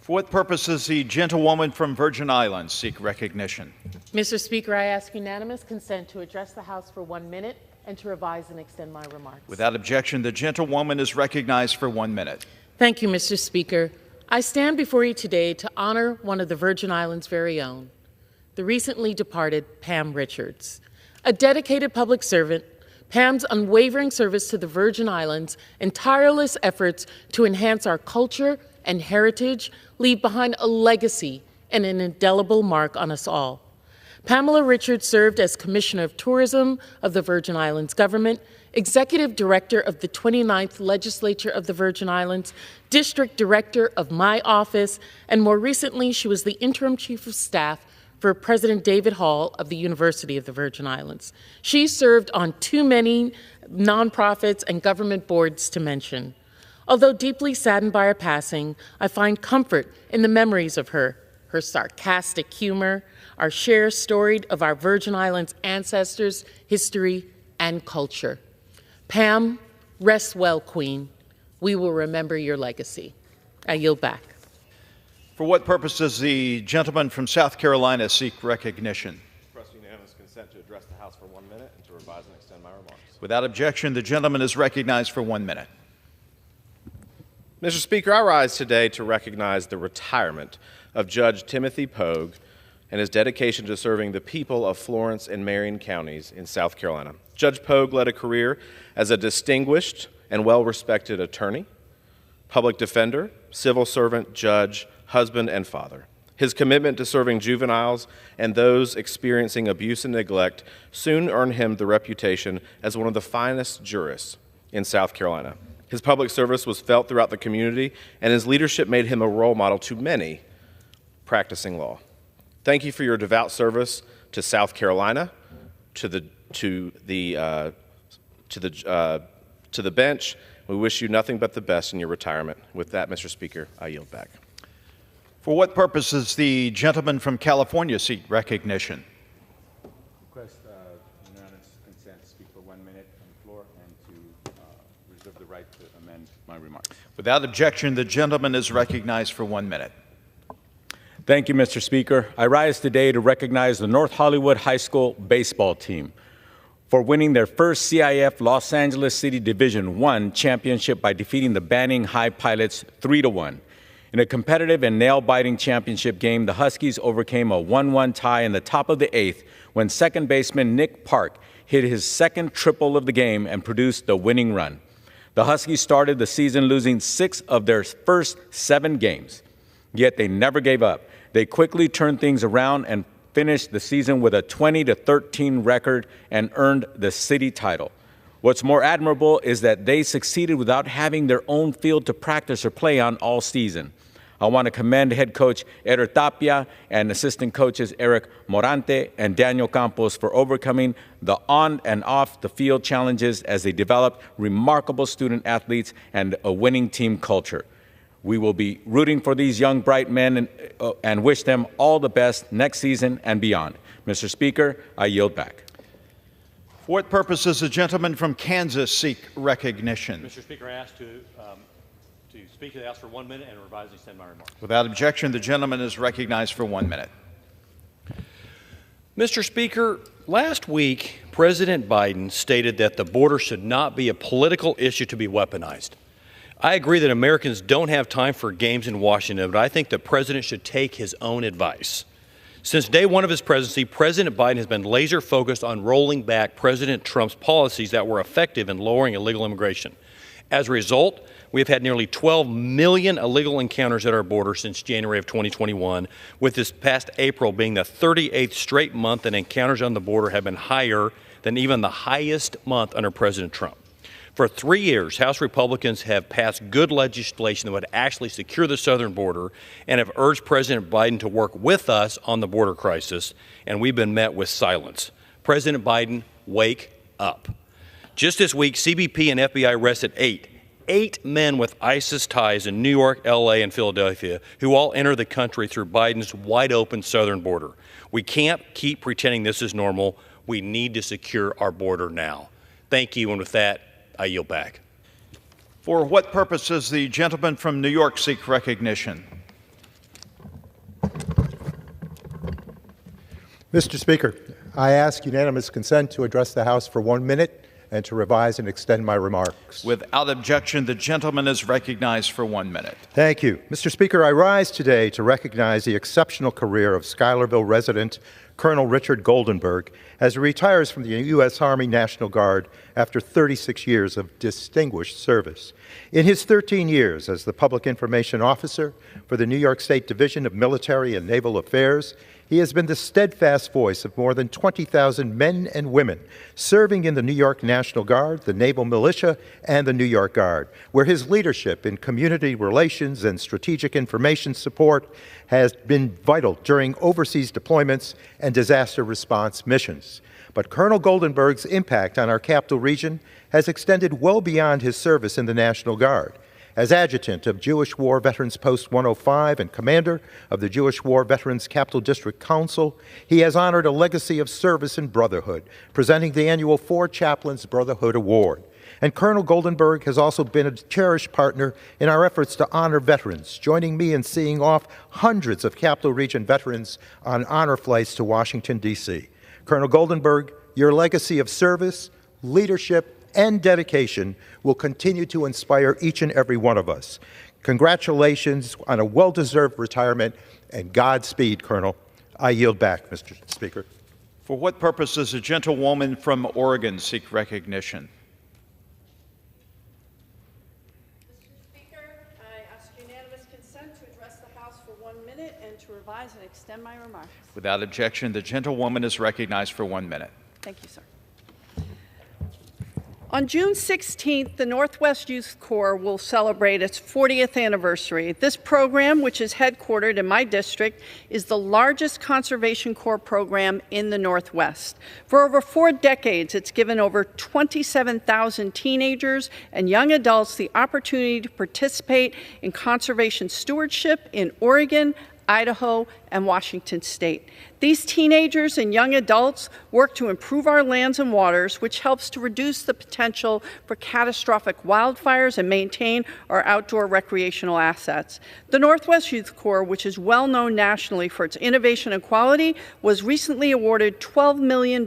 For what purpose does the gentlewoman from Virgin Islands seek recognition? Mr. Speaker, I ask unanimous consent to address the House for 1 minute and to revise and extend my remarks. Without objection, the gentlewoman is recognized for 1 minute. Thank you, Mr. Speaker. I stand before you today to honor one of the Virgin Islands' very own, the recently departed Pam Richards. A dedicated public servant, Pam's unwavering service to the Virgin Islands and tireless efforts to enhance our culture and heritage leave behind a legacy and an indelible mark on us all. Pamela Richards served as Commissioner of Tourism of the Virgin Islands government, Executive Director of the 29th Legislature of the Virgin Islands, District Director of my office, and more recently, she was the Interim Chief of Staff for President David Hall of the University of the Virgin Islands. She served on too many nonprofits and government boards to mention. Although deeply saddened by her passing, I find comfort in the memories of her sarcastic humor, our shared story of our Virgin Islands ancestors, history, and culture. Pam, rest well, Queen. We will remember your legacy. I yield back. For what purpose does the gentleman from South Carolina seek recognition? Request unanimous consent to address the House for 1 minute and to revise and extend my remarks. Without objection, the gentleman is recognized for 1 minute. Mr. Speaker, I rise today to recognize the retirement of Judge Timothy Pogue and his dedication to serving the people of Florence and Marion counties in South Carolina. Judge Pogue led a career as a distinguished and well-respected attorney, public defender, civil servant, judge, husband, and father. His commitment to serving juveniles and those experiencing abuse and neglect soon earned him the reputation as one of the finest jurists in South Carolina. His public service was felt throughout the community, and his leadership made him a role model to many practicing law. Thank you for your devout service to South Carolina, to the bench. We wish you nothing but the best in your retirement. With that, Mr. Speaker, I yield back. For what purpose does the gentleman from California seek recognition? Request unanimous consent to speak for 1 minute on the floor and to reserve the right to amend my remarks. Without objection, the gentleman is recognized for 1 minute. Thank you, Mr. Speaker. I rise today to recognize the North Hollywood High School baseball team for winning their first CIF Los Angeles City Division I championship by defeating the Banning High Pilots 3-1. In a competitive and nail-biting championship game, the Huskies overcame a 1-1 tie in the top of the 8th when second baseman Nick Park hit his second triple of the game and produced the winning run. The Huskies started the season losing 6 of their first 7 games, yet they never gave up. They quickly turned things around and finished the season with a 20-13 record and earned the city title. What's more admirable is that they succeeded without having their own field to practice or play on all season. I want to commend head coach Eder Tapia and assistant coaches Eric Morante and Daniel Campos for overcoming the on and off the field challenges as they developed remarkable student athletes and a winning team culture. We will be rooting for these young, bright men and wish them all the best next season and beyond. Mr. Speaker, I yield back. For what purpose does the gentleman from Kansas seek recognition? Mr. Speaker, I ask to speak to the House for 1 minute and revise and extend my remarks. Without objection, the gentleman is recognized for 1 minute. Mr. Speaker, last week, President Biden stated that the border should not be a political issue to be weaponized. I agree that Americans don't have time for games in Washington, but I think the president should take his own advice. Since day one of his presidency, President Biden has been laser focused on rolling back President Trump's policies that were effective in lowering illegal immigration. As a result, we have had nearly 12 million illegal encounters at our border since January of 2021, with this past April being the 38th straight month that encounters on the border have been higher than even the highest month under President Trump. For 3 years, House Republicans have passed good legislation that would actually secure the southern border and have urged President Biden to work with us on the border crisis, and we've been met with silence. President Biden, wake up. Just this week, CBP and FBI arrested eight men with ISIS ties in New York, LA, and Philadelphia, who all enter the country through Biden's wide-open southern border. We can't keep pretending this is normal. We need to secure our border now. Thank you, and with that, I yield back. For what purpose does the gentleman from New York seek recognition? Mr. Speaker, I ask unanimous consent to address the House for 1 minute and to revise and extend my remarks. Without objection, the gentleman is recognized for 1 minute. Thank you. Mr. Speaker, I rise today to recognize the exceptional career of Schuylerville resident Colonel Richard Goldenberg as he retires from the U.S. Army National Guard after 36 years of distinguished service. In his 13 years as the Public Information Officer for the New York State Division of Military and Naval Affairs, he has been the steadfast voice of more than 20,000 men and women serving in the New York National Guard, the Naval Militia, and the New York Guard, where his leadership in community relations and strategic information support has been vital during overseas deployments and disaster response missions. But Colonel Goldenberg's impact on our capital region has extended well beyond his service in the National Guard. As adjutant of Jewish War Veterans Post 105 and commander of the Jewish War Veterans Capital District Council, he has honored a legacy of service and brotherhood, presenting the annual 4 Chaplains Brotherhood Award. And Colonel Goldenberg has also been a cherished partner in our efforts to honor veterans, joining me in seeing off hundreds of Capital Region veterans on honor flights to Washington, D.C. Colonel Goldenberg, your legacy of service, leadership, and dedication will continue to inspire each and every one of us. Congratulations on a well-deserved retirement, and Godspeed, Colonel. I yield back, Mr. Speaker. For what purpose does a gentlewoman from Oregon seek recognition? Mr. Speaker, I ask unanimous consent to address the House for 1 minute and to revise and extend my remarks. Without objection, the gentlewoman is recognized for 1 minute. Thank you, sir. On June 16th, the Northwest Youth Corps will celebrate its 40th anniversary. This program, which is headquartered in my district, is the largest conservation corps program in the Northwest. For over 4 decades, it's given over 27,000 teenagers and young adults the opportunity to participate in conservation stewardship in Oregon, Idaho, and Washington State. These teenagers and young adults work to improve our lands and waters, which helps to reduce the potential for catastrophic wildfires and maintain our outdoor recreational assets. The Northwest Youth Corps, which is well known nationally for its innovation and quality, was recently awarded $12 million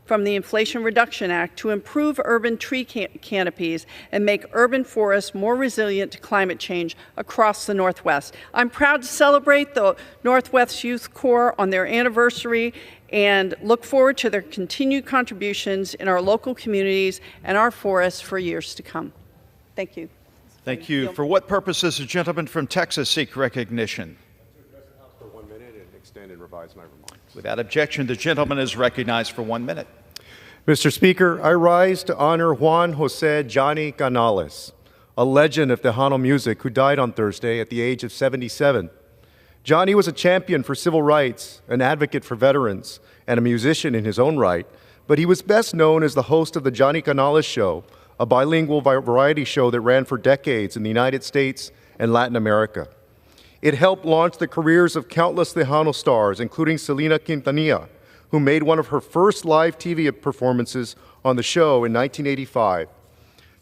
from the Inflation Reduction Act to improve urban tree canopies and make urban forests more resilient to climate change across the Northwest. I'm proud to celebrate the Northwest Youth Corps on their anniversary and look forward to their continued contributions in our local communities and our forests for years to come. Thank you. Thank you. For what purpose does a gentleman from Texas seek recognition? For 1 minute and extend and revise my remarks. Without objection, the gentleman is recognized for 1 minute. Mr. Speaker, I rise to honor Juan Jose Johnny Canales, a legend of Tejano music who died on Thursday at the age of 77. Johnny was a champion for civil rights, an advocate for veterans, and a musician in his own right, but he was best known as the host of the Johnny Canales Show, a bilingual variety show that ran for decades in the United States and Latin America. It helped launch the careers of countless Tejano stars, including Selena Quintanilla, who made one of her first live TV performances on the show in 1985.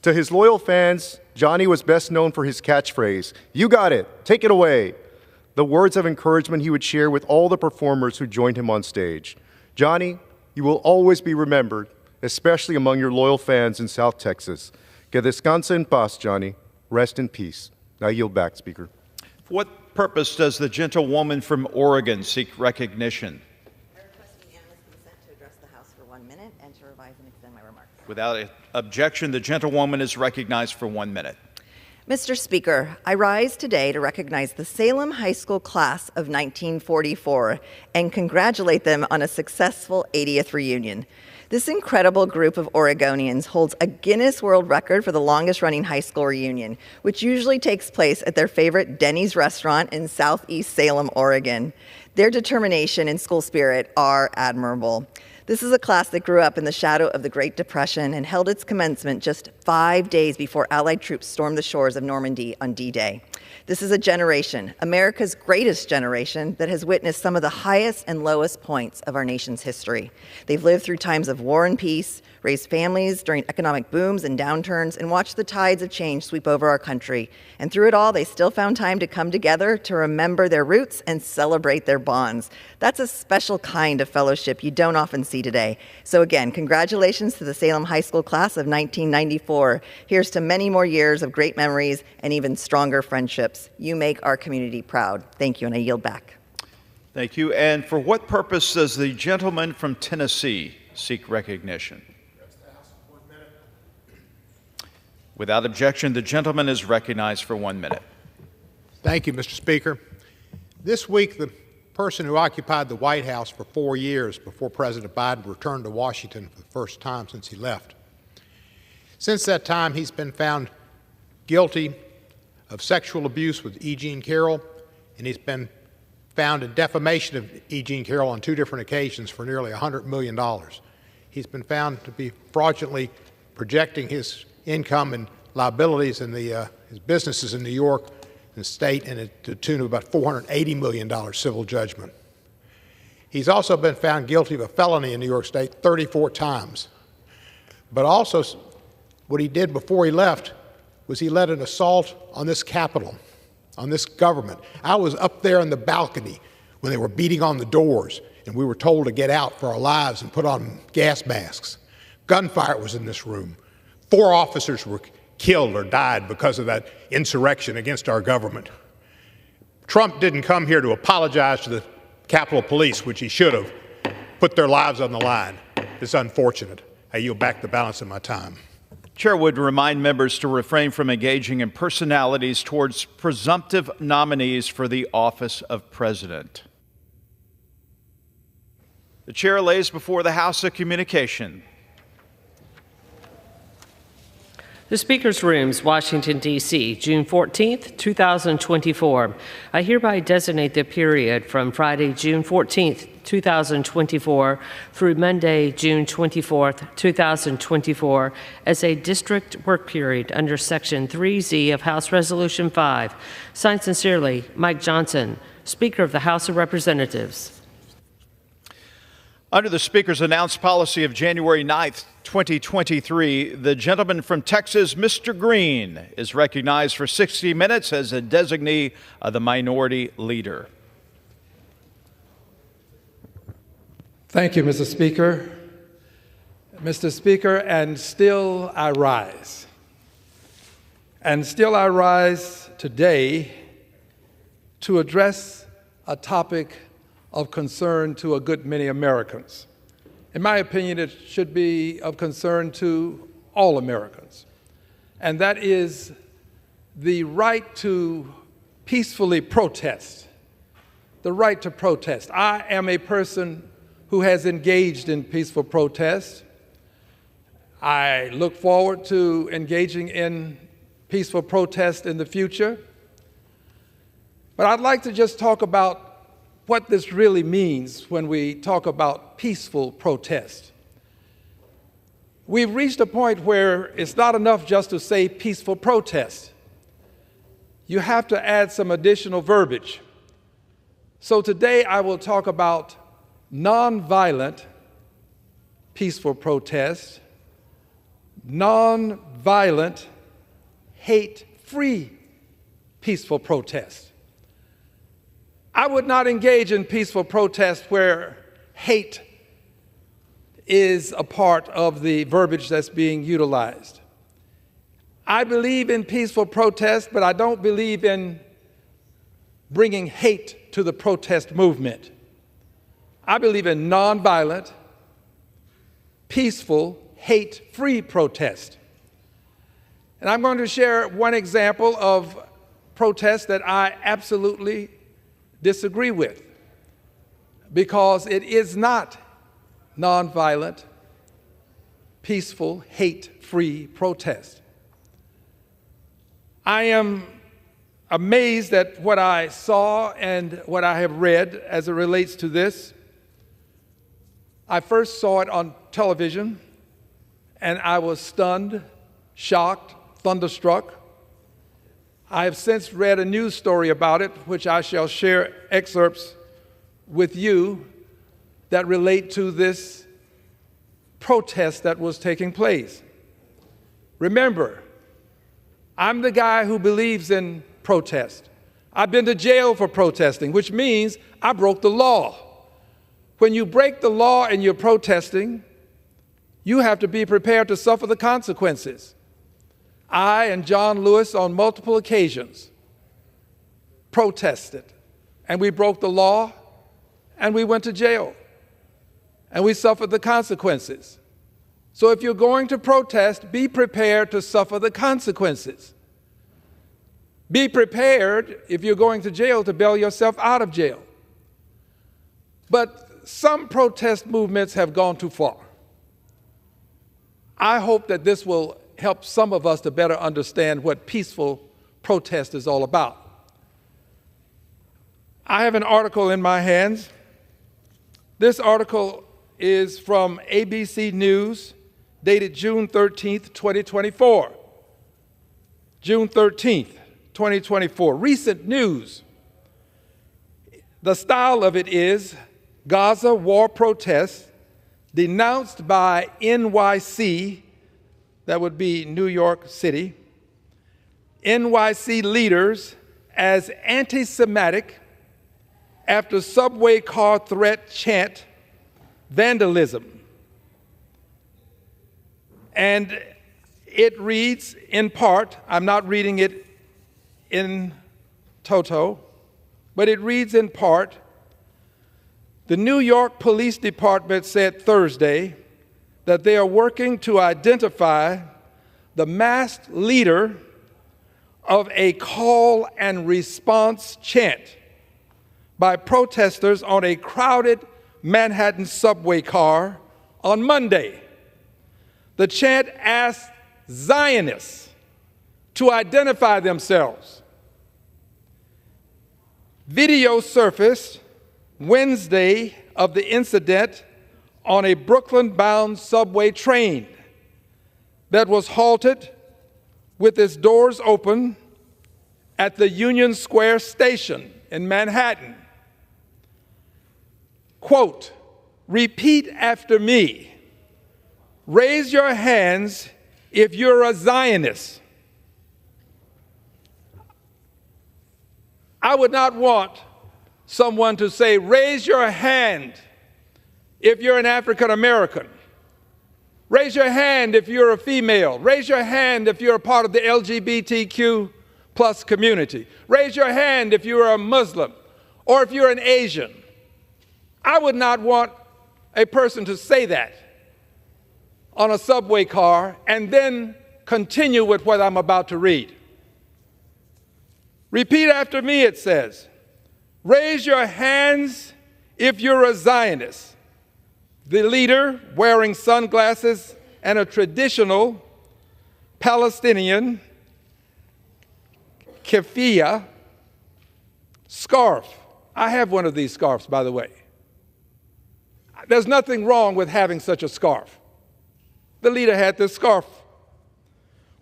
To his loyal fans, Johnny was best known for his catchphrase, "You got it, take it away," the words of encouragement he would share with all the performers who joined him on stage. Johnny, you will always be remembered, especially among your loyal fans in South Texas. Que descanse en paz, Johnny. Rest in peace. I yield back, Speaker. For what purpose does the gentlewoman from Oregon seek recognition? I request unanimous consent to address the House for 1 minute and to revise and extend my remarks. Without objection, the gentlewoman is recognized for 1 minute. Mr. Speaker, I rise today to recognize the Salem High School class of 1944 and congratulate them on a successful 80th reunion. This incredible group of Oregonians holds a Guinness World Record for the longest-running high school reunion, which usually takes place at their favorite Denny's restaurant in Southeast Salem, Oregon. Their determination and school spirit are admirable. This is a class that grew up in the shadow of the Great Depression and held its commencement just 5 days before Allied troops stormed the shores of Normandy on D-Day. This is a generation, America's greatest generation, that has witnessed some of the highest and lowest points of our nation's history. They've lived through times of war and peace, raised families during economic booms and downturns, and watched the tides of change sweep over our country. And through it all, they still found time to come together to remember their roots and celebrate their bonds. That's a special kind of fellowship you don't often see today. So again, congratulations to the Salem High School class of 1994. Here's to many more years of great memories and even stronger friendships. You make our community proud. Thank you, and I yield back. Thank you. And for what purpose does the gentleman from Tennessee seek recognition? Without objection, the gentleman is recognized for 1 minute. Thank you, Mr. Speaker. This week, the person who occupied the White House for 4 years before President Biden returned to Washington for the first time since he left. Since that time, he's been found guilty of sexual abuse with E. Jean Carroll, and he's been found in defamation of E. Jean Carroll on 2 different occasions for nearly $100 million. He's been found to be fraudulently projecting his income and liabilities in his businesses in New York and the state, and to the tune of about $480 million civil judgment. He's also been found guilty of a felony in New York State 34 times. But also, what he did before he left was he led an assault on this Capitol, on this government. I was up there in the balcony when they were beating on the doors, and we were told to get out for our lives and put on gas masks. Gunfire was in this room. 4 officers were killed or died because of that insurrection against our government. Trump didn't come here to apologize to the Capitol Police, which he should have, put their lives on the line. It's unfortunate. I yield back the balance of my time. Chair would remind members to refrain from engaging in personalities towards presumptive nominees for the office of president. The chair lays before the House a communication. The Speaker's Rooms, Washington, D.C., June 14th, 2024. I hereby designate the period from Friday, June 14th, 2024 through Monday, June 24th, 2024 as a district work period under Section 3Z of House Resolution 5. Signed sincerely, Mike Johnson, Speaker of the House of Representatives. Under the Speaker's announced policy of January 9th, 2023, the gentleman from Texas, Mr. Green, is recognized for 60 minutes as a designee of the Minority Leader. Thank you, Mr. Speaker. Mr. Speaker, and still I rise. And still I rise today to address a topic of concern to a good many Americans. In my opinion, it should be of concern to all Americans, and that is the right to peacefully protest, the right to protest. I am a person who has engaged in peaceful protest. I look forward to engaging in peaceful protest in the future, but I'd like to just talk about what this really means when we talk about peaceful protest. We've reached a point where it's not enough just to say peaceful protest. You have to add some additional verbiage. So today I will talk about nonviolent peaceful protest, nonviolent hate-free peaceful protest. I would not engage in peaceful protest where hate is a part of the verbiage that's being utilized. I believe in peaceful protest, but I don't believe in bringing hate to the protest movement. I believe in nonviolent, peaceful, hate-free protest. And I'm going to share one example of protest that I absolutely disagree with, because it is not nonviolent, peaceful, hate-free protest. I am amazed at what I saw and what I have read as it relates to this. I first saw it on television, and I was stunned, shocked, thunderstruck. I have since read a news story about it, which I shall share excerpts with you that relate to this protest that was taking place. Remember, I'm the guy who believes in protest. I've been to jail for protesting, which means I broke the law. When you break the law and you're protesting, you have to be prepared to suffer the consequences. I and John Lewis, on multiple occasions, protested, and we broke the law, and we went to jail, and we suffered the consequences. So if you're going to protest, be prepared to suffer the consequences. Be prepared, if you're going to jail, to bail yourself out of jail. But some protest movements have gone too far. I hope that this will help some of us to better understand what peaceful protest is all about. I have an article in my hands. This article is from ABC News, dated June 13th, 2024. June 13th, 2024. Recent news. The style of it is Gaza war protests denounced by NYC, that would be New York City, NYC leaders as anti-Semitic after subway car threat chant vandalism. And it reads in part, I'm not reading it in toto, but it reads in part, the New York Police Department said Thursday that they are working to identify the masked leader of a call and response chant by protesters on a crowded Manhattan subway car on Monday. The chant asked Zionists to identify themselves. Video surfaced Wednesday of the incident on a Brooklyn-bound subway train that was halted with its doors open at the Union Square station in Manhattan. Quote, repeat after me. Raise your hands if you're a Zionist. I would not want someone to say, raise your hand if you're an African American. Raise your hand if you're a female. Raise your hand if you're a part of the LGBTQ plus community. Raise your hand if you're a Muslim or if you're an Asian. I would not want a person to say that on a subway car and then continue with what I'm about to read. Repeat after me, it says. Raise your hands if you're a Zionist. The leader, wearing sunglasses and a traditional Palestinian keffiyeh scarf. I have one of these scarves, by the way. There's nothing wrong with having such a scarf. The leader had this scarf,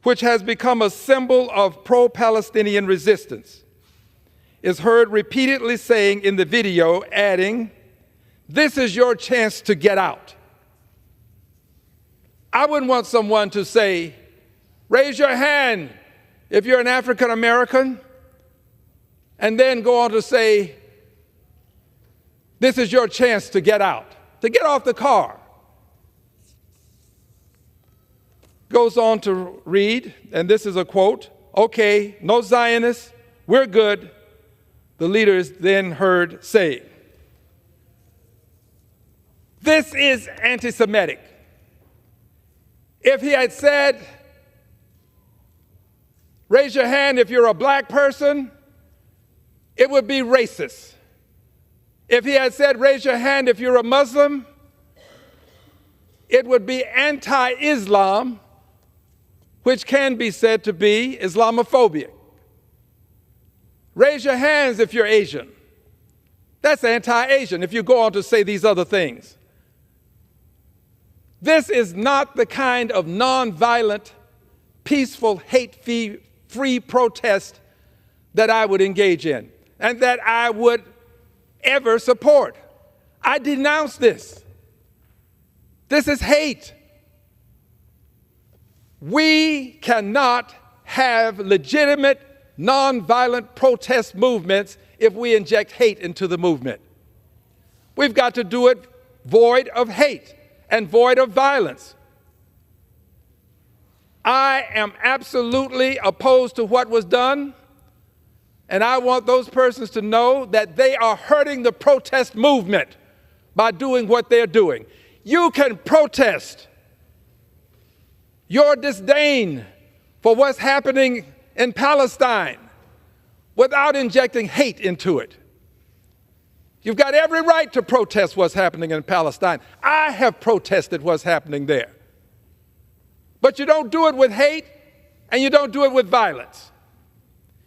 which has become a symbol of pro-Palestinian resistance, is heard repeatedly saying in the video, adding, this is your chance to get out. I wouldn't want someone to say, raise your hand if you're an African American, and then go on to say, this is your chance to get out, to get off the car. Goes on to read, and this is a quote, okay, no Zionists, we're good. The leader is then heard saying, this is anti-Semitic. If he had said, raise your hand if you're a black person, it would be racist. If he had said, raise your hand if you're a Muslim, it would be anti-Islam, which can be said to be Islamophobic. Raise your hands if you're Asian. That's anti-Asian if you go on to say these other things. This is not the kind of nonviolent, peaceful, hate-free protest that I would engage in and that I would ever support. I denounce this. This is hate. We cannot have legitimate, nonviolent protest movements if we inject hate into the movement. We've got to do it void of hate and void of violence. I am absolutely opposed to what was done, and I want those persons to know that they are hurting the protest movement by doing what they're doing. You can protest your disdain for what's happening in Palestine without injecting hate into it. You've got every right to protest what's happening in Palestine. I have protested what's happening there. But you don't do it with hate and you don't do it with violence.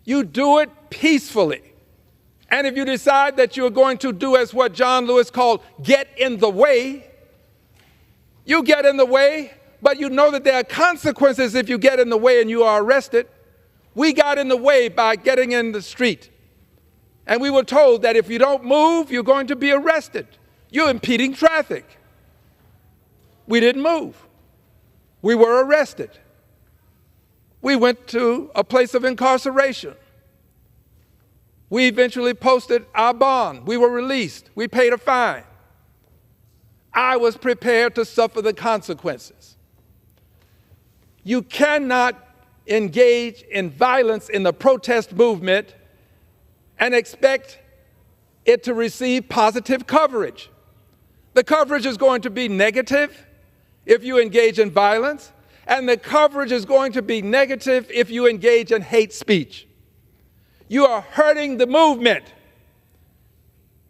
You do it peacefully. And if you decide that you're going to do as what John Lewis called get in the way, you get in the way, but you know that there are consequences if you get in the way and you are arrested. We got in the way by getting in the street. And we were told that if you don't move, you're going to be arrested. You're impeding traffic. We didn't move. We were arrested. We went to a place of incarceration. We eventually posted our bond. We were released. We paid a fine. I was prepared to suffer the consequences. You cannot engage in violence in the protest movement and expect it to receive positive coverage. The coverage is going to be negative if you engage in violence, and the coverage is going to be negative if you engage in hate speech. You are hurting the movement.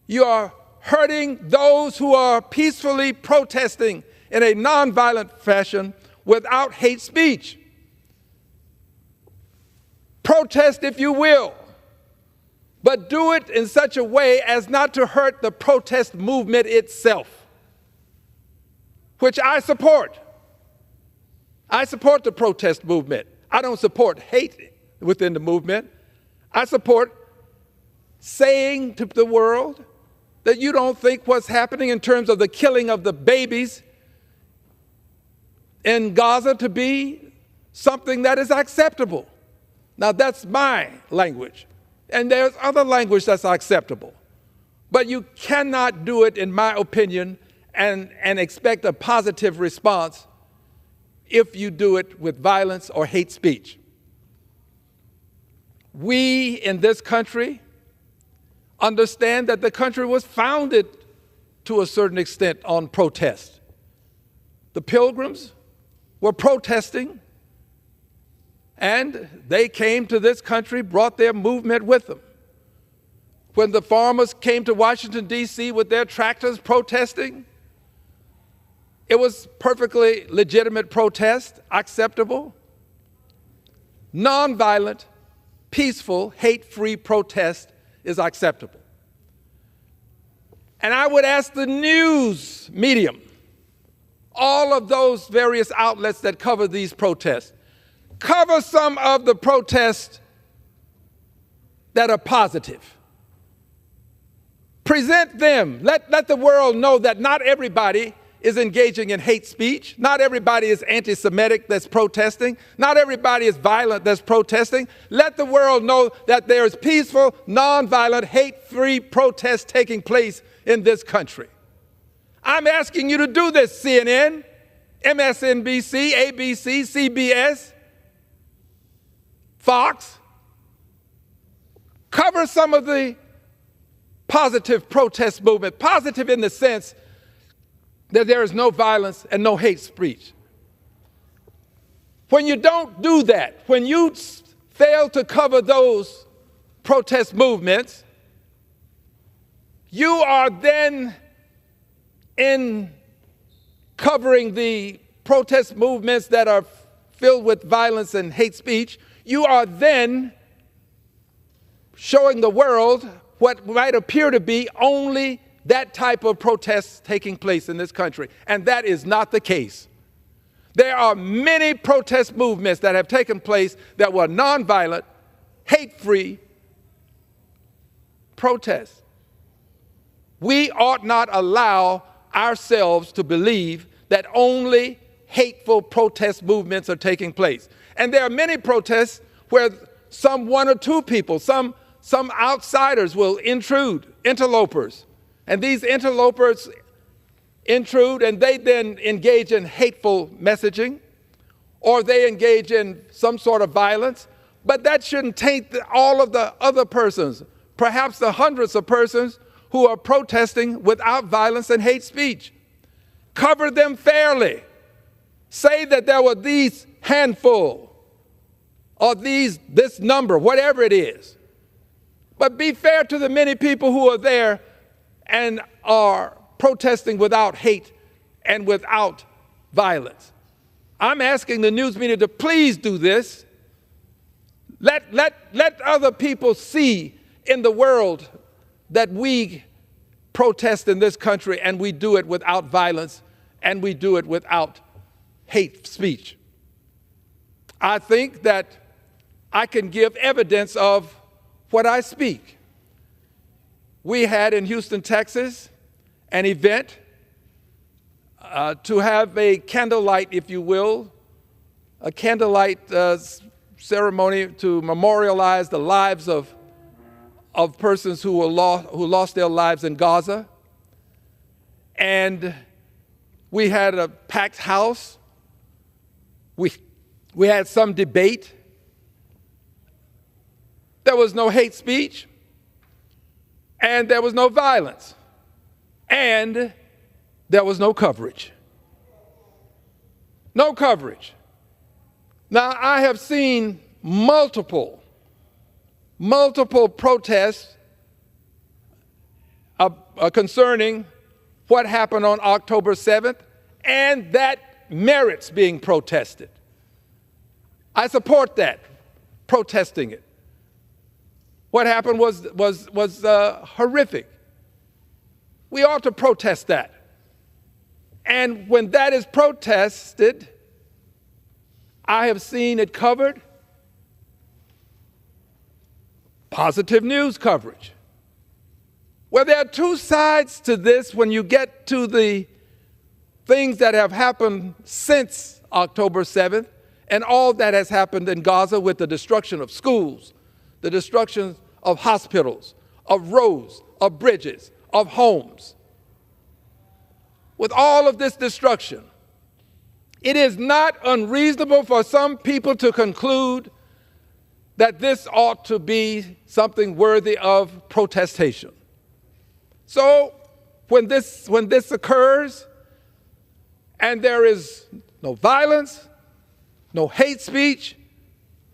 You are hurting those who are peacefully protesting in a nonviolent fashion without hate speech. Protest if you will, but do it in such a way as not to hurt the protest movement itself, which I support. I support the protest movement. I don't support hate within the movement. I support saying to the world that you don't think what's happening in terms of the killing of the babies in Gaza to be something that is acceptable. Now, that's my language, and there's other language that's acceptable. But you cannot do it, in my opinion, and expect a positive response if you do it with violence or hate speech. We in this country understand that the country was founded to a certain extent on protest. The Pilgrims were protesting, and they came to this country, brought their movement with them. When the farmers came to Washington, D.C. with their tractors protesting, it was perfectly legitimate protest, acceptable. Nonviolent, peaceful, hate-free protest is acceptable. And I would ask the news medium, all of those various outlets that cover these protests, cover some of the protests that are positive. Present them. Let the world know that not everybody is engaging in hate speech. Not everybody is anti-Semitic that's protesting. Not everybody is violent that's protesting. Let the world know that there is peaceful, nonviolent, hate-free protest taking place in this country. I'm asking you to do this, CNN, MSNBC, ABC, CBS, Fox. Cover some of the positive protest movement, positive in the sense that there is no violence and no hate speech. When you don't do that, when you fail to cover those protest movements, you are then in covering the protest movements that are filled with violence and hate speech, you are then showing the world what might appear to be only that type of protest taking place in this country. And that is not the case. There are many protest movements that have taken place that were nonviolent, hate-free protests. We ought not allow ourselves to believe that only hateful protest movements are taking place. And there are many protests where some one or two people, some outsiders will intrude, interlopers. And these interlopers intrude and they then engage in hateful messaging or they engage in some sort of violence. But that shouldn't taint all of the other persons, perhaps the hundreds of persons who are protesting without violence and hate speech. Cover them fairly. Say that there were these handful or this number, whatever it is. But be fair to the many people who are there and are protesting without hate and without violence. I'm asking the news media to please do this. Let other people see in the world that we protest in this country and we do it without violence and we do it without hate speech. I think that I can give evidence of what I speak. We had in Houston, Texas, an event to have a candlelight, if you will, a candlelight ceremony to memorialize the lives of persons who lost their lives in Gaza. And we had a packed house. We had some debate. There was no hate speech, and there was no violence, and there was no coverage. No coverage. Now, I have seen multiple protests concerning what happened on October 7th, and that merits being protested. I support that, protesting it. What happened was horrific. We ought to protest that. And when that is protested, I have seen it covered, positive news coverage. Well, there are two sides to this when you get to the things that have happened since October 7th and all that has happened in Gaza with the destruction of schools, the destruction of hospitals, of roads, of bridges, of homes. With all of this destruction, it is not unreasonable for some people to conclude that this ought to be something worthy of protestation. So when this occurs and there is no violence, no hate speech,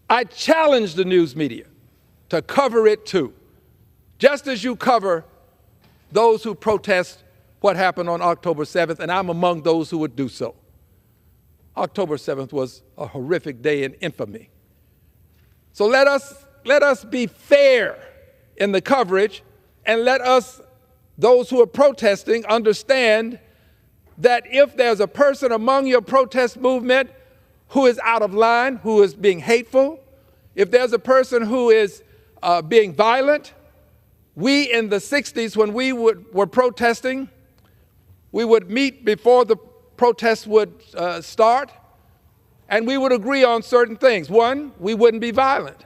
I challenge the news media to cover it too, just as you cover those who protest what happened on October 7th, and I'm among those who would do so. October 7th was a horrific day in infamy. So let us be fair in the coverage, and let us, those who are protesting, understand that if there's a person among your protest movement who is out of line, who is being hateful, if there's a person who is being violent, we in the 60s, when we were protesting, we would meet before the protests would start, and we would agree on certain things. One, we wouldn't be violent.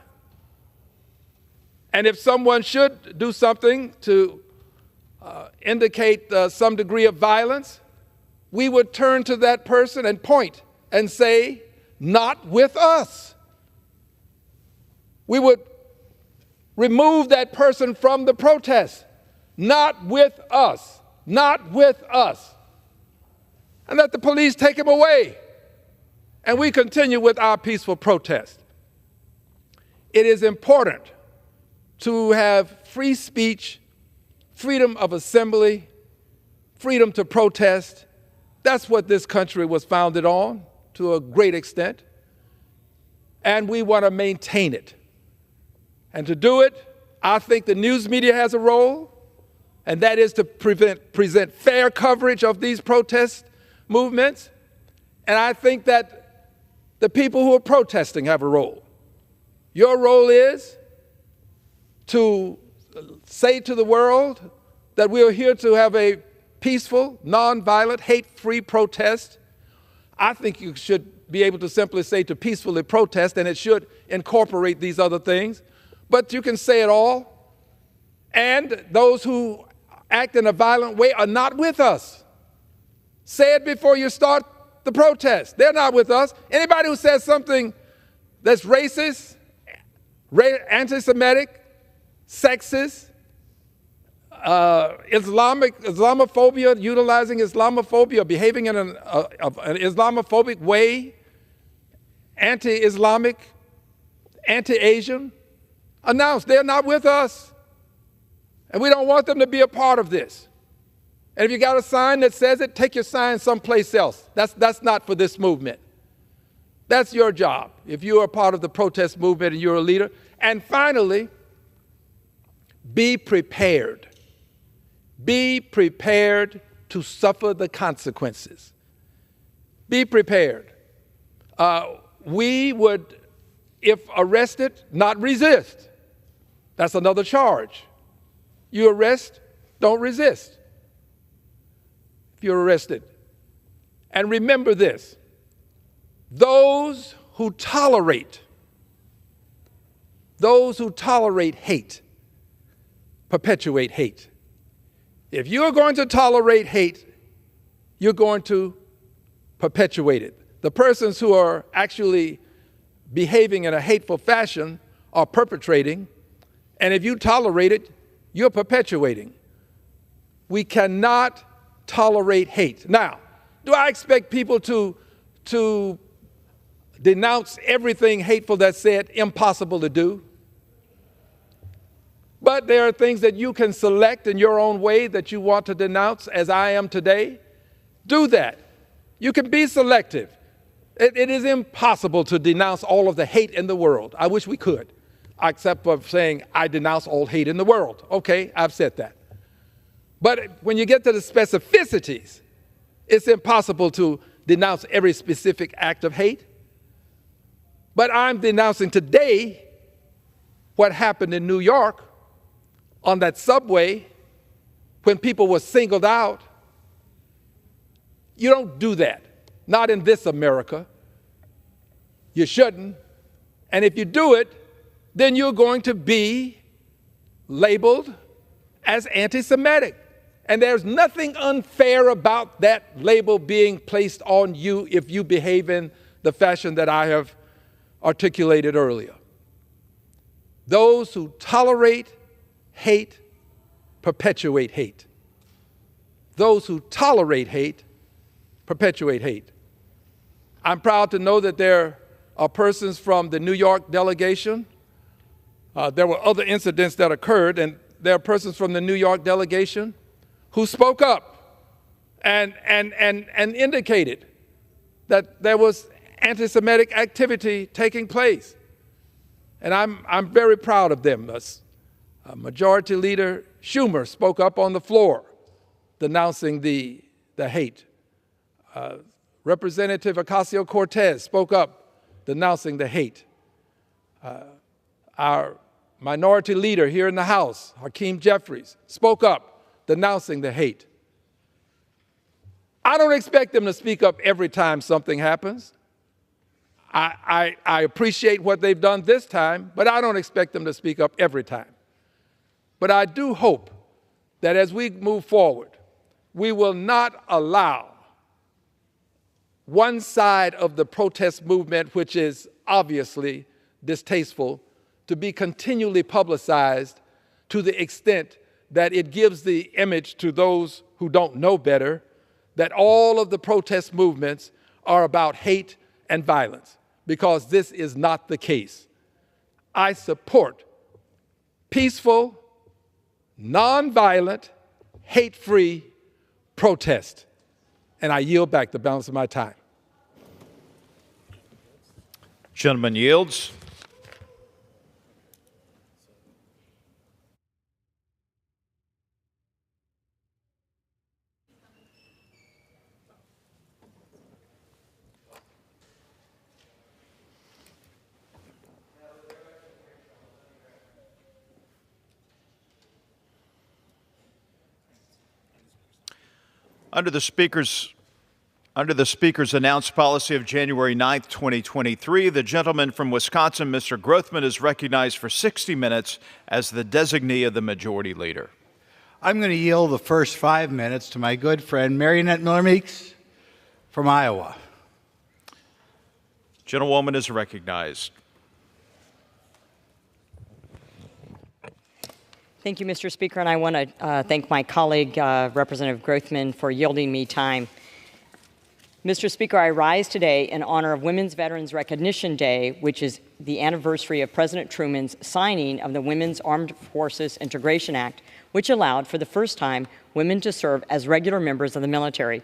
And if someone should do something to indicate some degree of violence, we would turn to that person and point and say, "Not with us." We would remove that person from the protest. Not with us. Not with us. And let the police take him away. and we continue with our peaceful protest. It is important to have free speech, freedom of assembly, freedom to protest. That's what this country was founded on to a great extent, and we want to maintain it. And to do it, I think the news media has a role, and that is to present fair coverage of these protest movements. And I think that the people who are protesting have a role. Your role is to say to the world that we are here to have a peaceful, nonviolent, hate-free protest. I think you should be able to simply say to peacefully protest, and it should incorporate these other things. But you can say it all. And those who act in a violent way are not with us. Say it before you start the protest. They're not with us. Anybody who says something that's racist, anti-Semitic, sexist, Islamophobia, utilizing Islamophobia, behaving in an Islamophobic way, anti-Islamic, anti-Asian, announce they're not with us. And we don't want them to be a part of this. And if you got a sign that says it, take your sign someplace else. That's not for this movement. That's your job if you are a part of the protest movement and you're a leader. And finally, be prepared. Be prepared to suffer the consequences. Be prepared. We would, if arrested, not resist. That's another charge. You arrest, don't resist if you're arrested. And remember this, those who tolerate hate perpetuate hate. If you're going to tolerate hate, you're going to perpetuate it. The persons who are actually behaving in a hateful fashion are perpetrating, and if you tolerate it, you're perpetuating. We cannot tolerate hate. Now, do I expect people to denounce everything hateful that's said? Impossible to do. But there are things that you can select in your own way that you want to denounce, as I am today. Do that. You can be selective. It is impossible to denounce all of the hate in the world. I wish we could, except for saying, I denounce all hate in the world. Okay, I've said that. But when you get to the specificities, it's impossible to denounce every specific act of hate. But I'm denouncing today what happened in New York on that subway when people were singled out. You don't do that. Not in this America. You shouldn't. And if you do it, then you're going to be labeled as anti-Semitic. And there's nothing unfair about that label being placed on you if you behave in the fashion that I have articulated earlier. Those who tolerate hate perpetuate hate. Those who tolerate hate perpetuate hate. I'm proud to know that there are persons from the New York delegation. There were other incidents that occurred, and there are persons from the New York delegation who spoke up and indicated that there was anti-Semitic activity taking place. And I'm very proud of them. Majority Leader Schumer spoke up on the floor denouncing the hate. Representative Ocasio-Cortez spoke up denouncing the hate. Our minority leader here in the House, Hakeem Jeffries, spoke up denouncing the hate. I don't expect them to speak up every time something happens. I appreciate what they've done this time, but I don't expect them to speak up every time. But I do hope that as we move forward, we will not allow one side of the protest movement, which is obviously distasteful, to be continually publicized to the extent that it gives the image to those who don't know better that all of the protest movements are about hate and violence, because this is not the case. I support peaceful, nonviolent, hate-free protest, and I yield back the balance of my time. Gentleman yields. Under the Speaker's announced policy of January 9th, 2023, the gentleman from Wisconsin, Mr. Grothman, is recognized for 60 minutes as the designee of the Majority Leader. I'm going to yield the first 5 minutes to my good friend, Marionette Miller-Meeks from Iowa. Gentlewoman is recognized. Thank you, Mr. Speaker, and I want to thank my colleague, Representative Grothman, for yielding me time. Mr. Speaker, I rise today in honor of Women's Veterans Recognition Day, which is the anniversary of President Truman's signing of the Women's Armed Forces Integration Act, which allowed for the first time women to serve as regular members of the military.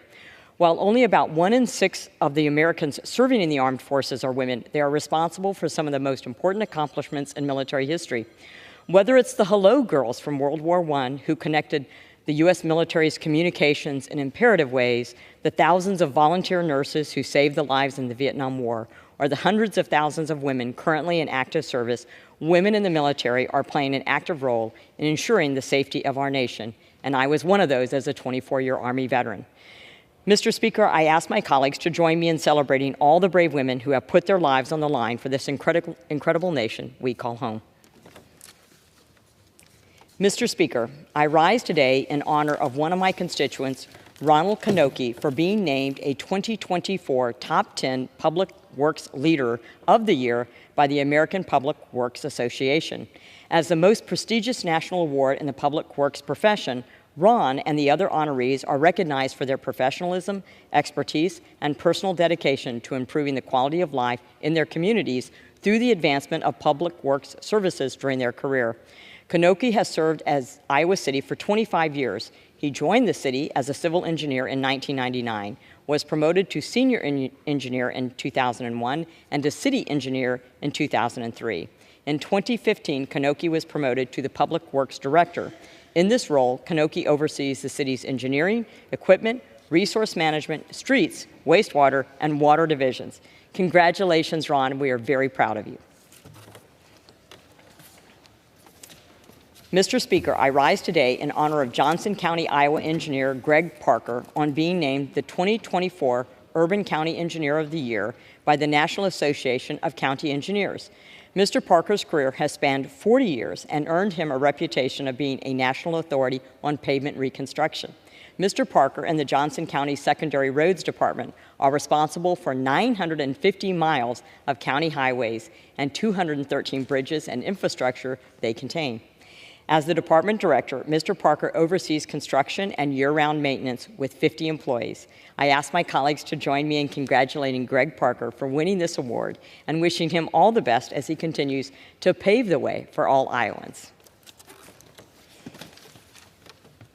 While only about 1 in 6 of the Americans serving in the armed forces are women, they are responsible for some of the most important accomplishments in military history. Whether it's the Hello Girls from World War I who connected the U.S. military's communications in imperative ways, the thousands of volunteer nurses who saved the lives in the Vietnam War, or the hundreds of thousands of women currently in active service, women in the military are playing an active role in ensuring the safety of our nation, and I was one of those as a 24-year Army veteran. Mr. Speaker, I ask my colleagues to join me in celebrating all the brave women who have put their lives on the line for this incredible nation we call home. Mr. Speaker, I rise today in honor of one of my constituents, Ronald Kanoki, for being named a 2024 Top 10 Public Works Leader of the Year by the American Public Works Association. As the most prestigious national award in the public works profession, Ron and the other honorees are recognized for their professionalism, expertise, and personal dedication to improving the quality of life in their communities through the advancement of public works services during their career. Kanoki has served as Iowa City for 25 years. He joined the city as a civil engineer in 1999, was promoted to senior engineer in 2001, and to city engineer in 2003. In 2015, Kanoki was promoted to the Public Works Director. In this role, Kanoki oversees the city's engineering, equipment, resource management, streets, wastewater, and water divisions. Congratulations, Ron. We are very proud of you. Mr. Speaker, I rise today in honor of Johnson County, Iowa engineer Greg Parker on being named the 2024 Urban County Engineer of the Year by the National Association of County Engineers. Mr. Parker's career has spanned 40 years and earned him a reputation of being a national authority on pavement reconstruction. Mr. Parker and the Johnson County Secondary Roads Department are responsible for 950 miles of county highways and 213 bridges and infrastructure they contain. As the department director, Mr. Parker oversees construction and year-round maintenance with 50 employees. I ask my colleagues to join me in congratulating Greg Parker for winning this award and wishing him all the best as he continues to pave the way for all Iowans.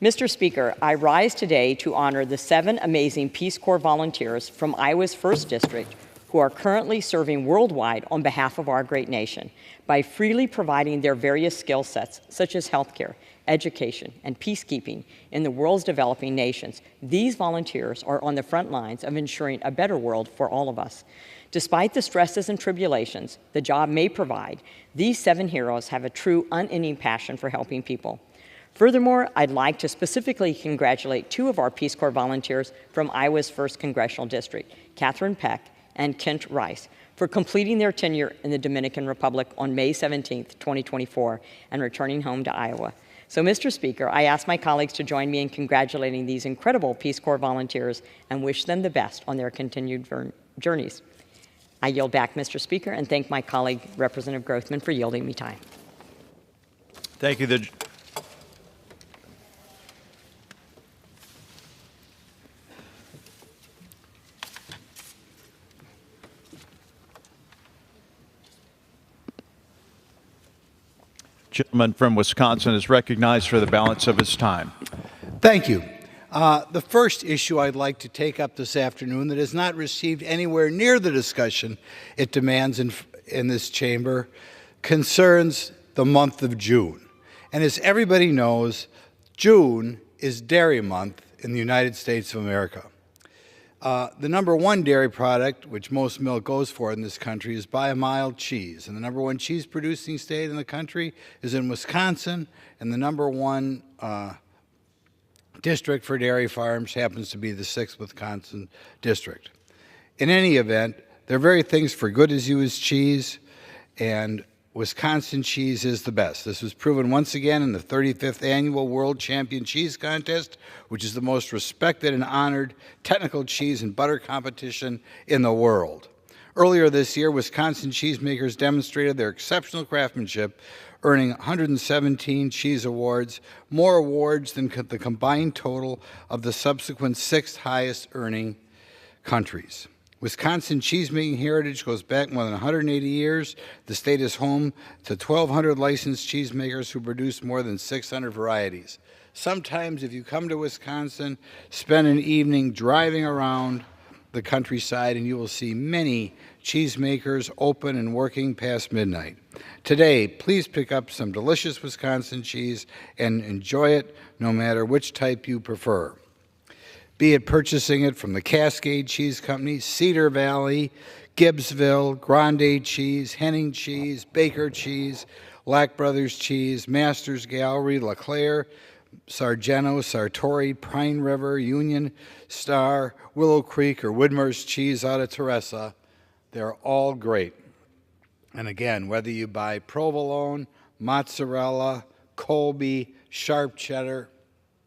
Mr. Speaker, I rise today to honor the 7 amazing Peace Corps volunteers from Iowa's 1st District who are currently serving worldwide on behalf of our great nation by freely providing their various skill sets, such as healthcare, education, and peacekeeping in the world's developing nations. These volunteers are on the front lines of ensuring a better world for all of us. Despite the stresses and tribulations the job may provide, these 7 heroes have a true unending passion for helping people. Furthermore, I'd like to specifically congratulate 2 of our Peace Corps volunteers from Iowa's 1st Congressional District, Catherine Peck and Kent Rice, for completing their tenure in the Dominican Republic on May 17, 2024, and returning home to Iowa. So, Mr. Speaker, I ask my colleagues to join me in congratulating these incredible Peace Corps volunteers and wish them the best on their continued journeys. I yield back, Mr. Speaker, and thank my colleague, Representative Grothman, for yielding me time. Thank you. Gentleman from Wisconsin is recognized for the balance of his time. Thank you. The first issue I'd like to take up this afternoon that has not received anywhere near the discussion it demands in this chamber concerns the month of June. And as everybody knows, June is Dairy Month in the United States of America. The number one dairy product, which most milk goes for in this country, is by a mile cheese. And the number one cheese producing state in the country is in Wisconsin, and the number one district for dairy farms happens to be the 6th Wisconsin district. In any event, there are very things for good as you as cheese, and Wisconsin cheese is the best. This was proven once again in the 35th Annual World Champion Cheese Contest, which is the most respected and honored technical cheese and butter competition in the world. Earlier this year, Wisconsin cheesemakers demonstrated their exceptional craftsmanship, earning 117 cheese awards, more awards than the combined total of the subsequent 6th highest earning countries. Wisconsin cheesemaking heritage goes back more than 180 years. The state is home to 1,200 licensed cheesemakers who produce more than 600 varieties. Sometimes if you come to Wisconsin, spend an evening driving around the countryside and you will see many cheesemakers open and working past midnight. Today, please pick up some delicious Wisconsin cheese and enjoy it no matter which type you prefer. Be it purchasing it from the Cascade Cheese Company, Cedar Valley, Gibbsville, Grande Cheese, Henning Cheese, Baker Cheese, Lack Brothers Cheese, Masters Gallery, LeClaire, Sargento, Sartori, Pine River, Union Star, Willow Creek, or Widmer's Cheese out of Teresa. They're all great. And again, whether you buy provolone, mozzarella, Colby, sharp cheddar,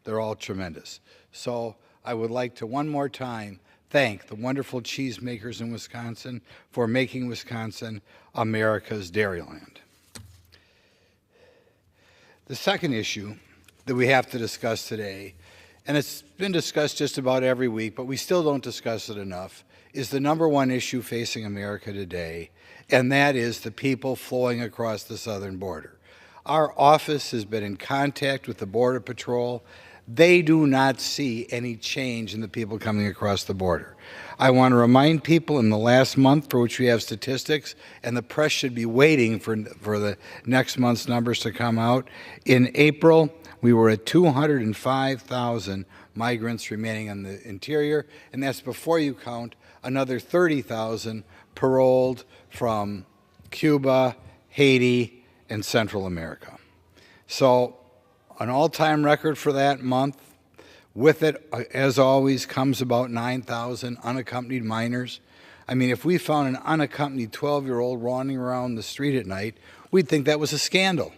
they're all tremendous. So I would like to one more time thank the wonderful cheesemakers in Wisconsin for making Wisconsin America's dairyland. The second issue that we have to discuss today, and it's been discussed just about every week, but we still don't discuss it enough, is the number one issue facing America today, and that is the people flowing across the southern border. Our office has been in contact with the Border Patrol. They do not see any change in the people coming across the border. I want to remind people in the last month for which we have statistics, and the press should be waiting for the next month's numbers to come out. In April, we were at 205,000 migrants remaining in the interior, and that's before you count another 30,000 paroled from Cuba, Haiti, and Central America. So an all-time record for that month. With it, as always, comes about 9,000 unaccompanied minors. I mean, if we found an unaccompanied 12-year-old running around the street at night, we'd think that was a scandal.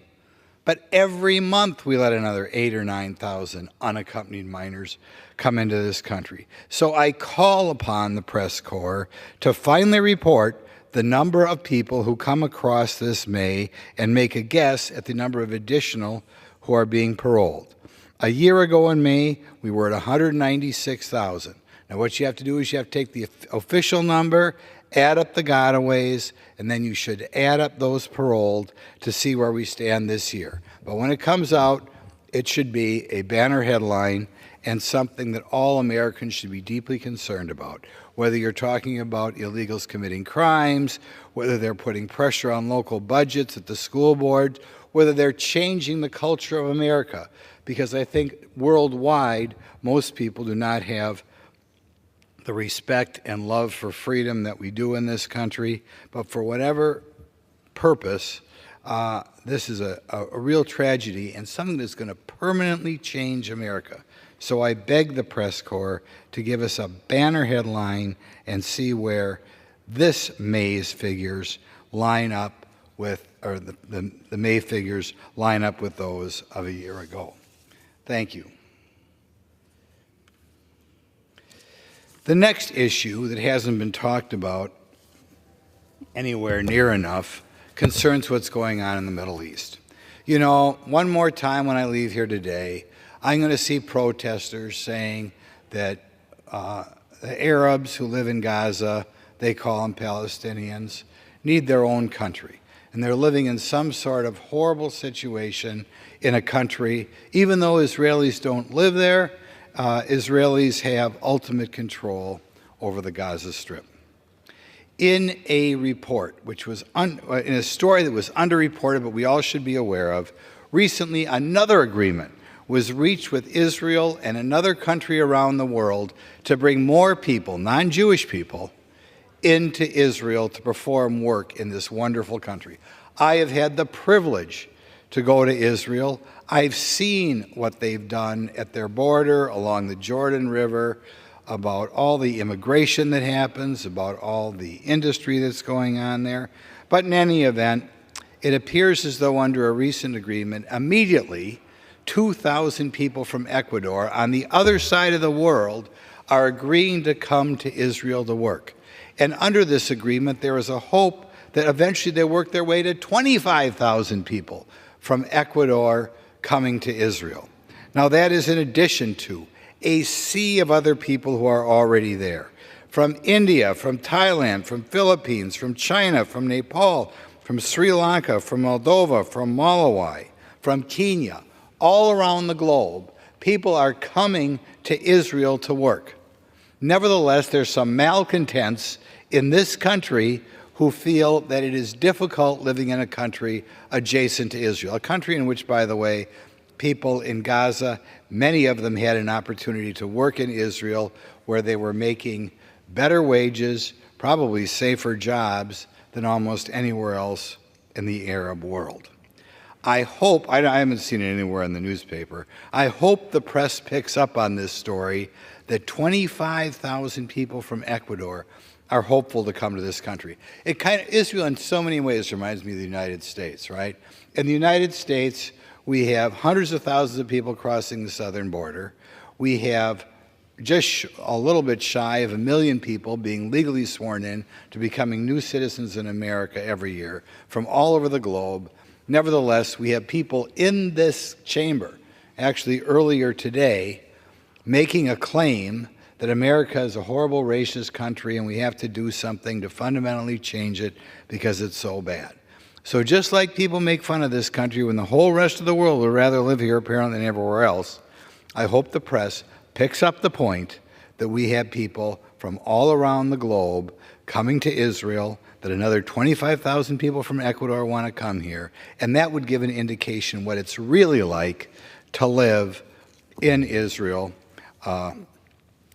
But every month we let another 8,000 or 9,000 unaccompanied minors come into this country. So I call upon the press corps to finally report the number of people who come across this May and make a guess at the number of additional who are being paroled. A year ago in May, we were at 196,000. Now what you have to do is you have to take the official number, add up the gotaways, and then you should add up those paroled to see where we stand this year. But when it comes out, it should be a banner headline and something that all Americans should be deeply concerned about. Whether you're talking about illegals committing crimes, whether they're putting pressure on local budgets at the school board, whether they're changing the culture of America. Because I think worldwide, most people do not have the respect and love for freedom that we do in this country. But for whatever purpose, this is a real tragedy and something that's going to permanently change America. So I beg the press corps to give us a banner headline and see where this May's figures line up with, or the May figures line up with those of a year ago. Thank you. The next issue that hasn't been talked about anywhere near enough concerns what's going on in the Middle East. You know, one more time when I leave here today, I'm going to see protesters saying that the Arabs who live in Gaza, they call them Palestinians, need their own country. and they're living in some sort of horrible situation in a country. Even though Israelis don't live there, Israelis have ultimate control over the Gaza Strip. In a report, which was in a story that was underreported, but we all should be aware of, recently another agreement was reached with Israel and another country around the world to bring more people, non-Jewish people, into Israel to perform work in this wonderful country. I have had the privilege to go to Israel. I've seen what they've done at their border, along the Jordan River, about all the immigration that happens, about all the industry that's going on there. But in any event, it appears as though under a recent agreement, immediately 2,000 people from Ecuador on the other side of the world are agreeing to come to Israel to work. And under this agreement, there is a hope that eventually they'll work their way to 25,000 people from Ecuador coming to Israel. Now, that is in addition to a sea of other people who are already there. From India, from Thailand, from Philippines, from China, from Nepal, from Sri Lanka, from Moldova, from Malawi, from Kenya, all around the globe, people are coming to Israel to work. Nevertheless, there's some malcontents in this country who feel that it is difficult living in a country adjacent to Israel, a country in which, by the way, people in Gaza, many of them had an opportunity to work in Israel where they were making better wages, probably safer jobs than almost anywhere else in the Arab world. I hope, I haven't seen it anywhere in the newspaper, I hope the press picks up on this story that 25,000 people from Ecuador are hopeful to come to this country. Israel in so many ways reminds me of the United States, right? In the United States, we have hundreds of thousands of people crossing the southern border. We have just a little bit shy of 1 million people being legally sworn in to becoming new citizens in America every year from all over the globe. Nevertheless, we have people in this chamber, actually earlier today, making a claim that America is a horrible racist country and we have to do something to fundamentally change it because it's so bad. So just like people make fun of this country when the whole rest of the world would rather live here apparently than everywhere else, I hope the press picks up the point that we have people from all around the globe coming to Israel, that another 25,000 people from Ecuador want to come here, and that would give an indication what it's really like to live in Israel,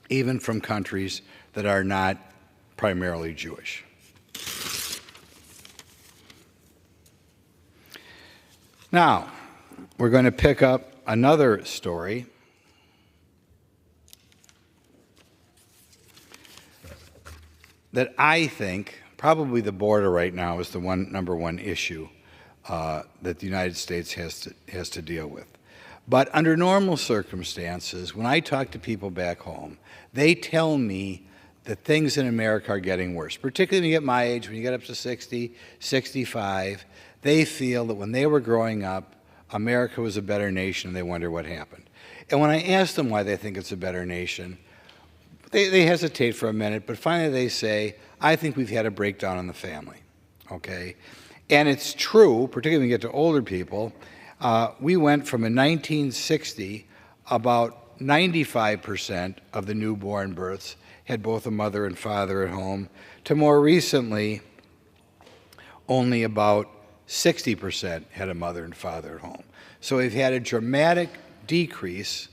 even from countries that are not primarily Jewish. Now, we're going to pick up another story that I think probably the border right now is the number one issue that the United States has to deal with. But under normal circumstances, when I talk to people back home, they tell me that things in America are getting worse, particularly when you get my age, when you get up to 60, 65, they feel that when they were growing up, America was a better nation, and they wonder what happened. And when I ask them why they think it's a better nation, they hesitate for a minute, but finally they say, I think we've had a breakdown in the family, okay? And it's true, particularly when you get to older people. We went from in 1960, about 95% of the newborn births had both a mother and father at home, to more recently, only about 60% had a mother and father at home. So we've had a dramatic decrease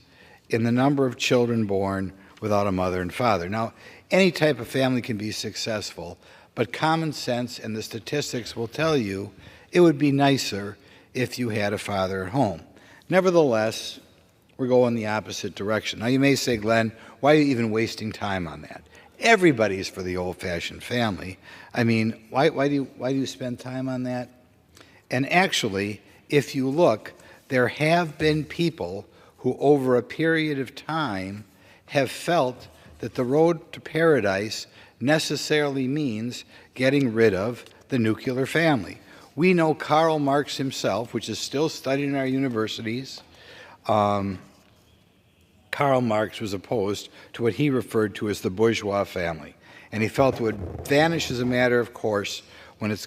in the number of children born without a mother and father. Now, any type of family can be successful, but common sense and the statistics will tell you it would be nicer if you had a father at home. Nevertheless, we're going the opposite direction. Now, you may say, Glenn, why are you even wasting time on that? Everybody's for the old-fashioned family. I mean, why do you spend time on that? And actually, if you look, there have been people who over a period of time have felt that the road to paradise necessarily means getting rid of the nuclear family. We know Karl Marx himself, which is still studied in our universities. Karl Marx was opposed to what he referred to as the bourgeois family, and he felt it would vanish as a matter of course when it's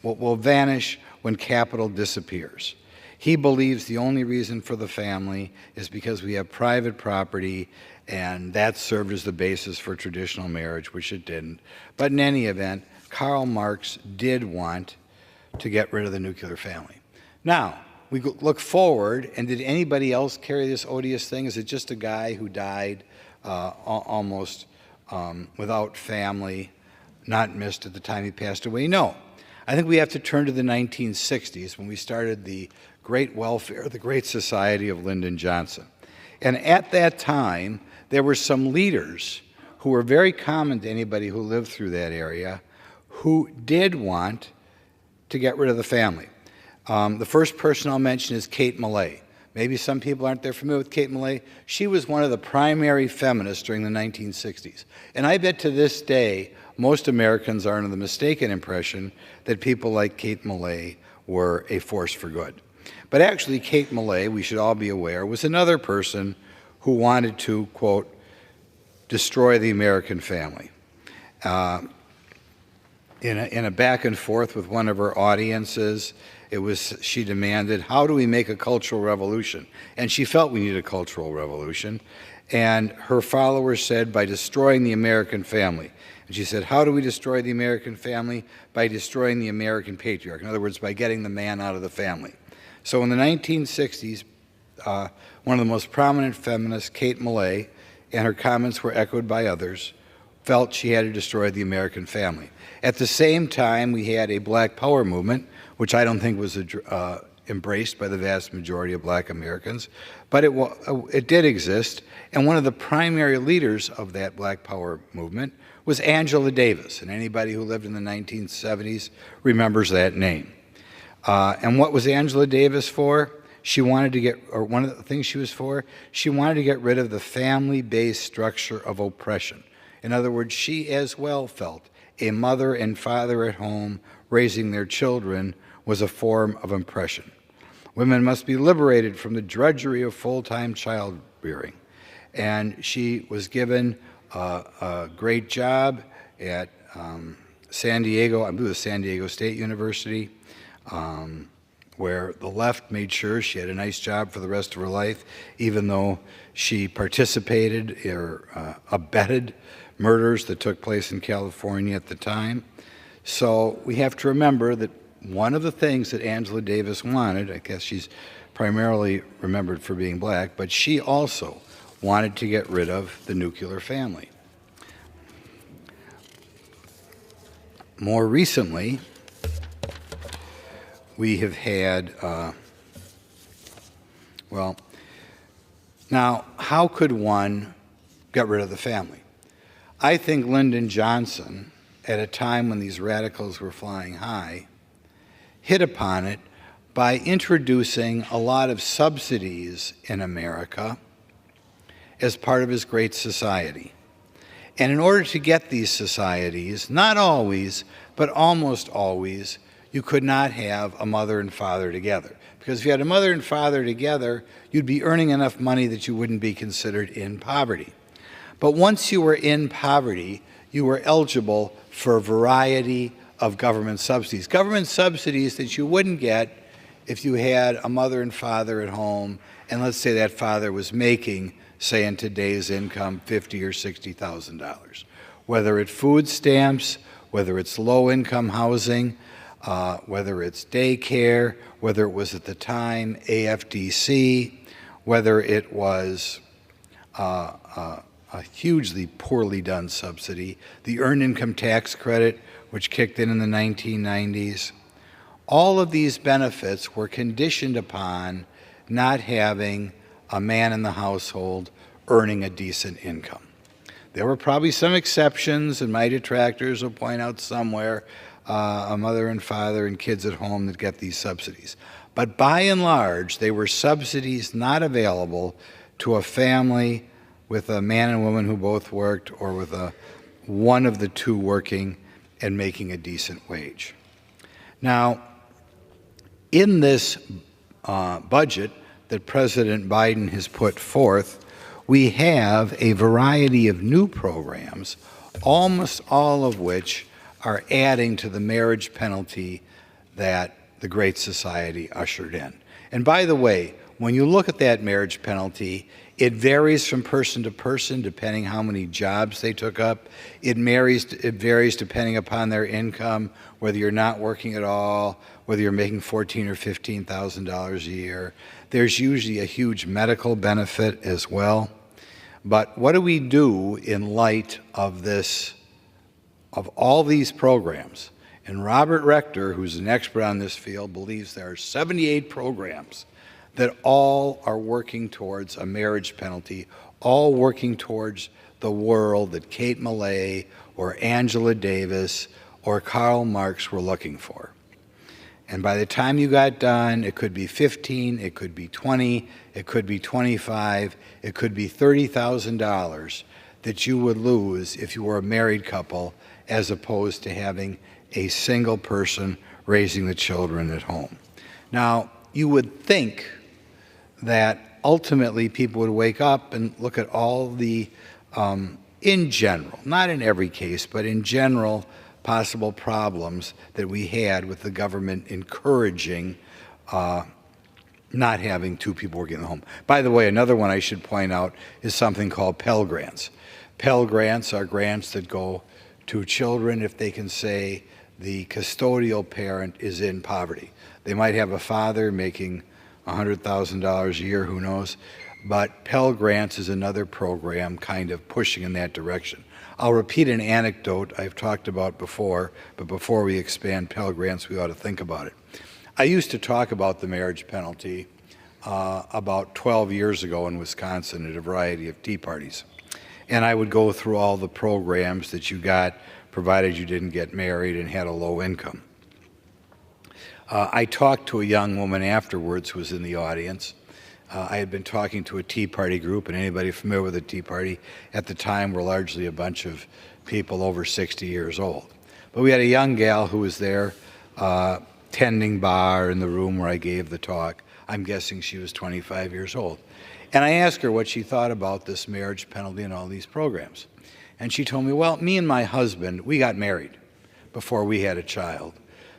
will vanish when capital disappears. He believes the only reason for the family is because we have private property, and that served as the basis for traditional marriage, which it didn't. But in any event, Karl Marx did want to get rid of the nuclear family. Now, we look forward, and did anybody else carry this odious thing? Is it just a guy who died almost without family, not missed at the time he passed away? No. I think we have to turn to the 1960s when we started the Great Welfare, the Great Society of Lyndon Johnson. And at that time, there were some leaders who were very common to anybody who lived through that area who did want to get rid of the family. The first person I'll mention is Kate Millay. Maybe some people aren't there familiar with Kate Millay. She was one of the primary feminists during the 1960s. And I bet to this day, most Americans are under the mistaken impression that people like Kate Millay were a force for good. But actually, Kate Millay, we should all be aware, was another person who wanted to, quote, destroy the American family. In a back and forth with one of her audiences, she demanded, how do we make a cultural revolution? And she felt we needed a cultural revolution. And her followers said, by destroying the American family. And she said, how do we destroy the American family? By destroying the American patriarch. In other words, by getting the man out of the family. So in the 1960s, one of the most prominent feminists, Kate Millay, and her comments were echoed by others, felt she had to destroy the American family. At the same time, we had a Black Power movement, which I don't think was embraced by the vast majority of Black Americans, but it did exist, and one of the primary leaders of that Black Power movement was Angela Davis, and anybody who lived in the 1970s remembers that name. And what was Angela Davis for? She wanted to get, or one of the things she was for, she wanted to get rid of the family-based structure of oppression. In other words, she as well felt a mother and father at home raising their children was a form of oppression. Women must be liberated from the drudgery of full-time childbearing. And she was given a great job at San Diego, I believe it was San Diego State University, where the left made sure she had a nice job for the rest of her life, even though she participated or abetted murders that took place in California at the time. So we have to remember that one of the things that Angela Davis wanted, I guess she's primarily remembered for being Black, but she also wanted to get rid of the nuclear family. More recently, we have had, now, how could one get rid of the family? I think Lyndon Johnson, at a time when these radicals were flying high, hit upon it by introducing a lot of subsidies in America as part of his Great Society. And in order to get these societies, not always, but almost always, you could not have a mother and father together. Because if you had a mother and father together, you'd be earning enough money that you wouldn't be considered in poverty. But once you were in poverty, you were eligible for a variety of government subsidies that you wouldn't get if you had a mother and father at home, and let's say that father was making, say in today's income, $50,000 or $60,000. Whether it's food stamps, whether it's low-income housing, whether it's daycare, whether it was at the time AFDC, whether it was a hugely poorly done subsidy, the Earned Income Tax Credit, which kicked in the 1990s. All of these benefits were conditioned upon not having a man in the household earning a decent income. There were probably some exceptions, and my detractors will point out somewhere a mother and father and kids at home that get these subsidies. But by and large, they were subsidies not available to a family with a man and woman who both worked, or with one of the two working and making a decent wage. Now, in this budget that President Biden has put forth, we have a variety of new programs, almost all of which are adding to the marriage penalty that the Great Society ushered in. And by the way, when you look at that marriage penalty, it varies from person to person depending how many jobs they took up. It varies depending upon their income, whether you're not working at all, whether you're making $14,000 or $15,000 a year. There's usually a huge medical benefit as well. But what do we do in light of this, of all these programs? And Robert Rector, who's an expert on this field, believes there are 78 programs that all are working towards a marriage penalty, all working towards the world that Kate Millay or Angela Davis or Karl Marx were looking for. And by the time you got done, it could be 15, it could be 20, it could be 25, it could be $30,000 that you would lose if you were a married couple as opposed to having a single person raising the children at home. Now, you would think that ultimately people would wake up and look at all the, in general, not in every case, but in general, possible problems that we had with the government encouraging not having two people working in the home. By the way, another one I should point out is something called Pell Grants. Pell Grants are grants that go to children if they can say the custodial parent is in poverty. They might have a father making $100,000 a year, who knows, but Pell Grants is another program kind of pushing in that direction. I'll repeat an anecdote I've talked about before, but before we expand Pell Grants, we ought to think about it. I used to talk about the marriage penalty about 12 years ago in Wisconsin at a variety of tea parties. And I would go through all the programs that you got provided you didn't get married and had a low income. I talked to a young woman afterwards who was in the audience. I had been talking to a Tea Party group, and anybody familiar with the Tea Party at the time were largely a bunch of people over 60 years old. But we had a young gal who was there tending bar in the room where I gave the talk. I'm guessing she was 25 years old. And I asked her what she thought about this marriage penalty and all these programs. And she told me, well, me and my husband, we got married before we had a child.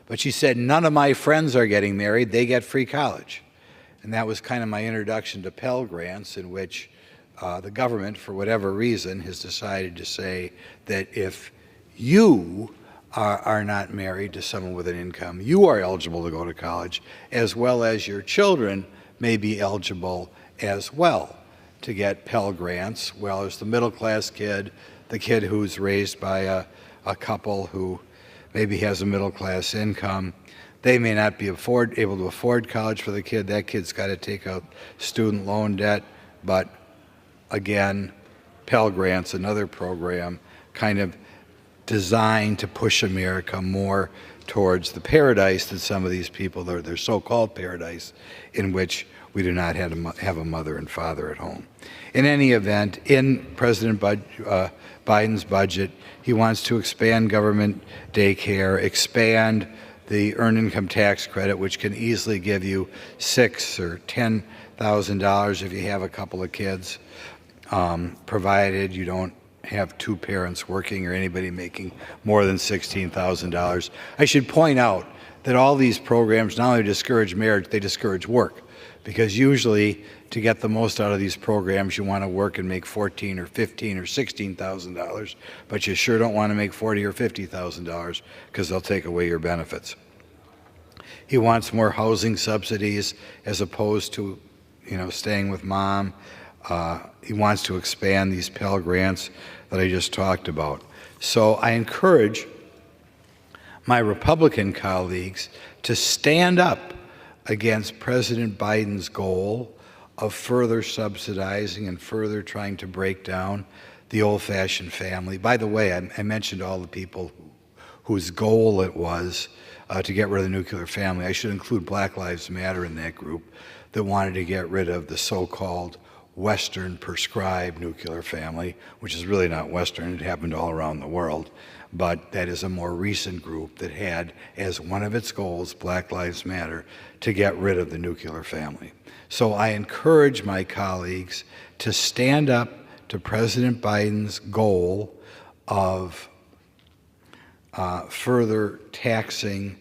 But she said, none of my friends are getting married, they get free college. And that was kind of my introduction to Pell Grants, in which the government, for whatever reason, has decided to say that if you are not married to someone with an income, you are eligible to go to college, as well as your children may be eligible as well to get Pell Grants, well as the middle-class kid, the kid who's raised by a couple who maybe has a middle-class income. They may not be able to afford college for the kid. That kid's got to take out student loan debt. But again, Pell Grants, another program kind of designed to push America more towards the paradise that some of these people, their so-called paradise, in which we do not have a mother and father at home. In any event, in President Biden's budget, he wants to expand government daycare, expand the earned income tax credit, which can easily give you $6,000 or $10,000 if you have a couple of kids, provided you don't have two parents working or anybody making more than $16,000. I should point out that all these programs not only discourage marriage, they discourage work. Because usually, to get the most out of these programs, you want to work and make $14,000 or $15,000 or $16,000, but you sure don't want to make $40,000 or $50,000 because they'll take away your benefits. He wants more housing subsidies as opposed to, staying with mom. He wants to expand these Pell Grants that I just talked about. So I encourage my Republican colleagues to stand up against President Biden's goal of further subsidizing and further trying to break down the old-fashioned family. By the way, I mentioned all the people whose goal it was to get rid of the nuclear family. I should include Black Lives Matter in that group that wanted to get rid of the so-called Western prescribed nuclear family, which is really not Western. It happened all around the world. But that is a more recent group that had as one of its goals, Black Lives Matter, to get rid of the nuclear family. So I encourage my colleagues to stand up to President Biden's goal of further taxing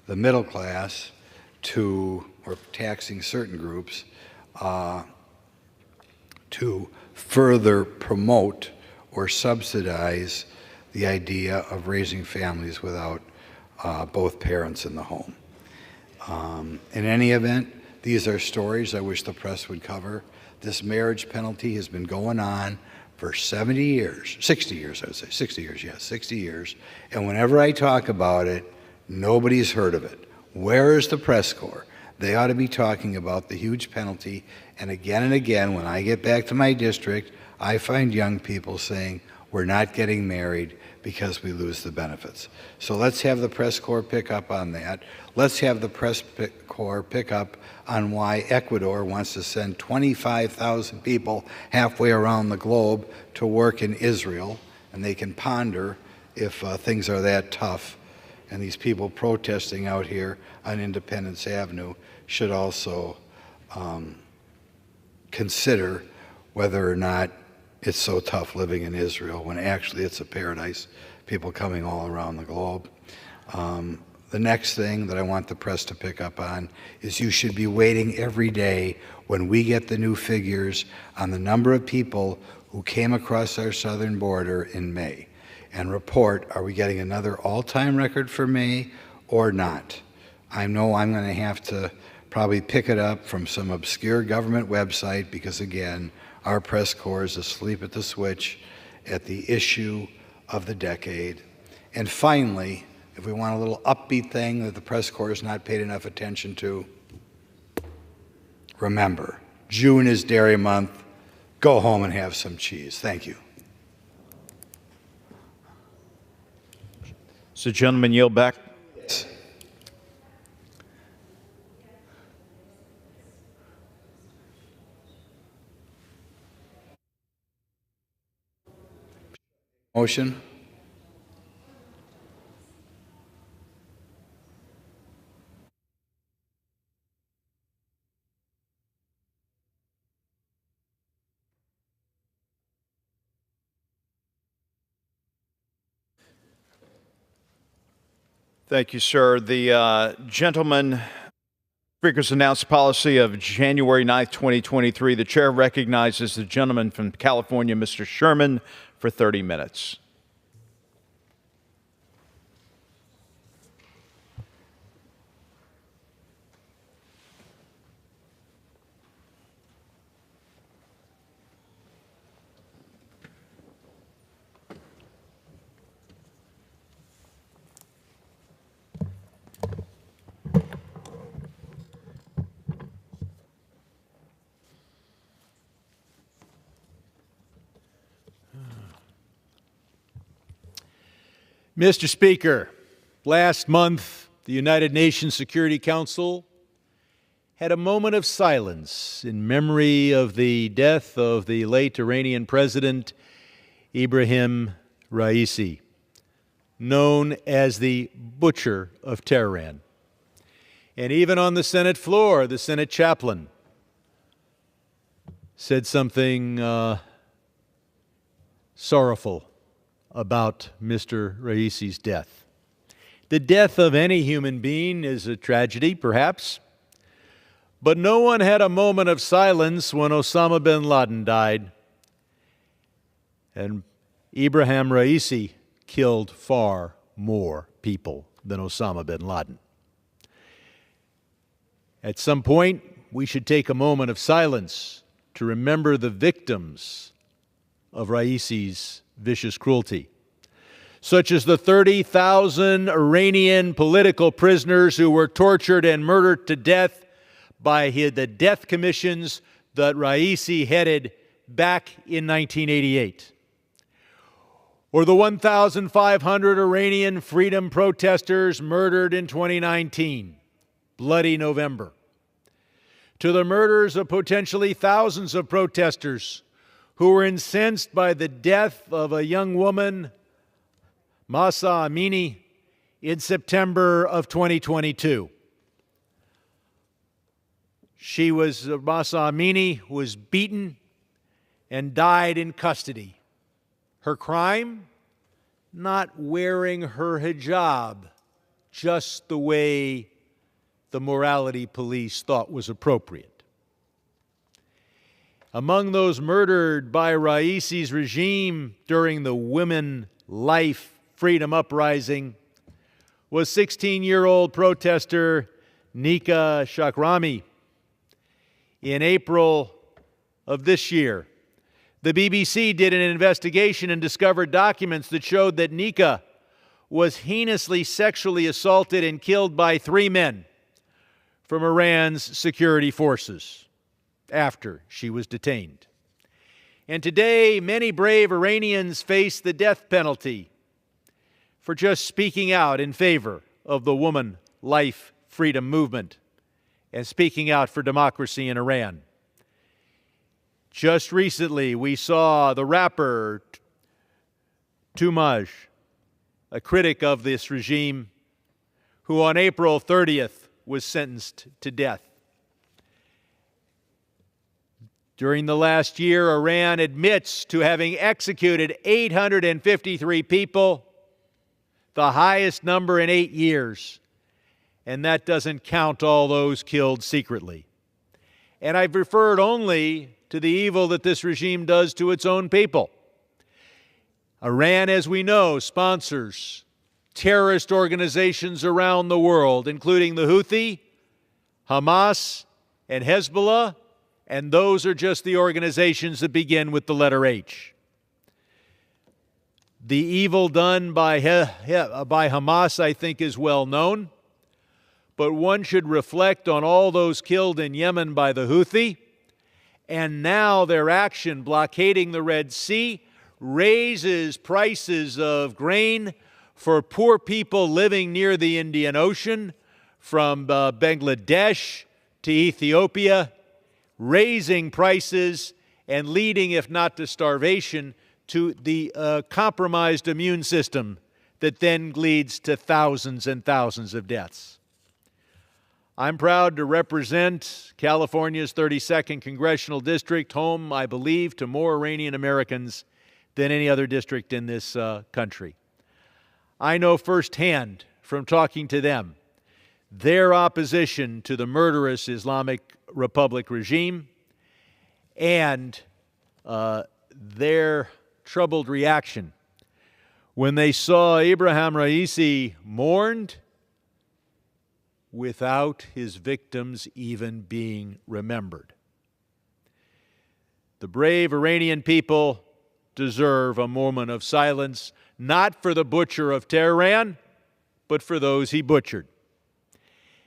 the middle class or taxing certain groups to further promote or subsidize the idea of raising families without both parents in the home. In any event, these are stories I wish the press would cover. This marriage penalty has been going on for 70 years, 60 years, I would say, 60 years, yes, 60 years. And whenever I talk about it, nobody's heard of it. Where is the press corps? They ought to be talking about the huge penalty. And again, when I get back to my district, I find young people saying, we're not getting married because we lose the benefits. So let's have the press corps pick up on that. Let's have the press corps pick up on why Ecuador wants to send 25,000 people halfway around the globe to work in Israel, and they can ponder if things are that tough. And these people protesting out here on Independence Avenue should also consider whether or not it's so tough living in Israel when actually it's a paradise, people coming all around the globe. The next thing that I want the press to pick up on is you should be waiting every day when we get the new figures on the number of people who came across our southern border in May and report, are we getting another all-time record for May or not? I know I'm going to have to probably pick it up from some obscure government website because, again, our press corps is asleep at the switch at the issue of the decade. And finally, if we want a little upbeat thing that the press corps has not paid enough attention to, remember, June is Dairy Month. Go home and have some cheese. Thank you. So, gentlemen, yield back. Yes. Motion. Thank you, sir. The gentleman, Speaker's announced policy of January 9th, 2023. The chair recognizes the gentleman from California, Mr. Sherman, for 30 minutes. Mr. Speaker, last month, the United Nations Security Council had a moment of silence in memory of the death of the late Iranian President Ibrahim Raisi, known as the Butcher of Tehran. And even on the Senate floor, the Senate chaplain said something sorrowful about Mr. Raisi's death. The death of any human being is a tragedy, perhaps, but no one had a moment of silence when Osama bin Laden died, and Ibrahim Raisi killed far more people than Osama bin Laden. At some point, we should take a moment of silence to remember the victims of Raisi's vicious cruelty, such as the 30,000 Iranian political prisoners who were tortured and murdered to death by the death commissions that Raisi headed back in 1988, or the 1,500 Iranian freedom protesters murdered in 2019, Bloody November, to the murders of potentially thousands of protesters who were incensed by the death of a young woman, Mahsa Amini, in September of 2022. Mahsa Amini was beaten and died in custody. Her crime? not wearing her hijab just the way the morality police thought was appropriate. Among those murdered by Raisi's regime during the Women Life Freedom Uprising was 16-year-old protester Nika Shakrami. In April of this year, the BBC did an investigation and discovered documents that showed that Nika was heinously sexually assaulted and killed by 3 men from Iran's security forces after she was detained. And today, many brave Iranians face the death penalty for just speaking out in favor of the woman life freedom movement and speaking out for democracy in Iran. Just recently, we saw the rapper Tumaj, a critic of this regime, who on April 30th was sentenced to death. During the last year, Iran admits to having executed 853 people, the highest number in 8 years, and that doesn't count all those killed secretly. And I've referred only to the evil that this regime does to its own people. Iran, as we know, sponsors terrorist organizations around the world, including the Houthi, Hamas, and Hezbollah, and those are just the organizations that begin with the letter H. The evil done by Hamas, I think, is well known, but one should reflect on all those killed in Yemen by the Houthi, and now their action blockading the Red Sea raises prices of grain for poor people living near the Indian Ocean, from Bangladesh to Ethiopia, raising prices and leading, if not to starvation, to the compromised immune system that then leads to thousands and thousands of deaths. I'm proud to represent California's 32nd Congressional District, home, I believe, to more Iranian Americans than any other district in this country. I know firsthand from talking to them their opposition to the murderous Islamic Republic regime and their troubled reaction when they saw Ibrahim Raisi mourned without his victims even being remembered. The brave Iranian people deserve a moment of silence, not for the butcher of Tehran, but for those he butchered.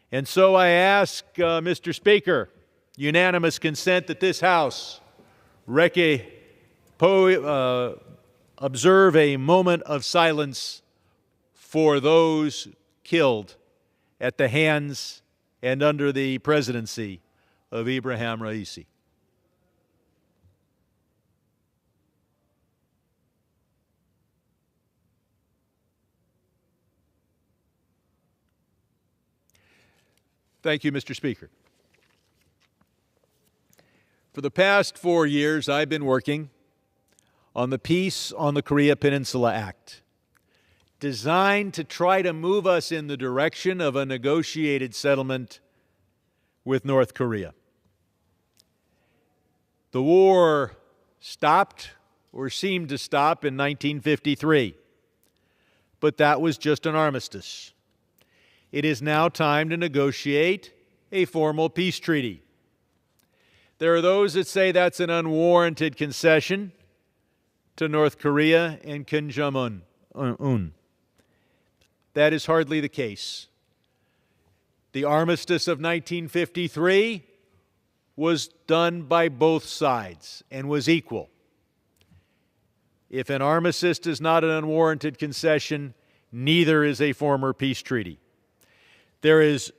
And so I ask, Mr. Speaker, unanimous consent that this House observe a moment of silence for those killed at the hands and under the presidency of Ibrahim Raisi. Thank you, Mr. Speaker. For the past 4 years, I've been working on the Peace on the Korea Peninsula Act, designed to try to move us in the direction of a negotiated settlement with North Korea. The war stopped, or seemed to stop, in 1953, but that was just an armistice. It is now time to negotiate a formal peace treaty. There are those that say that's an unwarranted concession to North Korea and Kim Jong-un. That is hardly the case. The armistice of 1953 was done by both sides and was equal. If an armistice is not an unwarranted concession, neither is a former peace treaty. There is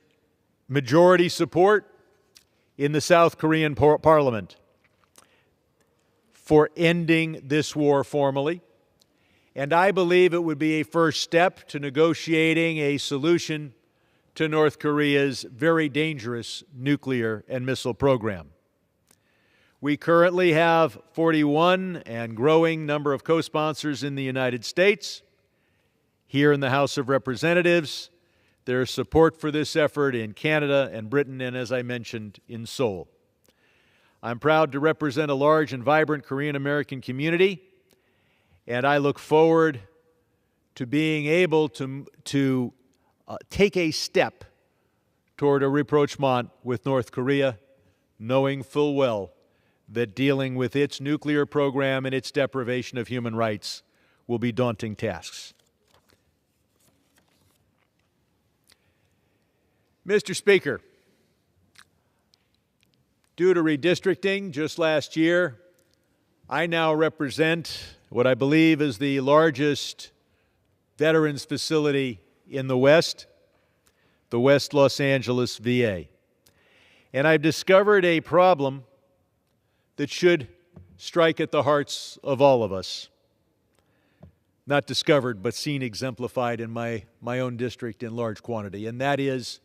majority support in the South Korean parliament for ending this war formally, and I believe it would be a first step to negotiating a solution to North Korea's very dangerous nuclear and missile program. We currently have 41 and growing number of co-sponsors in the United States. here in the House of Representatives. There is support for this effort in Canada and Britain, and as I mentioned, in Seoul. I'm proud to represent a large and vibrant Korean American community, and I look forward to being able to take a step toward a rapprochement with North Korea, knowing full well that dealing with its nuclear program and its deprivation of human rights will be daunting tasks. Mr. Speaker, due to redistricting just last year, I now represent what I believe is the largest veterans facility in the West Los Angeles VA. And I've discovered a problem that should strike at the hearts of all of us. Not discovered, but seen exemplified in my own district in large quantity, and that is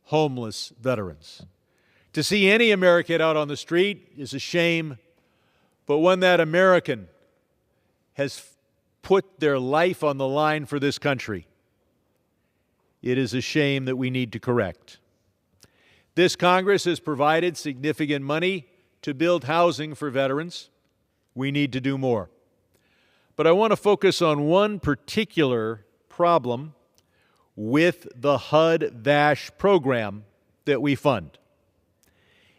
homeless veterans. To see any American out on the street is a shame, but when that American has put their life on the line for this country, it is a shame that we need to correct. This Congress has provided significant money to build housing for veterans. We need to do more. But I want to focus on one particular problem with the HUD-VASH program that we fund.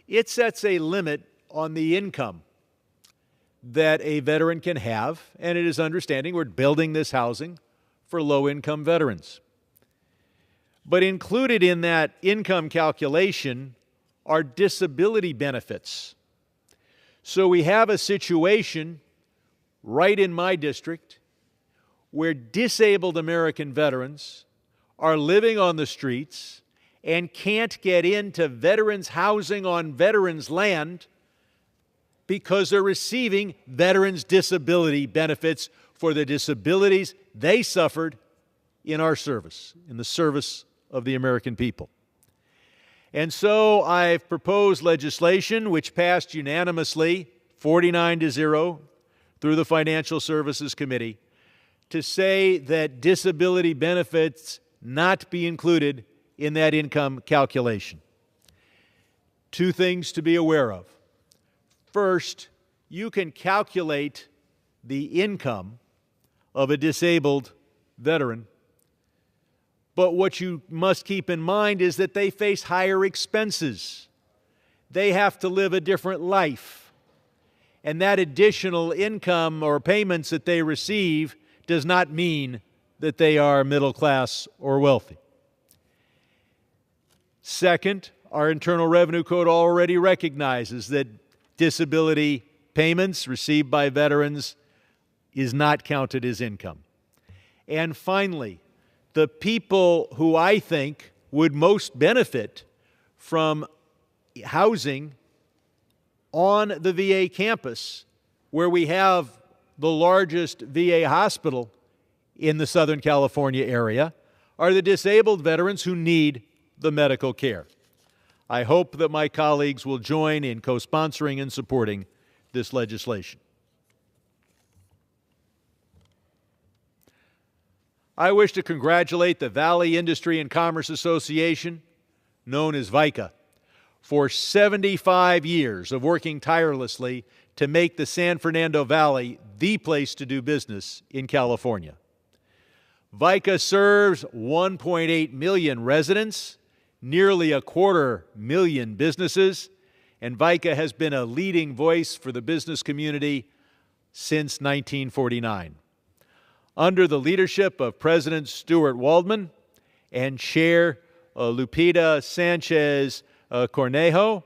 It sets a limit on the income that a veteran can have, and it is understanding we're building this housing for low-income veterans. But included in that income calculation are disability benefits. So we have a situation right in my district where disabled American veterans are living on the streets and can't get into veterans' housing on veterans' land because they're receiving veterans' disability benefits for the disabilities they suffered in our service, in the service of the American people. And so I've proposed legislation which passed unanimously, 49-0, through the Financial Services Committee, to say that disability benefits not be included in that income calculation. Two things to be aware of. First, you can calculate the income of a disabled veteran, but what you must keep in mind is that they face higher expenses. They have to live a different life. And that additional income or payments that they receive does not mean that they are middle class or wealthy. Second, our Internal Revenue Code already recognizes that disability payments received by veterans is not counted as income. And finally, the people who I think would most benefit from housing on the VA campus, where we have the largest VA hospital in the Southern California area, are the disabled veterans who need the medical care. I hope that my colleagues will join in co-sponsoring and supporting this legislation. I wish to congratulate the Valley Industry and Commerce Association, known as VICA, for 75 years of working tirelessly to make the San Fernando Valley the place to do business in California. VICA serves 1.8 million residents, nearly 250,000 businesses, and VICA has been a leading voice for the business community since 1949. Under the leadership of President Stuart Waldman and Chair Lupita Sanchez Cornejo,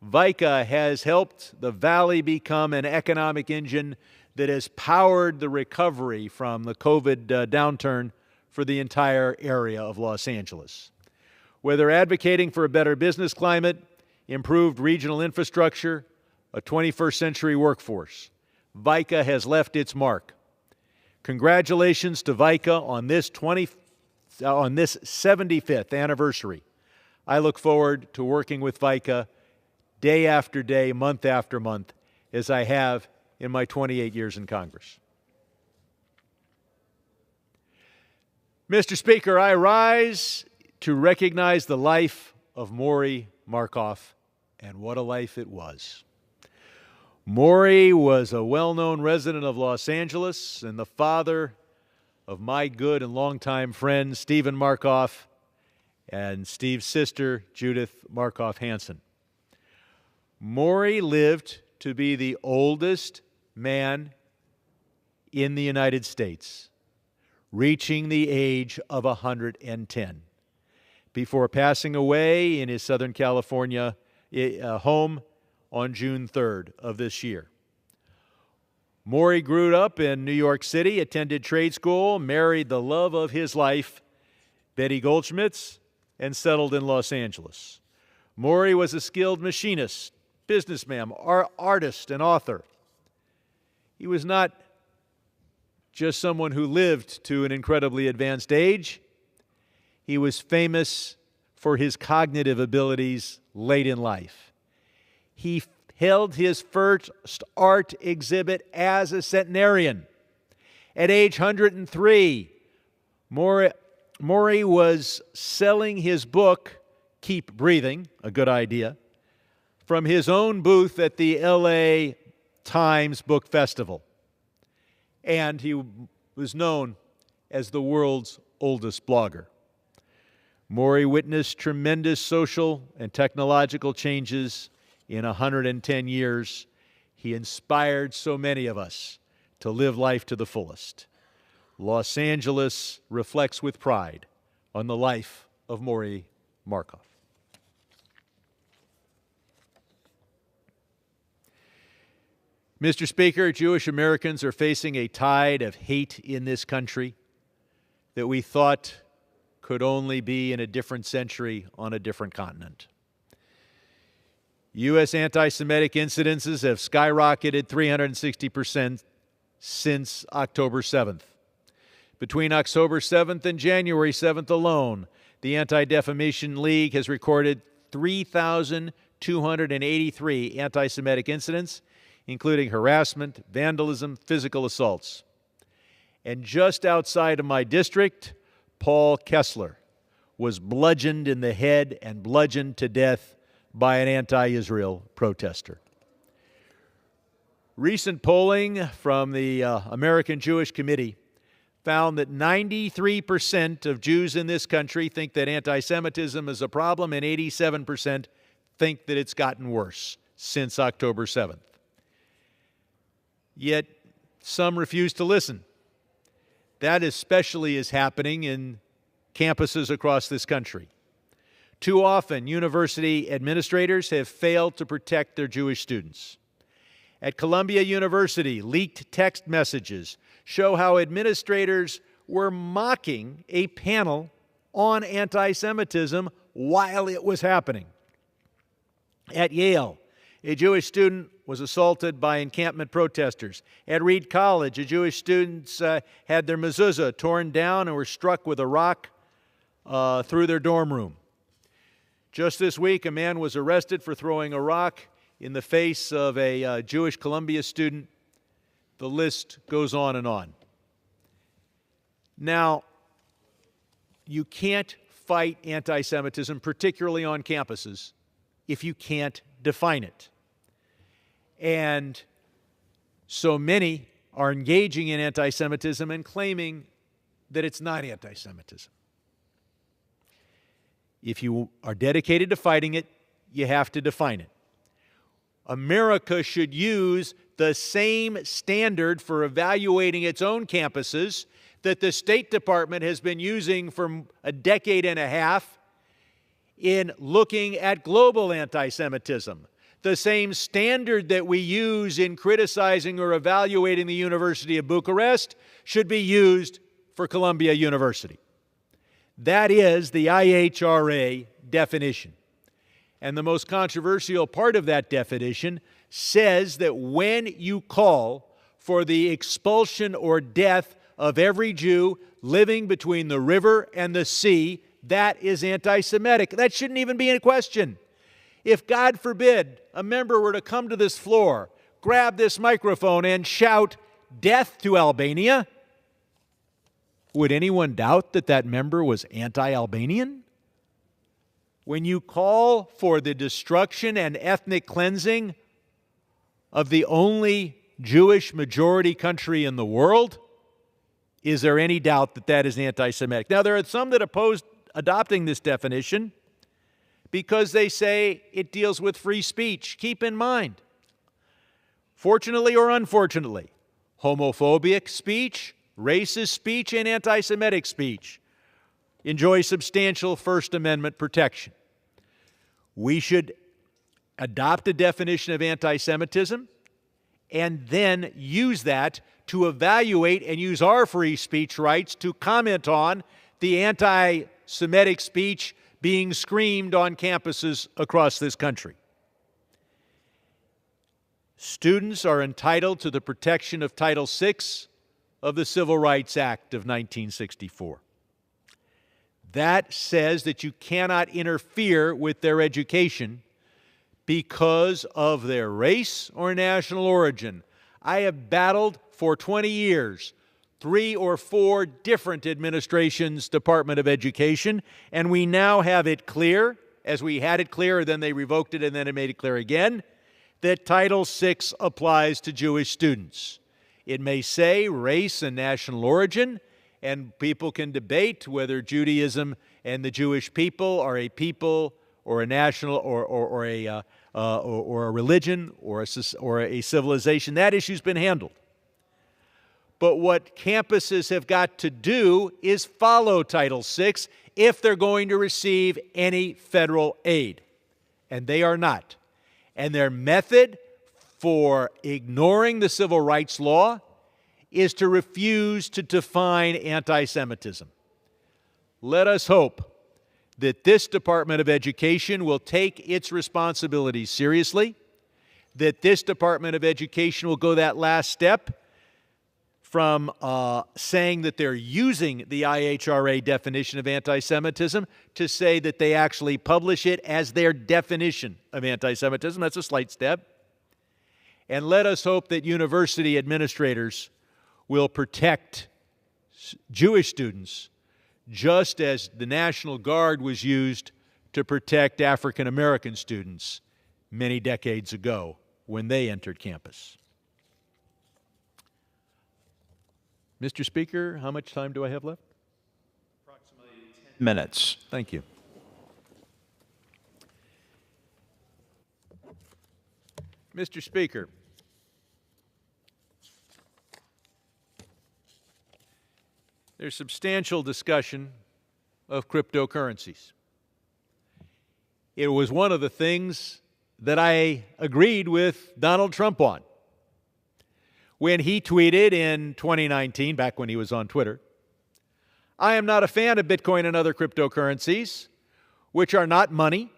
VICA has helped the Valley become an economic engine that has powered the recovery from the COVID downturn for the entire area of Los Angeles. Whether advocating for a better business climate, improved regional infrastructure, a 21st century workforce, VICA has left its mark. Congratulations to VICA on this 75th anniversary. I look forward to working with VICA day after day, month after month, as I have in my 28 years in Congress. Mr. Speaker, I rise to recognize the life of Maury Markoff, and what a life it was. Maury was a well-known resident of Los Angeles and the father of my good and longtime friend Stephen Markoff and Steve's sister Judith Markoff Hansen. Maury lived to be the oldest man in the United States, reaching the age of 110, before passing away in his Southern California home on June 3rd of this year. Maury grew up in New York City, attended trade school, married the love of his life, Betty Goldschmitz, and settled in Los Angeles. Maury was a skilled machinist, businessman, artist, and author. He was not just someone who lived to an incredibly advanced age. He was famous for his cognitive abilities late in life. He held his first art exhibit as a centenarian. At age 103, Maury was selling his book, Keep Breathing, a good idea, from his own booth at the LA Times Book Festival. And he was known as the world's oldest blogger. Maury witnessed tremendous social and technological changes in 110 years. He inspired so many of us to live life to the fullest. Los Angeles reflects with pride on the life of Maury Markoff. Mr. Speaker, Jewish Americans are facing a tide of hate in this country that we thought could only be in a different century on a different continent. U.S. anti-Semitic incidences have skyrocketed 360% since October 7th. Between October 7th and January 7th alone, the Anti-Defamation League has recorded 3,283 anti-Semitic incidents, including harassment, vandalism, physical assaults. And just outside of my district, Paul Kessler was bludgeoned in the head and bludgeoned to death by an anti-Israel protester. Recent polling from the American Jewish Committee found that 93% of Jews in this country think that anti-Semitism is a problem, and 87% think that it's gotten worse since October 7th. Yet some refuse to listen. That especially is happening in campuses across this country. Too often, university administrators have failed to protect their Jewish students. At Columbia University, leaked text messages show how administrators were mocking a panel on anti-Semitism while it was happening. At Yale, a Jewish student was assaulted by encampment protesters. At Reed College, a Jewish students had their mezuzah torn down and were struck with a rock through their dorm room. Just this week, a man was arrested for throwing a rock in the face of a Jewish Columbia student. The list goes on and on. Now, you can't fight anti-Semitism, particularly on campuses, if you can't define it. And so many are engaging in anti-Semitism and claiming that it's not anti-Semitism. If you are dedicated to fighting it, you have to define it. America should use the same standard for evaluating its own campuses that the State Department has been using for a decade and a half in looking at global anti-Semitism. The same standard that we use in criticizing or evaluating the University of Bucharest should be used for Columbia University. That is the IHRA definition. And the most controversial part of that definition says that when you call for the expulsion or death of every Jew living between the river and the sea, that is anti-Semitic. That shouldn't even be in question. If, God forbid, a member were to come to this floor, grab this microphone, and shout, "Death to Albania," Would anyone doubt that that member was anti-Albanian? When you call for the destruction and ethnic cleansing of the only Jewish majority country in the world, is there any doubt that that is anti-Semitic? Now, there are some that oppose adopting this definition because they say it deals with free speech. Keep in mind, fortunately or unfortunately, homophobic speech, racist speech, and anti-Semitic speech enjoy substantial First Amendment protection. We should adopt a definition of anti-Semitism and then use that to evaluate and use our free speech rights to comment on the anti-Semitic speech being screamed on campuses across this country. Students are entitled to the protection of Title VI of the Civil Rights Act of 1964. That says that you cannot interfere with their education because of their race or national origin. I have battled for 20 years 3 or 4 different administrations' Department of Education, and we now have it clear, as we had it clear, then they revoked it, and then it made it clear again, that Title VI applies to Jewish students. It may say race and national origin, and people can debate whether Judaism and the Jewish people are a people or a national or a religion or a civilization. That issue's been handled. But what campuses have got to do is follow Title VI if they're going to receive any federal aid. And they are not. And their method for ignoring the civil rights law is to refuse to define anti-Semitism. Let us hope that this Department of Education will take its responsibilities seriously, that this Department of Education will go that last step from saying that they're using the IHRA definition of anti-Semitism to say that they actually publish it as their definition of anti-Semitism. That's a slight step. And let us hope that university administrators will protect Jewish students just as the National Guard was used to protect African American students many decades ago when they entered campus. Mr. Speaker, how much time do I have left? Approximately 10 minutes. Thank you. Mr. Speaker, there's substantial discussion of cryptocurrencies. It was one of the things that I agreed with Donald Trump on when he tweeted in 2019, back when he was on Twitter, "I am not a fan of Bitcoin and other cryptocurrencies, which are not money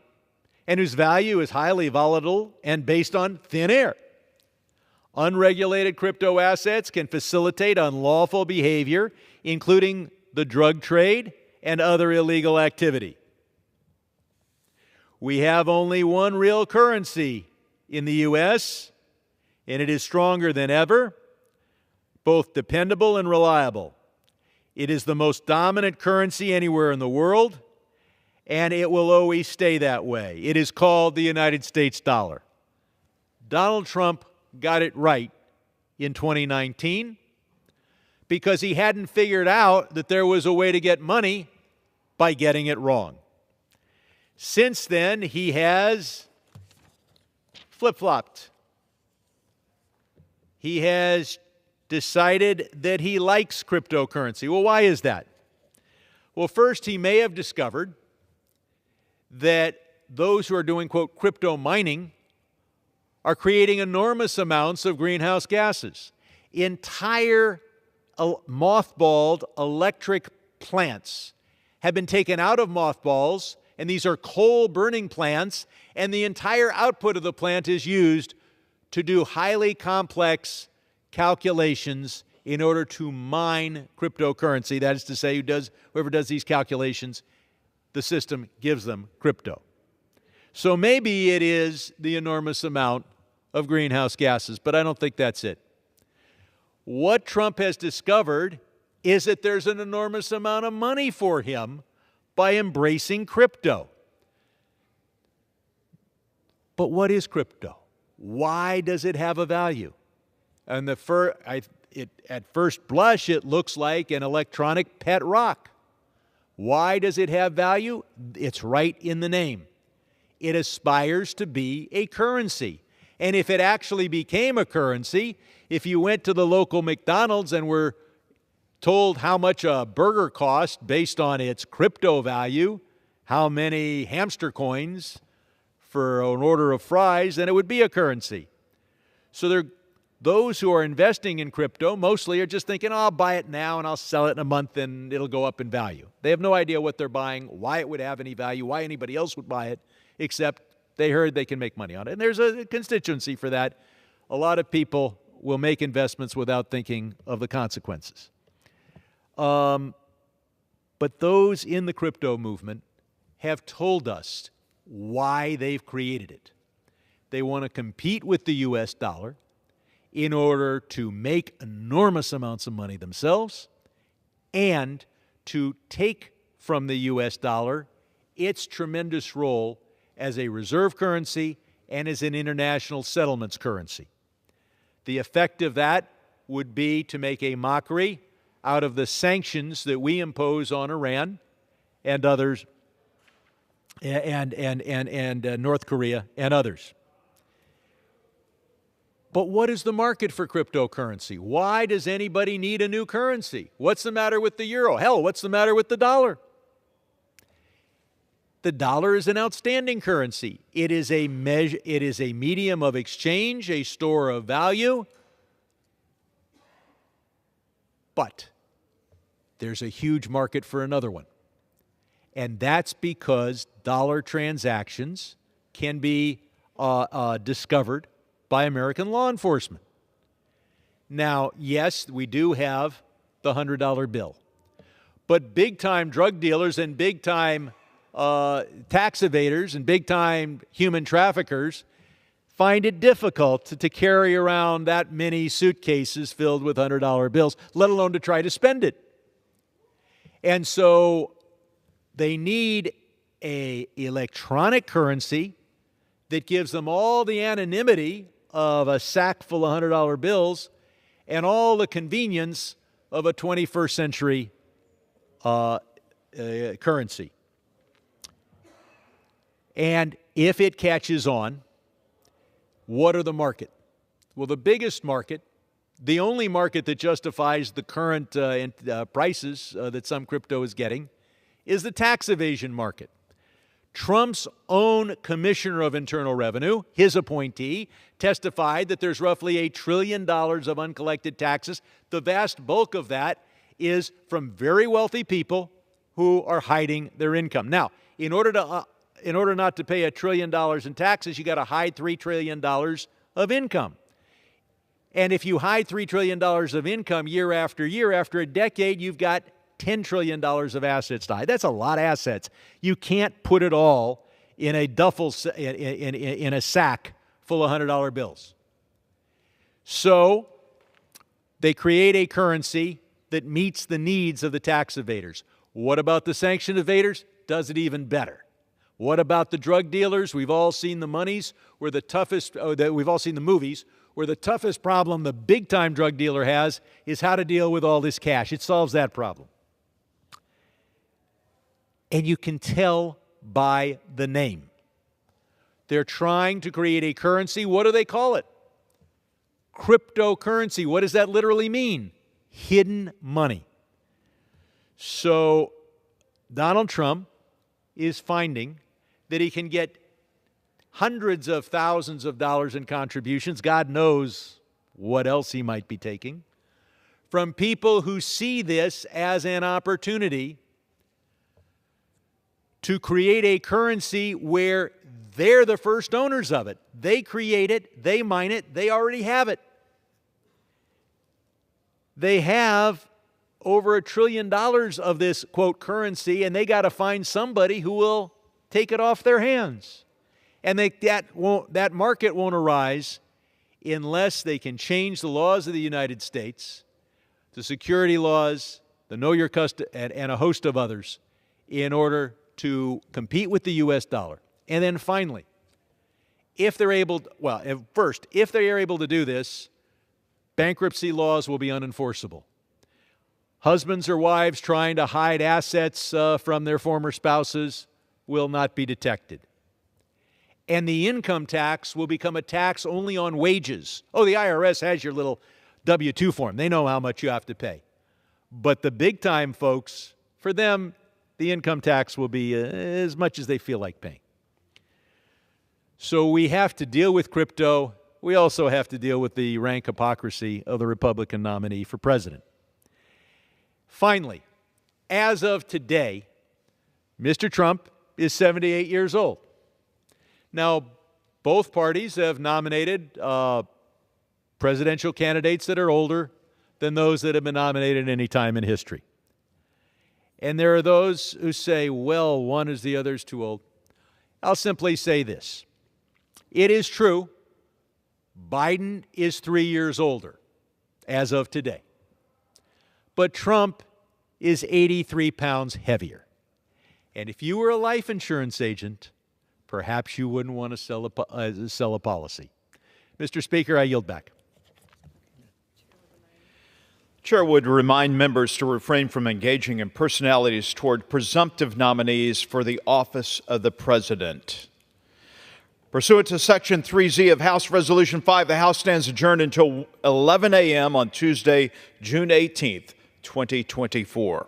and whose value is highly volatile and based on thin air. Unregulated crypto assets can facilitate unlawful behavior, including the drug trade and other illegal activity. We have only one real currency in the U.S., and it is stronger than ever, both dependable and reliable. It is the most dominant currency anywhere in the world, and it will always stay that way. It is called the United States dollar." Donald Trump got it right in 2019 because he hadn't figured out that there was a way to get money by getting it wrong. Since then, he has flip-flopped. He has decided that he likes cryptocurrency. Well, why is that? Well, first, he may have discovered that those who are doing, quote, crypto mining are creating enormous amounts of greenhouse gases. Entire mothballed electric plants have been taken out of mothballs, and these are coal-burning plants, and the entire output of the plant is used to do highly complex calculations in order to mine cryptocurrency. That is to say, whoever does these calculations, the system gives them crypto. So maybe it is the enormous amount of greenhouse gases, but I don't think that's it. What Trump has discovered is that there's an enormous amount of money for him by embracing crypto. But what is crypto? Why does it have a value? And at first blush, it looks like an electronic pet rock. Why does it have value? It's right in the name. It aspires to be a currency. And if it actually became a currency, if you went to the local McDonald's and were told how much a burger cost based on its crypto value, how many hamster coins for an order of fries, then it would be a currency. So those who are investing in crypto mostly are just thinking, oh, I'll buy it now and I'll sell it in a month and it'll go up in value. They have no idea what they're buying, why it would have any value, why anybody else would buy it, except they heard they can make money on it. And there's a constituency for that. A lot of people will make investments without thinking of the consequences. But those in the crypto movement have told us why they've created it. They want to compete with the U.S. dollar in order to make enormous amounts of money themselves and to take from the U.S. dollar its tremendous role as a reserve currency and as an international settlements currency. The effect of that would be to make a mockery out of the sanctions that we impose on Iran and others, and North Korea and others. But what is the market for cryptocurrency? Why does anybody need a new currency? What's the matter with the euro? Hell, what's the matter with the dollar? The dollar is an outstanding currency. It is a medium of exchange, a store of value. But there's a huge market for another one. And that's because dollar transactions can be discovered by American law enforcement. Now, yes, we do have the $100 bill. But big-time drug dealers and big-time tax evaders and big-time human traffickers find it difficult to carry around that many suitcases filled with $100 bills, let alone to try to spend it. And so they need an electronic currency that gives them all the anonymity of a sack full of $100 bills and all the convenience of a 21st century currency. And if it catches on, what are the market? Well, the biggest market, the only market that justifies the current prices that some crypto is getting, is the tax evasion market. Trump's own Commissioner of Internal Revenue, his appointee, testified that there's roughly $1 trillion of uncollected taxes. The vast bulk of that is from very wealthy people who are hiding their income. Now, in order not to pay $1 trillion in taxes, you got to hide $3 trillion of income. And if you hide $3 trillion of income year after year, after a decade, you've got $10 trillion of assets to hide. That's a lot of assets. You can't put it all in a in a sack full of $100 bills. So they create a currency that meets the needs of the tax evaders. What about the sanction evaders? Does it even better. What about the drug dealers? We've all seen the movies where the toughest problem the big-time drug dealer has is how to deal with all this cash. It solves that problem. And you can tell by the name. They're trying to create a currency. What do they call it? Cryptocurrency. What does that literally mean? Hidden money. So Donald Trump is finding that he can get hundreds of thousands of dollars in contributions, God knows what else he might be taking, from people who see this as an opportunity to create a currency where they're the first owners of it. They create it, they mine it, they already have it. They have over $1 trillion of this, quote, currency, and they got to find somebody who will take it off their hands. And that market won't arise unless they can change the laws of the United States, the security laws, the Know Your Customer, and a host of others in order to compete with the U.S. dollar. And then finally, if they're able, if they are able to do this, bankruptcy laws will be unenforceable. Husbands or wives trying to hide assets from their former spouses will not be detected. And the income tax will become a tax only on wages. Oh, the IRS has your little W-2 form. They know how much you have to pay. But the big time folks, for them, the income tax will be as much as they feel like paying. So we have to deal with crypto. We also have to deal with the rank hypocrisy of the Republican nominee for president. Finally, as of today, Mr. Trump is 78 years old. Now, both parties have nominated presidential candidates that are older than those that have been nominated any time in history. And there are those who say, well, one is the other's too old. I'll simply say this. It is true, Biden is 3 years older as of today. But Trump is 83 pounds heavier. And if you were a life insurance agent, perhaps you wouldn't want to sell a policy. Mr. Speaker, I yield back. Chair would remind members to refrain from engaging in personalities toward presumptive nominees for the office of the President. Pursuant to Section 3Z of House Resolution 5, the House stands adjourned until 11 a.m. on Tuesday, June 18th, 2024.